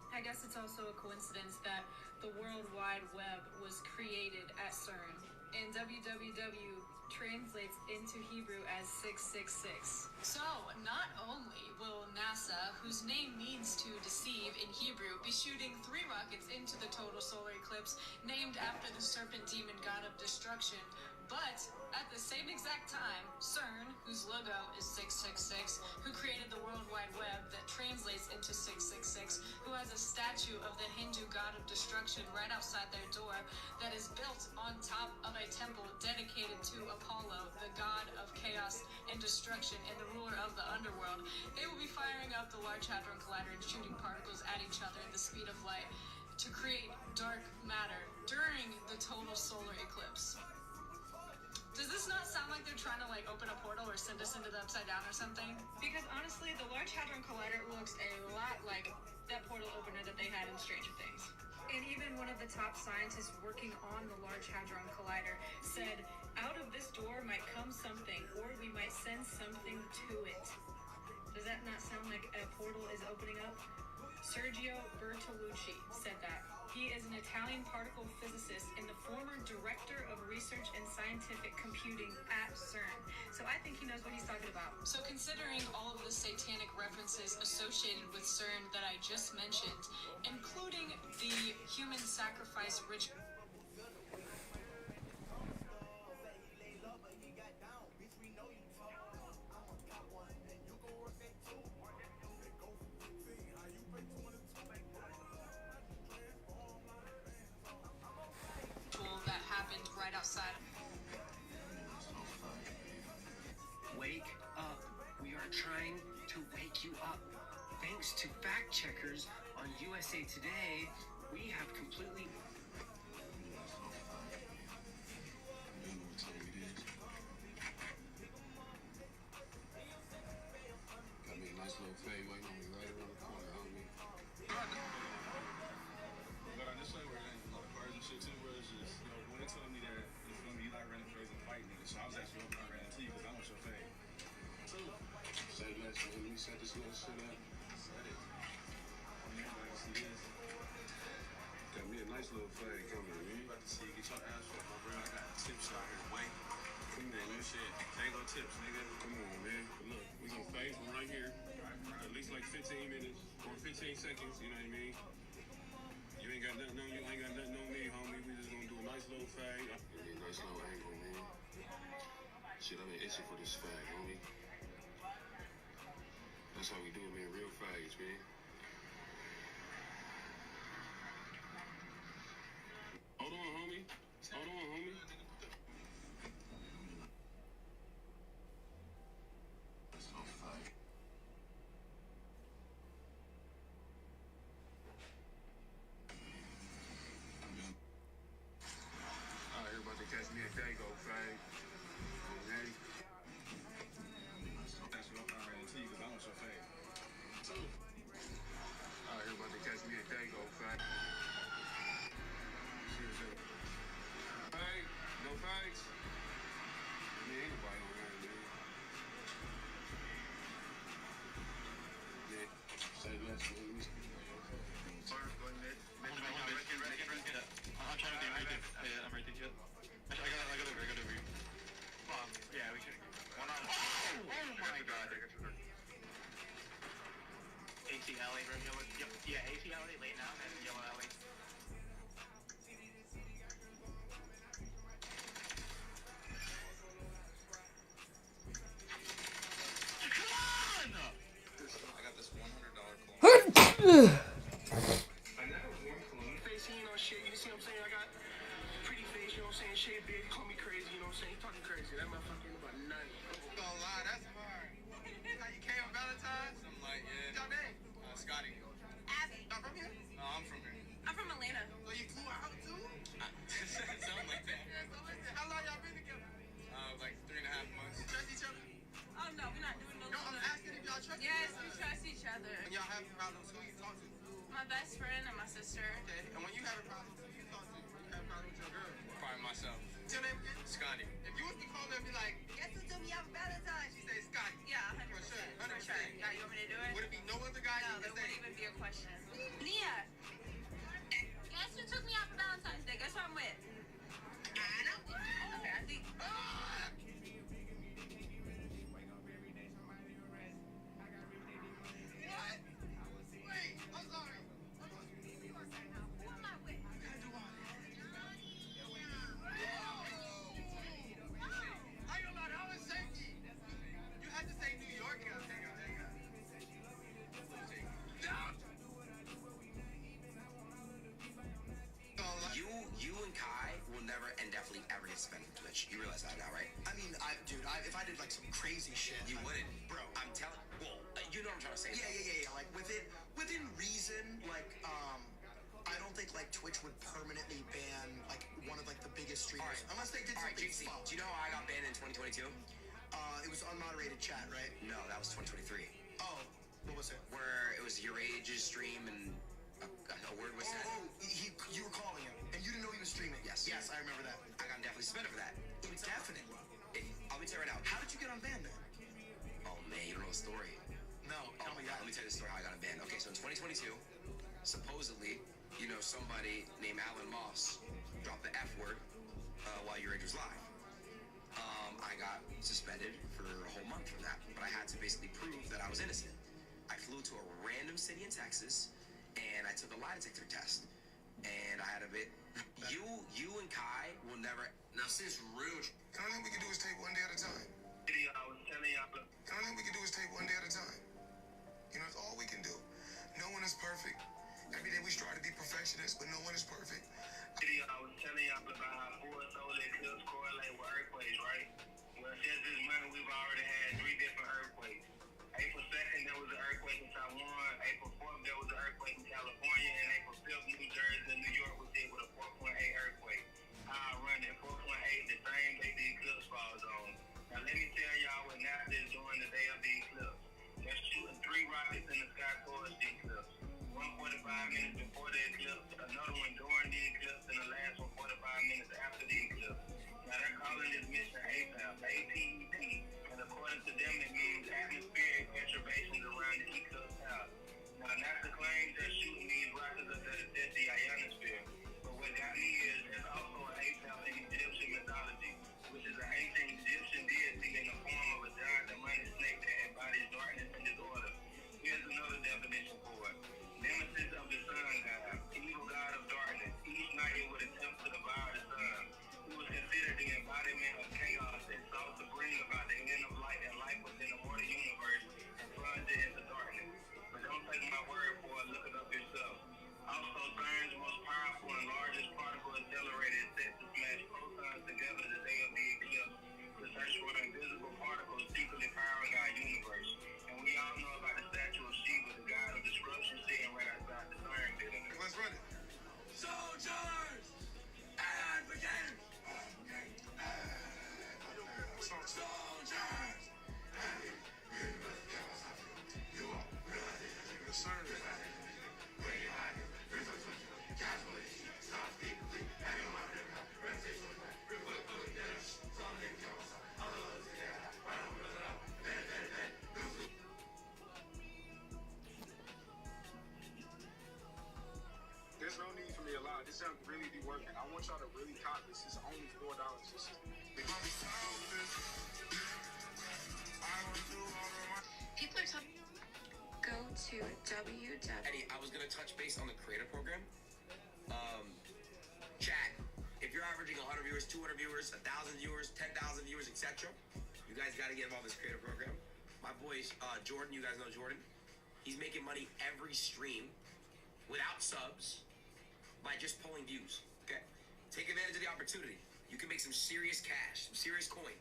I guess it's also a coincidence that the World Wide Web was created at CERN, and www translates into Hebrew as 666. So, not only will NASA, whose name means to deceive in Hebrew, be shooting 3 rockets into the total solar eclipse named after the serpent demon god of destruction, but at the same exact time, CERN, whose logo is 666, who created the World Wide Web that translates into 666, who has a statue of the Hindu god of destruction right outside their door that is built on top of a temple dedicated to Apollo, the god of chaos and destruction and the ruler of the underworld, they will be firing up the Large Hadron Collider and shooting particles at each other at the speed of light to create dark matter during the total solar eclipse. Does this not sound like they're trying to open a portal or send us into the upside down or something? Because honestly, the Large Hadron Collider looks a lot like that portal opener partner that they had in Stranger Things. And even one of the top scientists working on the Large Hadron Collider said, out of this door might come something, or we might send something to it. Does that not sound like a portal is opening up? Sergio Bertolucci said that. He is an Italian particle physicist and the former director of research and scientific computing at CERN. So I think he knows what he's talking about. So considering all of the satanic references associated with CERN that I just mentioned, including the human sacrifice ritual. That happened right outside. Wake up. We are trying to wake you up. Thanks to fact checkers on USA Today, we have completely... Got me a nice little fade waiting on me right around the corner, homie. But I just say we're in a lot of cars and shit too, bro. It's just, you know, when they told me that it's gonna be like running crazy and fighting niggas, so I was actually hoping I ran into you because I want your fade. So, say less, man. Let me set this little shit up. Set it. I'm here, man. See this. Got me a nice little fade coming, man. About to see you get your ass whooped, my bro. I got tips out here. Wait. Come on, man. Shit. Tango tips, nigga. Come on, man. Look, we gonna fade from right here. At least like 15 minutes or 15 seconds, you know what I mean? You ain't got nothing on you, ain't got nothing on me, homie. We just gonna do a nice little fade. Give me a nice little angle, man. Shit, I've been itching for this fade, homie. That's how we do it, man. Real fades, man. Hold on, homie. Hold on, homie. Let's go fade. Alright, everybody catch me a Dago fade. Okay. That's what I'm ready to see because I want your fade. Alright, everybody catch me a Dago fade. Hey, no fades. I mean, anybody on here, man. Yeah, say less, man. Sorry, go ahead. I'm trying to do everything. Yeah, I'm ready to get. Actually, I got over you. Yeah, we can. One on. Oh my god. AT alley, red yellow. Yep. Yeah, AT alley, late now, and yellow alley. Come on! I got this $100 cologne. You know, shit, you see what I'm saying? I got pretty face, you know what I'm saying? Shade big, call me crazy, you know what I'm saying? You talking crazy, that motherfucker ain't about nothing. Don't lie, that's hard. How you came on Valentine's? Something like, yeah. What's your name? Scotty. Abby. Not from here? No, I'm from here. I'm from Atlanta. So you flew out too? Something like that. Yeah, something like that. How long y'all been together? Like 3.5 months. Trust each other? Oh, no, we're not doing no. No, I'm asking if y'all trust each Yes, other. we trust each other. When y'all have problems, who you talk to? My best friend and my sister. Okay, and when you have a problem, who you talk to? When you have a problem with your girl? Probably myself. What's your name again? Scotty. If you was to call her and be like, guess who told me I'm Valentine's? She say Scotty. Yeah, 100%. For sure, 100%. For sure. Yeah, you want me to do it? Would it be no other guy? No, there wouldn't even be a question. Nia. Guess who took me out for Valentine's Day? Guess who I'm with? Anna. Okay, I think. Wait, I'm sorry. Who am I with? You gotta do all that. I ain't gonna lie, that was shaky. You had to say New York. Hang on. You and Kai will never and definitely ever get spent on Twitch. You realize that now, right? I mean, dude, if I did like some crazy shit, You wouldn't, bro. I'm telling. Well, you know what I'm trying to say. Yeah. Like within reason, like I don't think like Twitch would permanently ban like one of like the biggest streamers unless they did something. Do you know how I got banned in 2022? It was unmoderated chat, right? No, that was 2023. Oh, what was it? Where it was your age's stream and a word was said. You were calling him, and you didn't know he was streaming. Yes. Yes, I remember that. I got definitely suspended for that. Definitely. I'll be telling you right now. How did you get on ban then? Oh man, you don't know the story. No, tell me that. Let me tell you the story how I got on ban. Okay, so in 2022, supposedly, somebody named Alan Moss dropped the F word while Your Age was live. I got suspended for a whole month for that, but I had to basically prove that I was innocent. I flew to a random city in Texas, and I took a lie detector test, and I had a bit. You and Kai will never. Now, since real. The only thing we can do is take one day at a time. I was telling y'all. The only thing we can do is take one day at a time. That's all we can do. No one is perfect. Every day we strive to be perfectionists, but no one is perfect. I was telling y'all about how full solar eclipse correlate with earthquakes, right? Well, since this month, we've already had 3 different earthquakes. April 2nd, there was an earthquake in Taiwan. April 4th, there was an earthquake in California. And April 5th, New Jersey and New York was hit with a 4.8 earthquake. I run at 4.8 the same day the eclipse falls on. Now, let me tell y'all what NASA is doing the day of the eclipse. They're shooting 3 rockets in the sky towards the eclipse. 1:45 minutes before the eclipse, another one during the eclipse, and the last one 45 minutes after the eclipse. Now, they're calling this mission APEP, APEP, and according to them, it means atmospheric perturbations around the eclipse path. Now, NASA claims they're shooting these rockets up to test the ionosphere, but what got me is there's also an APEP in Egyptian mythology, which is an ancient Egyptian deity in the form of a giant demonic snake that embodies darkness and disorder. Here's another definition for it. Nemesis of the sun god, evil god of darkness. Each night it would attempt to devour the sun. He was considered the embodiment of chaos and sought to bring about the end of light and life within the mortal universe and plunge it into darkness. But don't take my word for it, look it up yourself. Also, CERN's most powerful and largest particle accelerator is set to smash protons together the day of the eclipse to search for the invisible particles secretly powering our universe. And we all know about the statue of Shiva, the god of destruction, sitting right outside the CERN building. Let's run it. Soldiers! And begin! Soldiers! Yes, sir. There's no need for me to lie. This sounds really be working. I want y'all to really cop this. It's only $4. This is People are talking. Go to www. Eddie, I was gonna touch base on the creator program. Chat, if you're averaging 100 viewers, 200 viewers, 1,000 viewers, 10,000 viewers, etc., you guys got to get involved in this creator program. My boy Jordan, you guys know Jordan. He's making money every stream without subs by just pulling views. Okay, take advantage of the opportunity. You can make some serious cash, some serious coin.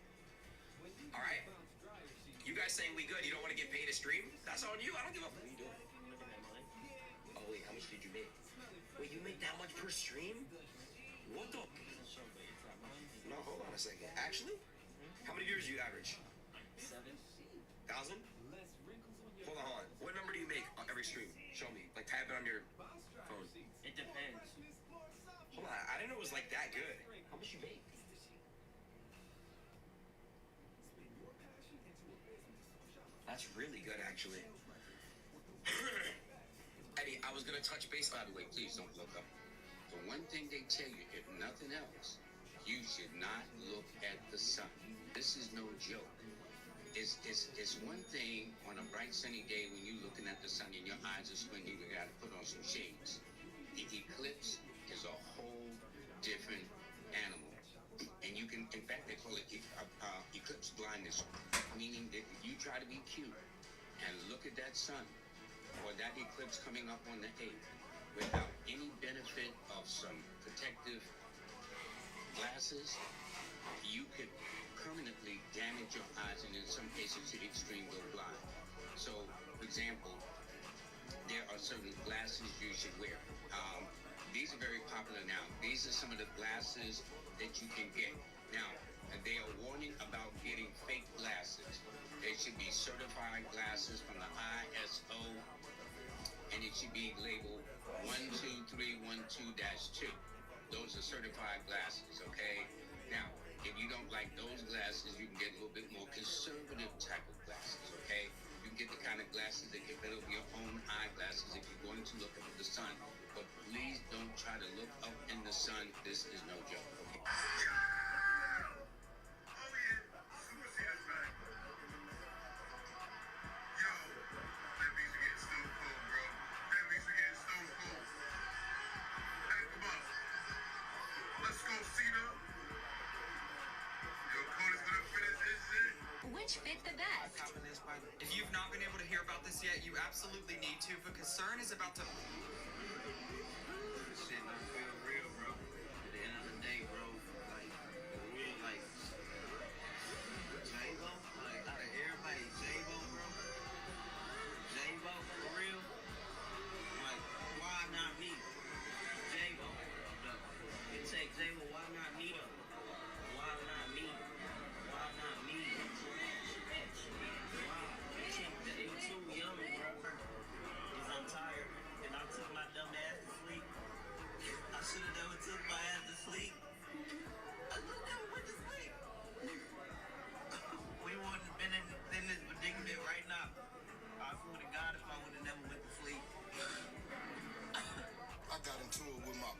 All right. You guys saying we good? You don't want to get paid to stream? That's on you. I don't give a fuck. What are you doing? Oh wait, how much did you make? Wait, you make that much per stream? What the? No, hold on a second. Actually, how many viewers do you average? 7,000? Hold on. What number do you make on every stream? Show me. Like, type it on your phone. It depends. Hold on. I didn't know it was like that good. How much you make? That's really good, actually. Eddie, I was gonna touch base. By the way, please don't look up. The one thing they tell you, if nothing else, you should not look at the sun. This is no joke. It's one thing on a bright sunny day when you're looking at the sun and your eyes are squinting, you gotta put on some shades. The eclipse is a whole different animal. And you can, in fact, they call it eclipse blindness, meaning that if you try to be cute and look at that sun or that eclipse coming up on the 8th without any benefit of some protective glasses, you could permanently damage your eyes and in some cases to the extreme go blind. So, for example, there are certain glasses you should wear. These are very popular now. These are some of the glasses that you can get. Now, they are warning about getting fake glasses. They should be certified glasses from the ISO, and it should be labeled 12312-2. Those are certified glasses, okay? Now, if you don't like those glasses, you can get a little bit more conservative type of glasses, okay? You can get the kind of glasses that get better with your own eyeglasses if you're going to look up at the sun. But please don't try to look up in the sun. This is no joke, okay? Which fit the best? If you've not been able to hear about this yet, you absolutely need to, because CERN is about to... Shit don't feel real, bro. At the end of the day, bro, like, real, like, J-Bo, like, out of everybody, J-Bo, bro. J-Bo, for real. Like, why not me? J-Bo, though. You say, J-Bo, why not me, though? Why not me? Why not me?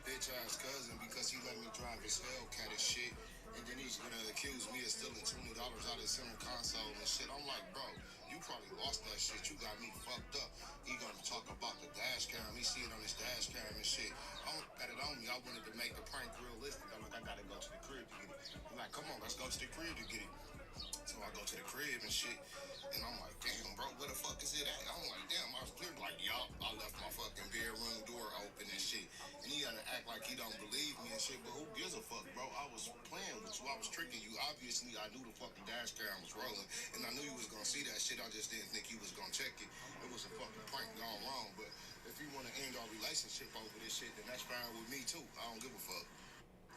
Bitch-ass cousin because he let me drive his Hellcat and shit, and then he's gonna accuse me of stealing $20 out of his center console and shit. I'm like, bro, you probably lost that shit. You got me fucked up. He gonna talk about the dash cam. He see it on his dash cam and shit. I don't got it on me. I wanted to make the prank realistic. I'm like, I gotta go to the crib to get it. I'm like, come on, let's go to the crib to get it. So I go to the crib and shit, and I'm like, damn, bro, where the fuck is it at? I'm like, damn, I was clearly like, y'all, I left my fucking bedroom door open and shit. And he gotta act like he don't believe me and shit, but who gives a fuck, bro? I was playing with you. I was tricking you. Obviously, I knew the fucking dash cam was rolling, and I knew you was gonna see that shit. I just didn't think you was gonna check it. It was a fucking prank gone wrong, but if you want to end our relationship over this shit, then that's fine with me, too. I don't give a fuck.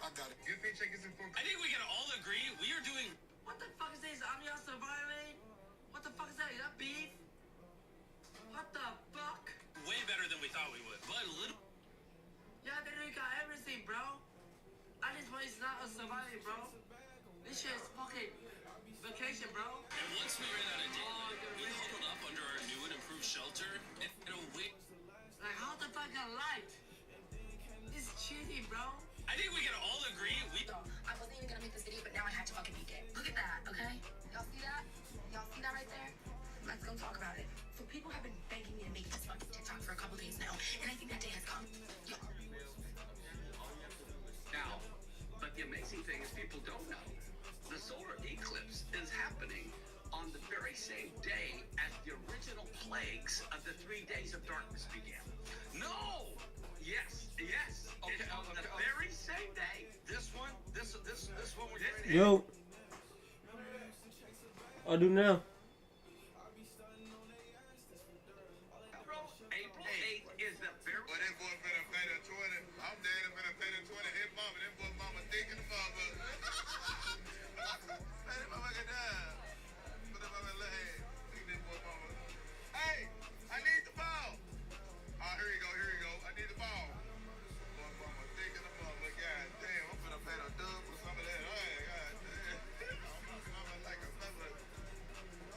I got it. Good paycheck is important. I think we can all agree we are doing... What the fuck is this? I'm y'all surviving? What the fuck is that? Is that beef? What the fuck? way better than we thought we would, but a little... Yeah, they got everything, bro. At this point, it's not a surviving, bro. This shit is fucking vacation, bro. And once we ran out of daylight, we huddled up under our new and improved shelter and wait. Like, how the fuck got light? This is cheating, bro. I think we can all agree we... I wasn't even gonna make this video, but now I had to fucking make it. Look at that, okay? Y'all see that? Y'all see that right there? Let's go talk about it. So people have been begging me to make this fucking TikTok for a couple days now, and I think that day has come. Now, but the amazing thing is people don't know. The solar eclipse is happening on the very same day as the original plagues of the 3 days of darkness began. No! Yes. Okay, it's on the very same day. This one we're doing. Yo. I'll do now. April 8th is the very... Well, that boy finna pay the 20. I'm dead and finna pay the 20. His mama, that boy mama thinking the mama. Pay that motherfucker down. Put that mama in the head. Think that boy mama. Hey, I need the ball. Oh, here you go. I need the ball. Boy mama thinking the mama. God damn, I'm finna pay the dub for some of that. Hey, god damn. I'm like a mother.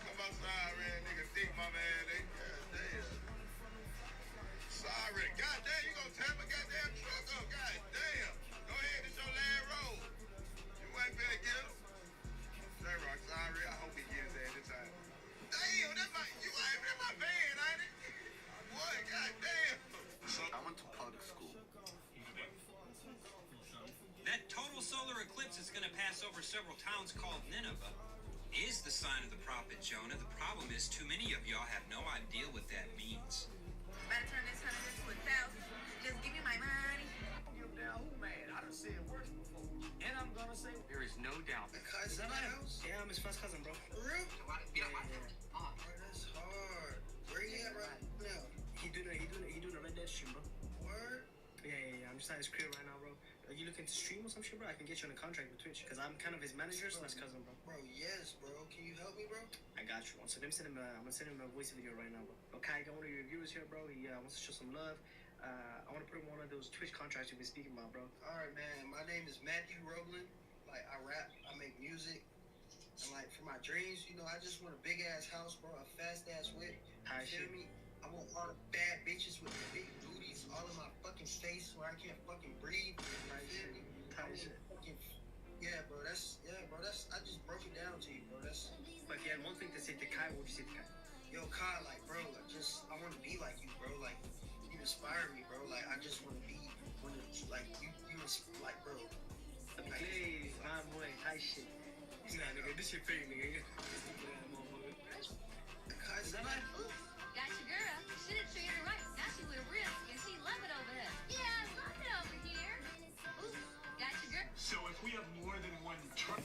Come outside, man, nigga. Think mama ass. They god damn. Sorry. God damn, you gonna tear my goddamn truck up. God damn. Go ahead, it's your last roll. You ain't finna get him. J-Rock, sorry. I hope he gets that this time. Damn, that's my, you ain't in my van, ain't it? Boy, god damn. I went to public school. That total solar eclipse is going to pass over several towns called Nineveh. Is the sign of the prophet Jonah. The problem is too many of y'all have no idea what that means. Better turn this 100 into 1,000. Just give me my money. You know, man, I done seen worse before. And I'm gonna say there is no doubt. Is that my house? Yeah, I'm his first cousin, bro. For real? Yeah. That's hard. Where you at right now? He doing a Red Dead stream, bro. Word? Yeah. I'm just at his crib right now, bro. Are you looking to stream or some shit, bro? I can get you on a contract with Twitch because I'm kind of his manager, so that's cousin, bro. Bro, yes, bro. Can you help me, bro? I got you. So I'm gonna send him a voice video right now, bro. Okay, I got one of your viewers here, bro. He wants to show some love. I want to put him on one of those Twitch contracts you've been speaking about, bro. All right, man. My name is Matthew Roblin. Like, I rap, I make music. And, like, for my dreams, you know, I just want a big-ass house, bro, a fast-ass whip. You feel me? I want all the bad bitches with the big booties all in my fucking face where I can't fucking breathe. You feel me? Yeah, bro, I just broke it down to you, bro. But if you had one thing to say to Kai, what would you say to Kai? Yo, Kai, like, bro, I want to be like you, bro. Like, you inspire me, bro. Like, I just want to be, like, you like, bro. Hey, my boy, Kai shit. Nah, nigga, this shit fake, nigga. Kai's Got your girl. Should have treated her right. Now she with a risk and she love it over there. Yeah, I love it over here. Ooh, got your girl. So if we have more than one truck.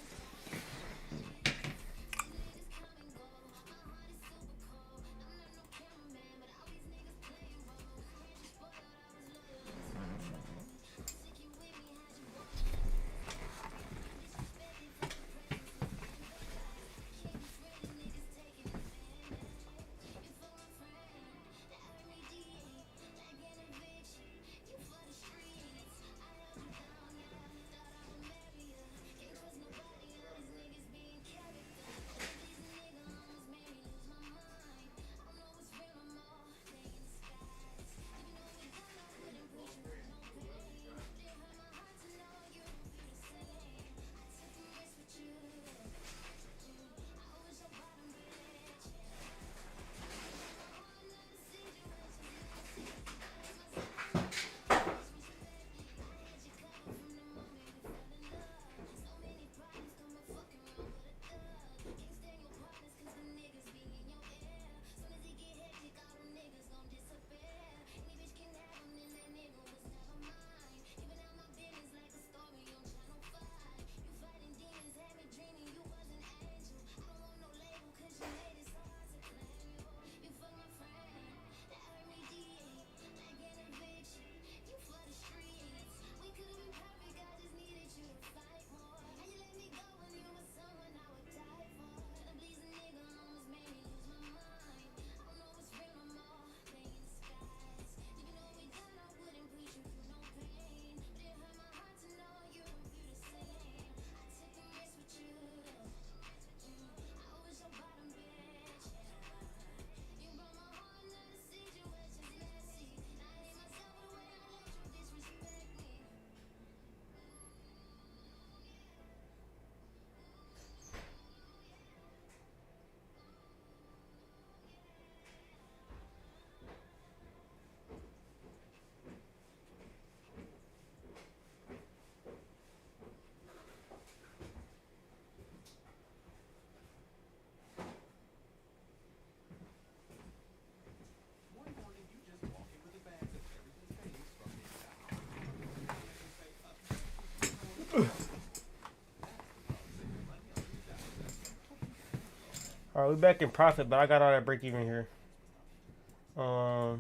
Alright, we back in profit, but I got all that break even here. Close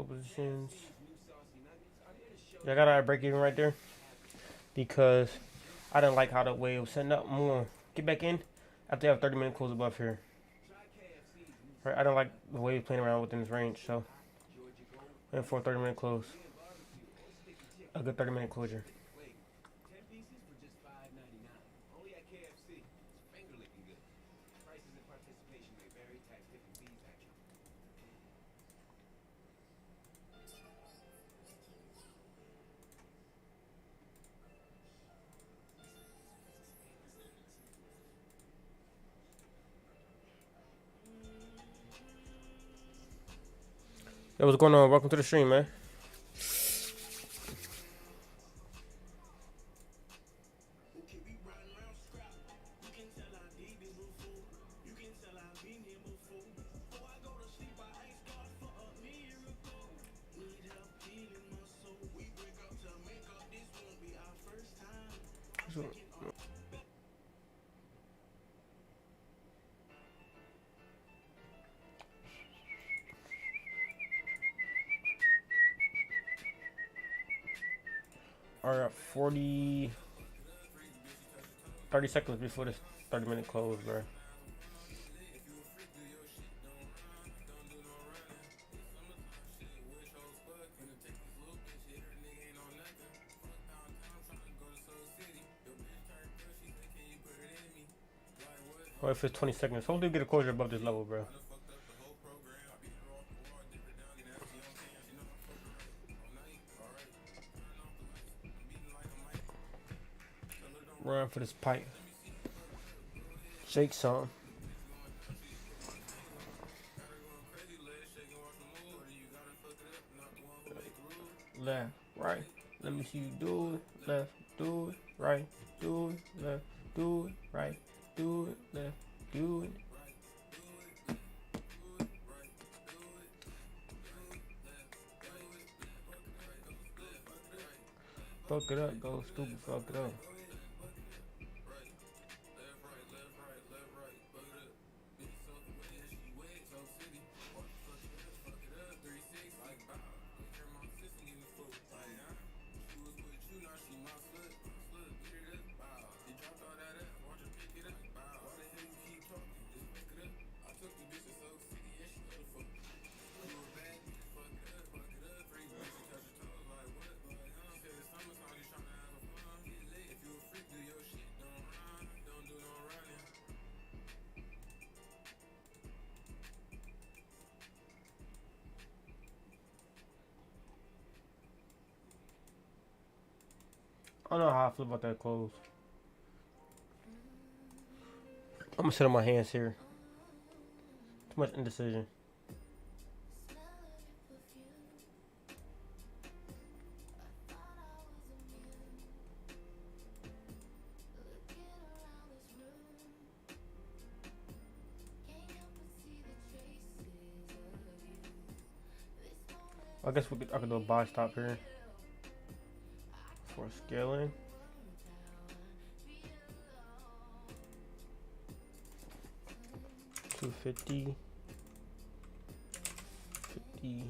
positions. Yeah, I got all that break even right there because I didn't like how the wave was setting up. I'm gonna get back in after I have 30-minute close above here. Right, I don't like the wave playing around within this range, so and for a 30-minute close, a good 30-minute closure. Yo, what's going on? Welcome to the stream, man. are at 30 seconds before this 30-minute close, bro. Or if it's 20 seconds, hopefully we get a closure above this level, bro. Run for this pipe. Shake some. Left, right. Let me see you do it. Left, do it. Right, do it. Left, do it. Right, do it. Left, do it. Fuck it up, go stupid, fuck it up. I don't know how I feel about that close. I'm gonna sit on my hands here. Too much indecision. I guess I could do a buy stop here for scaling. $250, $50.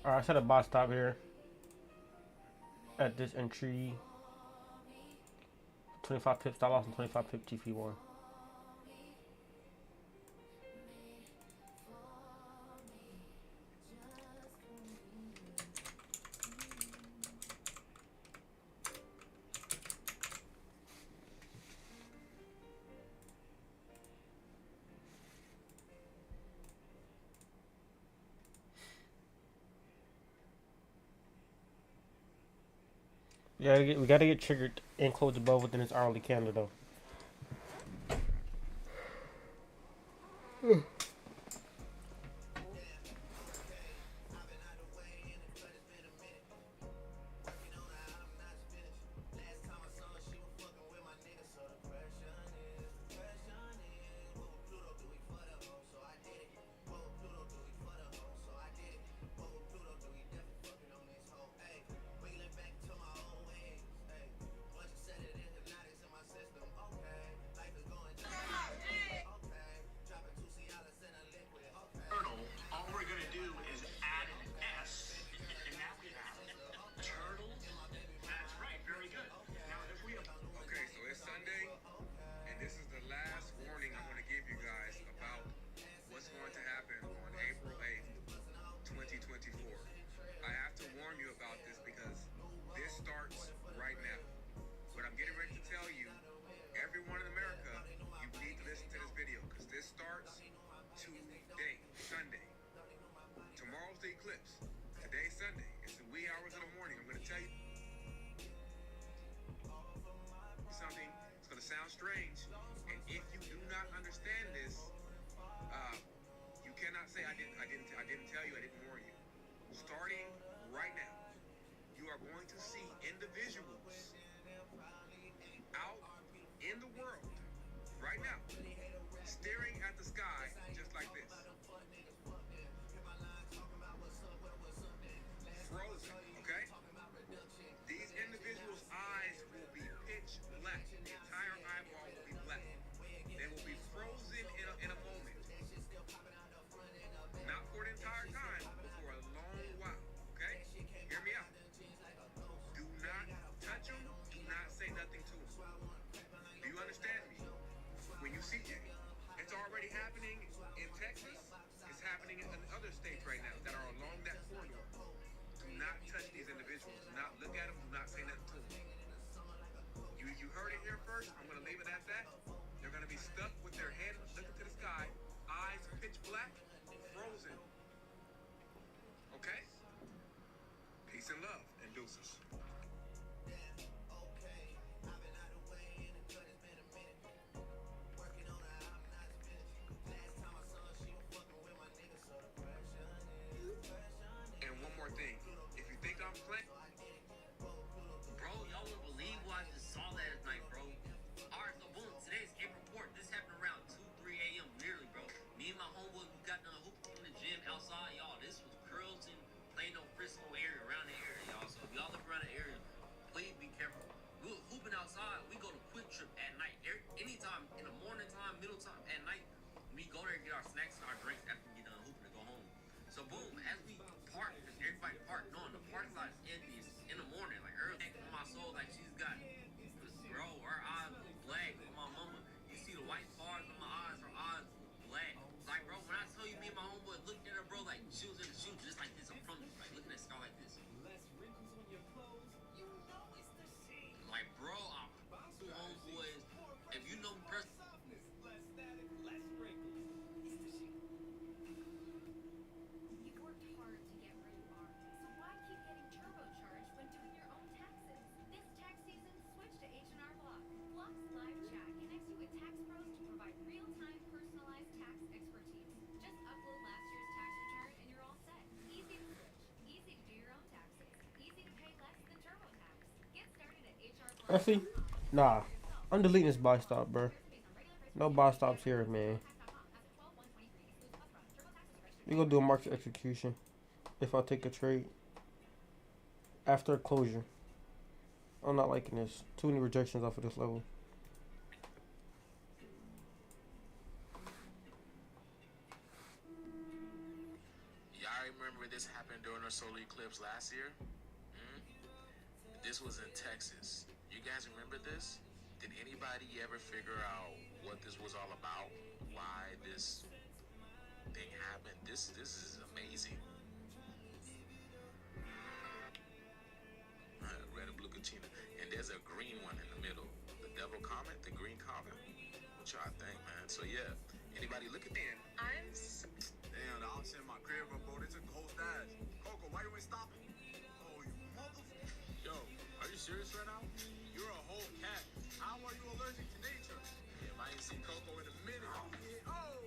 Alright, I set a buy stop here at this entry. 25 pips stop loss and 25 pip TP1. Yeah, we gotta get triggered and close above within this hourly candle though. 2024. I have to warn you about this because this starts right now. What I'm getting ready to tell you, everyone in America, you need to listen to this video because this starts today, Sunday. Tomorrow's the eclipse. Today's Sunday. It's the wee hours of the morning. I'm going to tell you something. It's going to sound strange, and if you do not understand this, you cannot say I didn't tell you, I didn't warn you. Starting right now, you are going to see individuals out in the world right now staring at the sky just like this. Frozen, okay? These individuals' eyes will be pitch black. The entire eyeball will be black. They will be frozen in a moment. Not for the entire time, but for a long while, okay? Hear me out. Do not touch them. Do not say nothing to them. Do you understand me? When you see it, it's already happening in Texas. It's happening in other states right now that are along that corridor. Do not touch these individuals. Do not look at them. Do not say nothing to them. You heard it here first. I'm going to leave it at that. They're going to be stuck with their head looking to the sky, eyes pitch black, frozen. Okay? Peace and love and deuces. And one more thing. If you think I'm playing, Bro, y'all won't believe what I just saw last night, bro. Alright, so boom, today's April 4th. This happened around 2-3 a.m. literally, bro. Me and my homeboy, we got done hooping in the gym outside, y'all. This was Curlton, Plano, Frisco area, around the area, y'all. So if y'all live around the area, please be careful. We were hooping outside. We go to Quick Trip at night. Anytime, in the morning time, middle time, at night, we go there and get our snacks and our drinks after we get done hooping to go home. So boom, as we park, because everybody parked, knowing the parking lot is empty, it's in the morning, like early on my soul, like she's got, bro, her eyes were black on my mama. You see the white bars on my eyes, her eyes were black. Like, bro, when I tell you, me and my homeboy looked at her, bro, like she was just like this in front of me, like looking at the sky like this. Like, bro, I'm homeboys. If you know me personally, You've worked hard to get where you are, so why keep getting turbocharged when doing your own taxes? This tax season, switch to H&R Block. Block's live chat connects you with tax pros to provide real-time personalized tax expertise. Just upload last year's tax return and you're all set. Easy to switch, easy to do your own taxes, easy to pay less than TurboTax. Get started at HRBlock. Actually, nah. I'm deleting this buy stop, bro. No buy stops here, man. We gonna do a market execution if I take a trade after closure. I'm not liking this. Too many rejections off of this level. Y'all remember this happened during the solar eclipse last year? This was in Texas. You guys remember this? Did anybody ever figure out what this was all about? Why this thing happened? This is amazing. Red and blue Kachina. And there's a green one in the middle. The devil comet, the green comet. What y'all think, man? So yeah, anybody look at that? Damn, the ops in my crib, bro. They took the whole stash. Coco, why you ain't stopping? Oh, you motherfucker. Yo, are you serious right now? You're a whole cat. How are you allergic to nature? Yeah, I ain't seen Coco in a minute. Oh!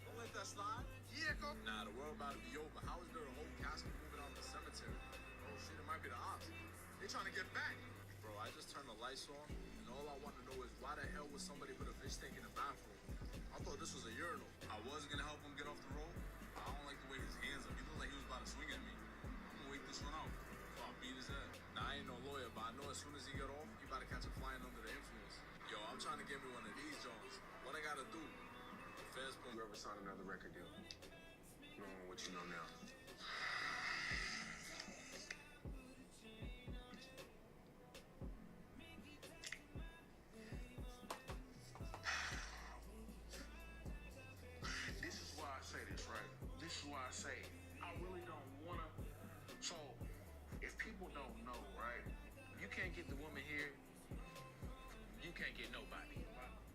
Don't let that slide. Yeah, Coco. Nah, the world about to be over. How is there a whole casket moving out of the cemetery? Oh, shit, it might be the ops. They trying to get back. Bro, I just turned the lights on, and all I want to know is why the hell would somebody put a fish tank in the bathroom? I thought this was a urinal. I was gonna help him get off the road. I don't like the way his hands up. He looked like he was about to swing at me. I'm gonna wait this one out before I beat his ass. Now, I ain't no lawyer, but I know as soon as he get off, he about to catch him flying under the influence. Yo, I'm trying to get me one of these Jones. What I gotta do? The feds put You ever signed another record deal? Knowing what you know now. This is why I say this, right? This is why I say I really don't people don't know, right? You can't get the woman here. You can't get nobody.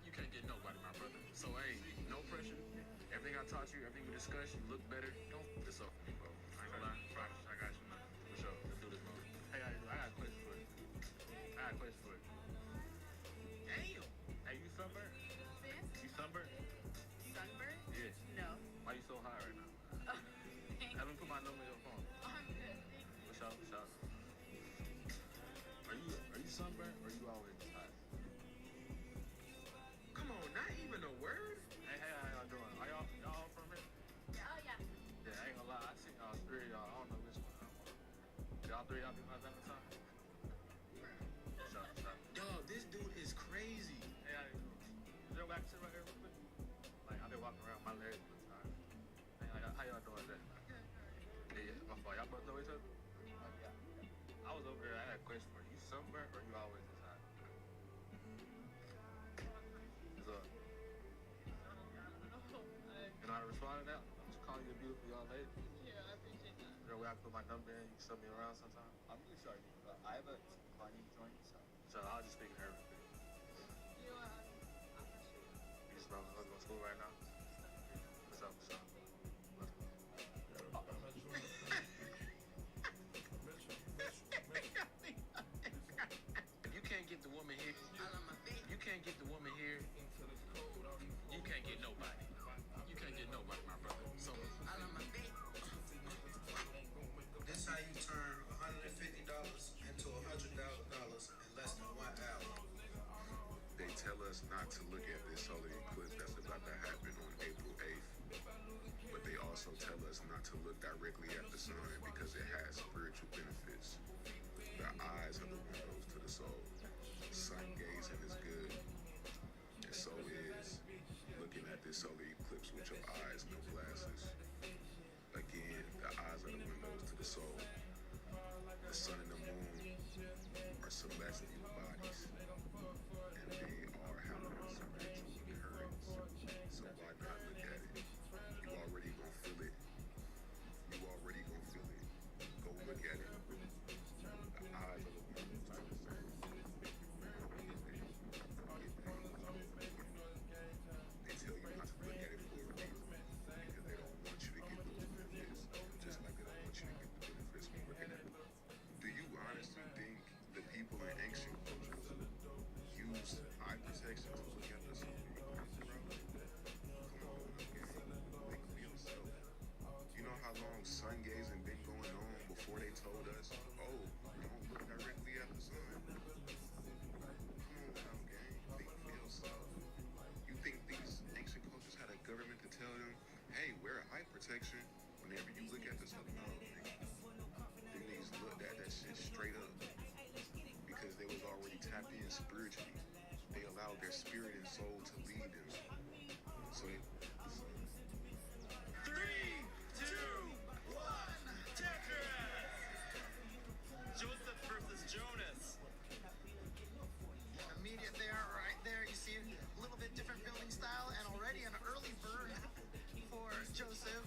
You can't get nobody, my brother. So hey, no pressure. Everything I taught you, everything we discussed, you look better. Don't f this up for me, bro. I ain't gonna lie. Promise, I got you, man. For sure. Let's do this, bro. Hey, I got a question for you. Damn. Hey, you sunburned? You sunburned? Sunburn? Yeah. No. Why you so high right now? Have him put my number in your phone. I'm good. What's up? Are you sunburned or are you always hot? Come on, not even a word? Hey, how y'all doing? Are y'all from here? Oh, yeah. Yeah, I ain't gonna lie. I seen y'all three of y'all. I don't know which one. Y'all three, y'all be my time? What's up? Dog, this dude is crazy. Hey, how you doing? Is there a back sit right here real quick? Like, I've been walking around my legs all the time. Hey, how y'all doing today? Yeah, my fault. Y'all both know each other? Yeah. I was over there. I had a question for you. You sunburnt or you always this hot? What's up? You know how to respond to that? I'm just calling you a beautiful young lady. Yeah, I appreciate that. Is there a way I can put my number in? You can show me around sometime? I'm really sorry, but I have a funny joint, So I'll just speak in everything. You know what? I'm not sure. You just about to go to school right now? What's up? You can't get the woman here. You can't get the woman here. You can't get nobody. You can't get nobody, my brother. So This how you turn $150 into $100,000 in less than 1 hour. They tell us not to look at this solar eclipse that's about to happen on April 8th. But they also tell us not to look directly at the sun because it has spiritual benefits. The eyes are the windows to the soul. Sun gazing is good. And so is looking at this solar eclipse with your eyes, no glasses. Again, the eyes are the windows to the soul. The sun and the moon are celestial bodies. And they are having a spiritual occurrence. So why not look at it? You already gonna feel it. Go look at it. The eyes are the windows to the soul. They tell you not to look at it for a reason. Because they don't want you to get the benefits. Just like they don't want you to get the benefits from looking at it. Do you honestly think the people in ancient cultures use eye protection to look at the sun? Come on, okay. Think for yourself. You know how long sun gazing been going on before they told us, oh, don't look directly at the sun? Come on now, gang. Think for yourself. You think these ancient cultures had a government to tell them, hey, wear eye protection whenever you look at the sun? No, them niggas looked at that shit straight up because they was already tapped in spiritually. They allowed their spirit and soul to lead them. So they... 3, 2, 1, Tetris! Joseph versus Jonas. Immediate there, right there, you see a little bit different building style and already an early burn for Joseph,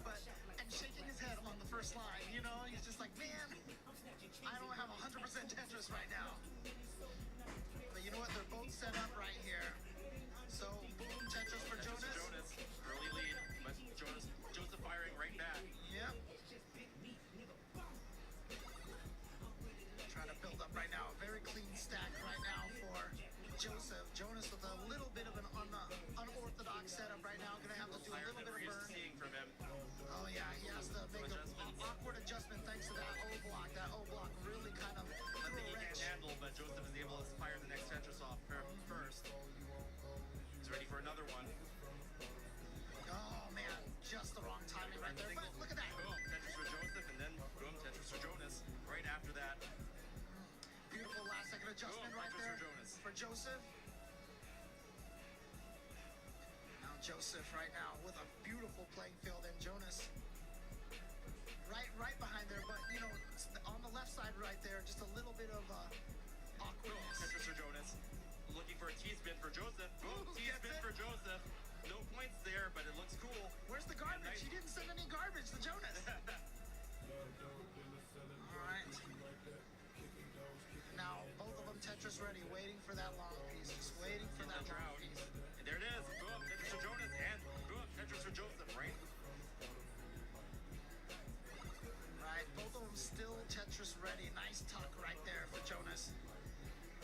and shaking his head on the first line, you know, he's just like, man, I don't have 100% Tetris right now. But you know what, they're both set up right here. So, boom, Tetris for Jonas. Early lead, but Joseph firing right back. Yep. Trying to build up right now. A very clean stack right now for Joseph. Jonas with a little bit of an unorthodox setup right now. Going to have to do a little bit of burn. From him. Oh yeah, he has to make an awkward adjustment thanks to that O block. That O block really kind of I think he can't handle, but Joseph is able to fire the next Tetris off first. He's ready for another one. Oh man, just the wrong timing right there. But look at that. Boom, Tetris for Joseph, and then boom, Tetris for Jonas. Right after that. Beautiful last second adjustment right there for Joseph. Now Joseph right now with a beautiful playing field, and Jonas right behind there, but you know, on the left side right there, just a little bit of awkwardness. Tetris for Jonas. Looking for a T-spin for Joseph. Boom, T-spin for Joseph. No points there, but it looks cool. Where's the garbage? He didn't send any garbage to Jonas. All right. Tetris ready, waiting for that long piece, just waiting for that long piece. And there it is. Boom, Tetris for Jonas, and boom, Tetris for Joseph, right? Right, both of them still Tetris ready. Nice tuck right there for Jonas.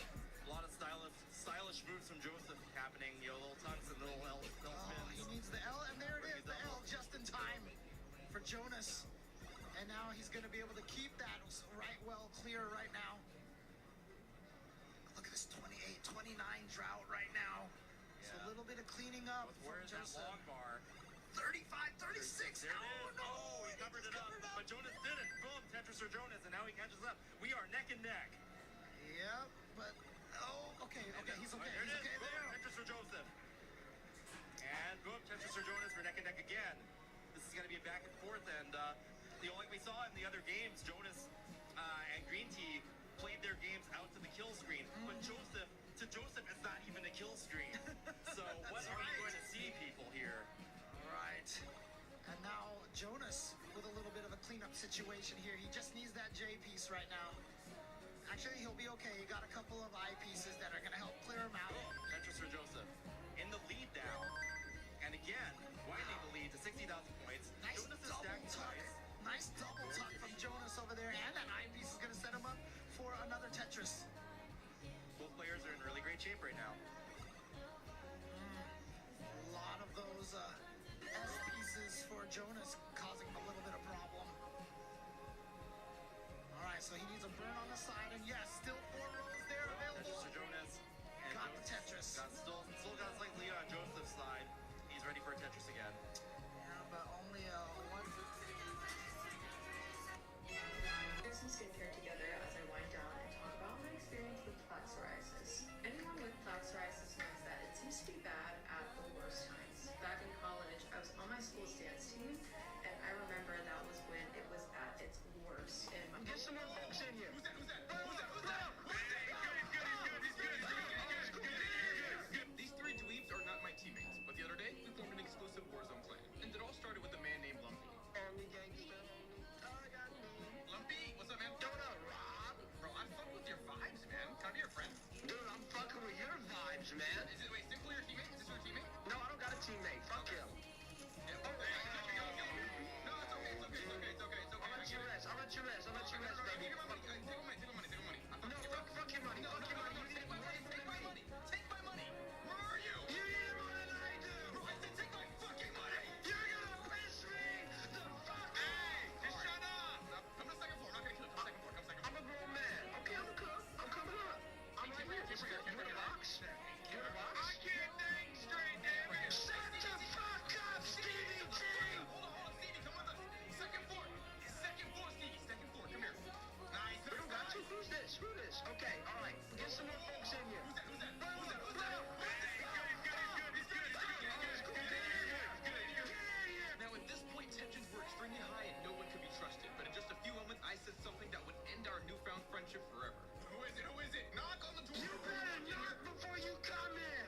A lot of stylish moves from Joseph happening. You know, little tucks and little L spins. He needs the L, and there it is, the L just in time for Jonas. And now he's going to be able to keep that right well clear right now. Look at this 28-29 drought right now. Yeah. So a little bit of cleaning up Where from is that Joseph. long bar? 35-36. There it is. Oh, he covered it up. But Jonas did it. Boom, Tetris for Jonas, and now he catches up. We are neck and neck. Yep, but okay, he's okay. There it He's is. okay Boom, there. Tetris for Joseph. And boom, Tetris for Jonas. We're neck and neck again. This is going to be a back and forth, and like we saw in the other games, Jonas and Green Tea played their games out to the kill screen, but Joseph, it's not even a kill screen. So what are we going to see, people, here? Right. And now Jonas with a little bit of a cleanup situation here. He just needs that J piece right now. Actually, he'll be okay. He got a couple of I pieces that are going to help clear him out. Tetris for Joseph. In the lead now. And again, widening the lead to 60,000 points. Nice Jonas is double stacked tuck. twice. Nice double tuck from Jonas over there. And that I piece is going to set him up for another Tetris. Both players are in really great shape right now. A lot of those S pieces for Jonas causing him a little bit of problem. All right, so he needs a burn on the side, and yes, still 4 rows there available. Tetris for Jonas. And Got the Tetris. Still got slightly on Joseph's side. He's ready for a Tetris again. Yeah, but only one. Do some skincare together as I wind down and talk about my experience with plaque psoriasis. Anyone with plaque psoriasis knows that it seems to be bad at the worst times. Back in college, I was on my school's dance team, and I remember that was when it was at its worst. And Get some more folks in here. Who's that? These 3 dweebs are not my teammates, but the other day we formed an exclusive Warzone clan, and it all started with a man named Lumpy. Only gangster. Lumpy, what's up, man? What up, Rob? Bro, I fuck with your vibes, man. Can I be your friend? Dude, I'm fucking with your vibes, man. Wait, Simple your teammate? Is this your teammate? No, I don't got a teammate. Fuck him. Yeah, no, it's okay. I'll let you rest, baby. Take my money. No, fuck your money. Fuck your money. Take my money. Where are you? You need more than I do. Bro, I said take my fucking money. You're gonna piss me the fuck off. Hey, just shut up. Come to the second floor. I'm not gonna kill you. Come second floor. I'm a grown man. Okay, I'm coming up. I'm right here. You in a box? You in a box? I can't think straight, damn it. Shut the fuck up, Stevie G. Hold on, Stevie. Come on the second floor. Second floor, Stevie. Second floor. Come here. Nice. We don't got you. Who's this? Okay, all right. Get some more folks in here. Who's that? Now, at this point, tensions were extremely high and no one could be trusted. But in just a few moments, I said something that would end our newfound friendship forever. Who is it? Knock on the door. You better knock before you come in.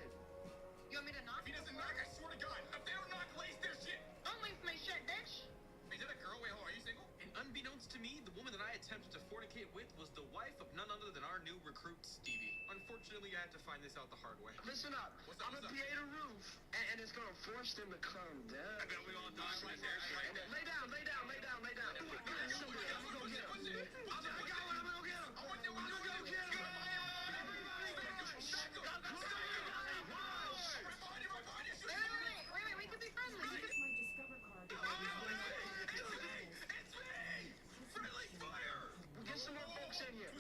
You want me to knock? If he doesn't knock, I swear to God, if they don't knock, lace their shit. Don't leave my shit, bitch. Is that a girl? Wait, hold on, are you single? And unbeknownst to me, the woman that I attempted to fornicate with was the wife of none other than our new recruit, Stevie. Unfortunately, I had to find this out the hard way. Listen up. I'm gonna create a roof, and it's gonna force them to calm down. I bet we all die right there. Lay down. I'm gonna go get him. Wait, we could be friends. My Discover card. It's me! Friendly fire! Get some more folks in here.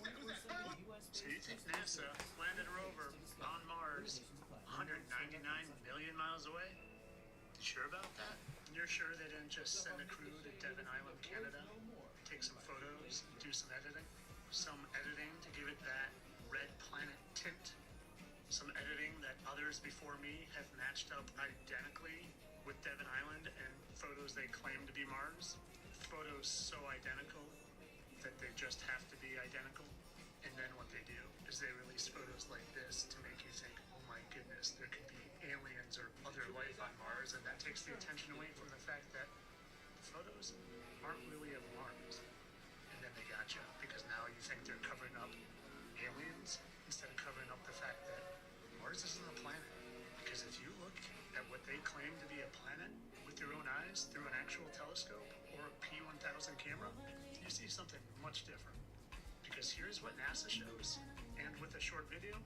NASA landed a rover on Mars 199 million miles away. You sure about that? You're sure they didn't just send a crew to Devon Island, Canada, take some photos, do some editing? Some editing to give it that red planet tint? Some editing that others before me have matched up identically with Devon Island and photos they claim to be Mars? Photos so identical that they just have to be identical. And then what they do is they release photos like this to make you think, oh my goodness, there could be aliens or other life on Mars, and that takes the attention away from the fact that photos aren't really of Mars. And then they got you, because now you think they're covering up aliens. instead of covering up the fact that Mars isn't a planet. Because if you look at what they claim to be a planet with your own eyes through an actual telescope or a P1000 camera, you see something much different. Because here's what NASA shows, and with a short video.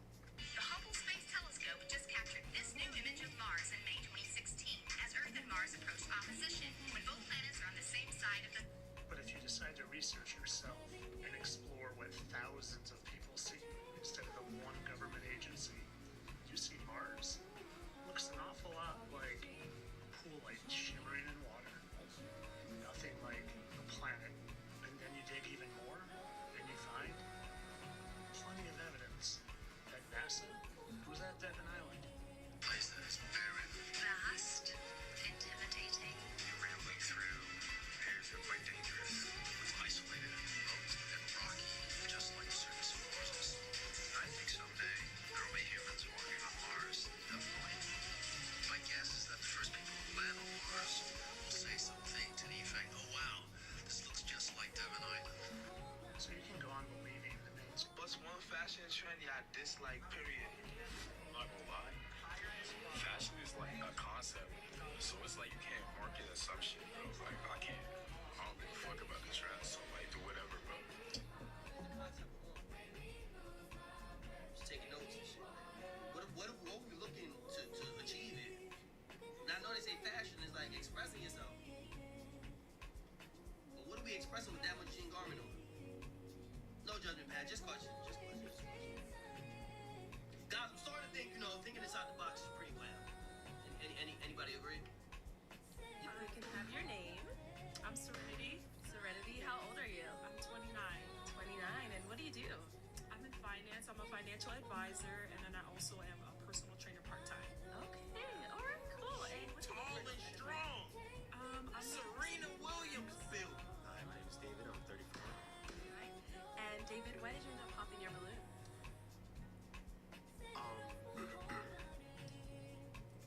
The Hubble Space Telescope just captured this new image of Mars in May 2016 as Earth and Mars approached opposition when both planets are on the same side of the... But if you decide to research yourself and explore what thousands of people see instead of the one government agency, you see Mars. Looks an awful lot like a pool light shimmering in water. Nothing like a planet. And then you dig even more, and you find plenty of evidence that NASA was at Devon Island. Place that is barren. Vast, intimidating. You're rambling through areas that are quite dangerous. It's isolated and remote and rocky, just like surface of Mars. I think someday there will be humans walking on Mars, definitely. My guess is that the first people who land on Mars will say something to the effect, oh wow, this looks just like Devon Island. So you can go on believing the mainstream. What's one fashion trend y'all dislike, period? I'm not gonna lie. Fashion is like a concept. So it's like you can't market as some shit, bro. Like, I don't give a fuck about the trend, so like, do whatever, bro. Just taking notes and shit. What are we looking to achieve it? Now, I know they say fashion is like expressing yourself. But what are we expressing with that much jean garment on? No judgment, Pat. Just question. Guys, I'm starting to think, thinking inside the box is pretty wild. Anybody agree? I can have your name. I'm Serenity. Serenity, how old are you? I'm 29. 29, and what do you do? I'm in finance. I'm a financial advisor, and then I also am a personal trainer part-time. Okay, all right, cool. Hey, what's Tall and strong. I'm Serena Williams built. Hi, my name is David. I'm 34. Right. And David, why did you end up popping your balloon?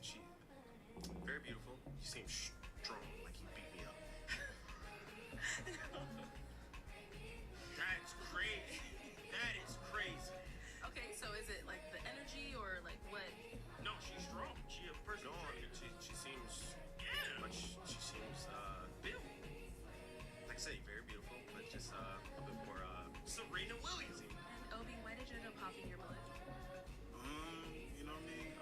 She very beautiful. You seem strong, like you beat me up. That's crazy. That is crazy. Okay, so is it like the energy or like what? No, she's strong. She a person. No, I mean, she seems like she seems built. like I say, very beautiful, but just a bit more Serena Williams. And Obi, why did you end up popping your balloon? You know what I mean?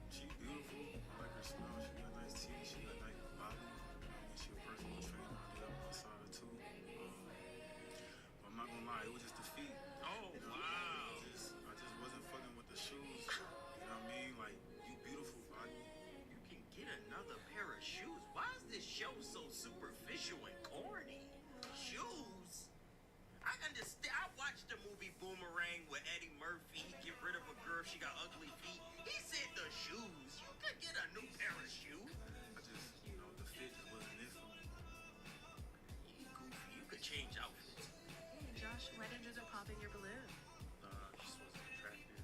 She beautiful. I like her smile. She got nice teeth. She got nice body. She a personal trainer. I did up outside her too. But I'm not gonna lie, it was just the feet. Oh, you know, wow. I just wasn't fucking with the shoes. You know what I mean? Like, you beautiful, body. You can get another pair of shoes. Why is this show so superficial and corny? Shoes? I understand. I watched the movie Boomerang with Eddie Murphy. He get rid of a girl if she got ugly feet. He said the shoes. You could get a new pair of shoes. I just, the fit just wasn't it for me. You goofy. You could change outfits. Hey, Josh, why did you end up popping your balloon? Just wasn't attractive.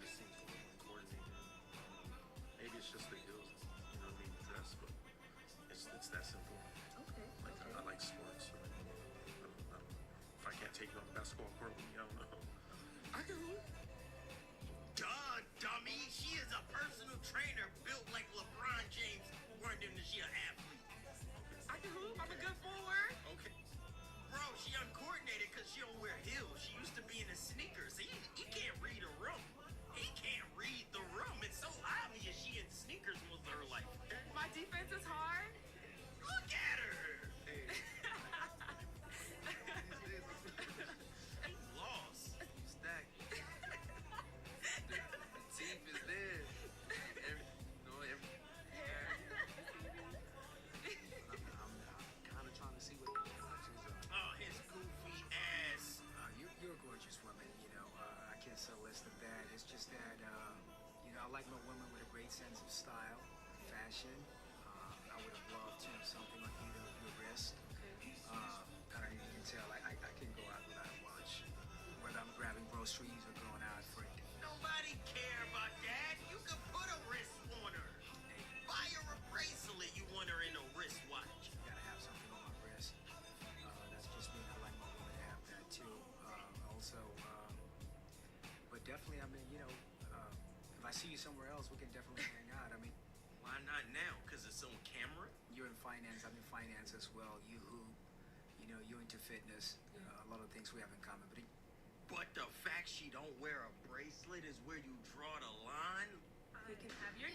Just seems a little uncoordinated. Maybe it's just the heels, you know what I mean, the dress, but it's that simple. Okay. Like, I like sports, so if I can't take you on the basketball court with me, I don't know. I can. Duh, dummy. She is a personal trainer built like LeBron James. Weren't them that she an athlete. I can hoop. I'm a good forward. Okay. Bro, she uncoordinated because she don't wear heels. She used to be in the sneakers. He can't read a room. He can't read the room. It's so obvious she in sneakers most of her life. My defense is hard. Look at her. Hey. Lost. Stack. The team is there. I'm kind of trying to see what the options are. Oh, his goofy ass. You finance as well. You hoop, you know, you into fitness. A lot of things we have in common. But the fact she don't wear a bracelet is where you draw the line? We can have your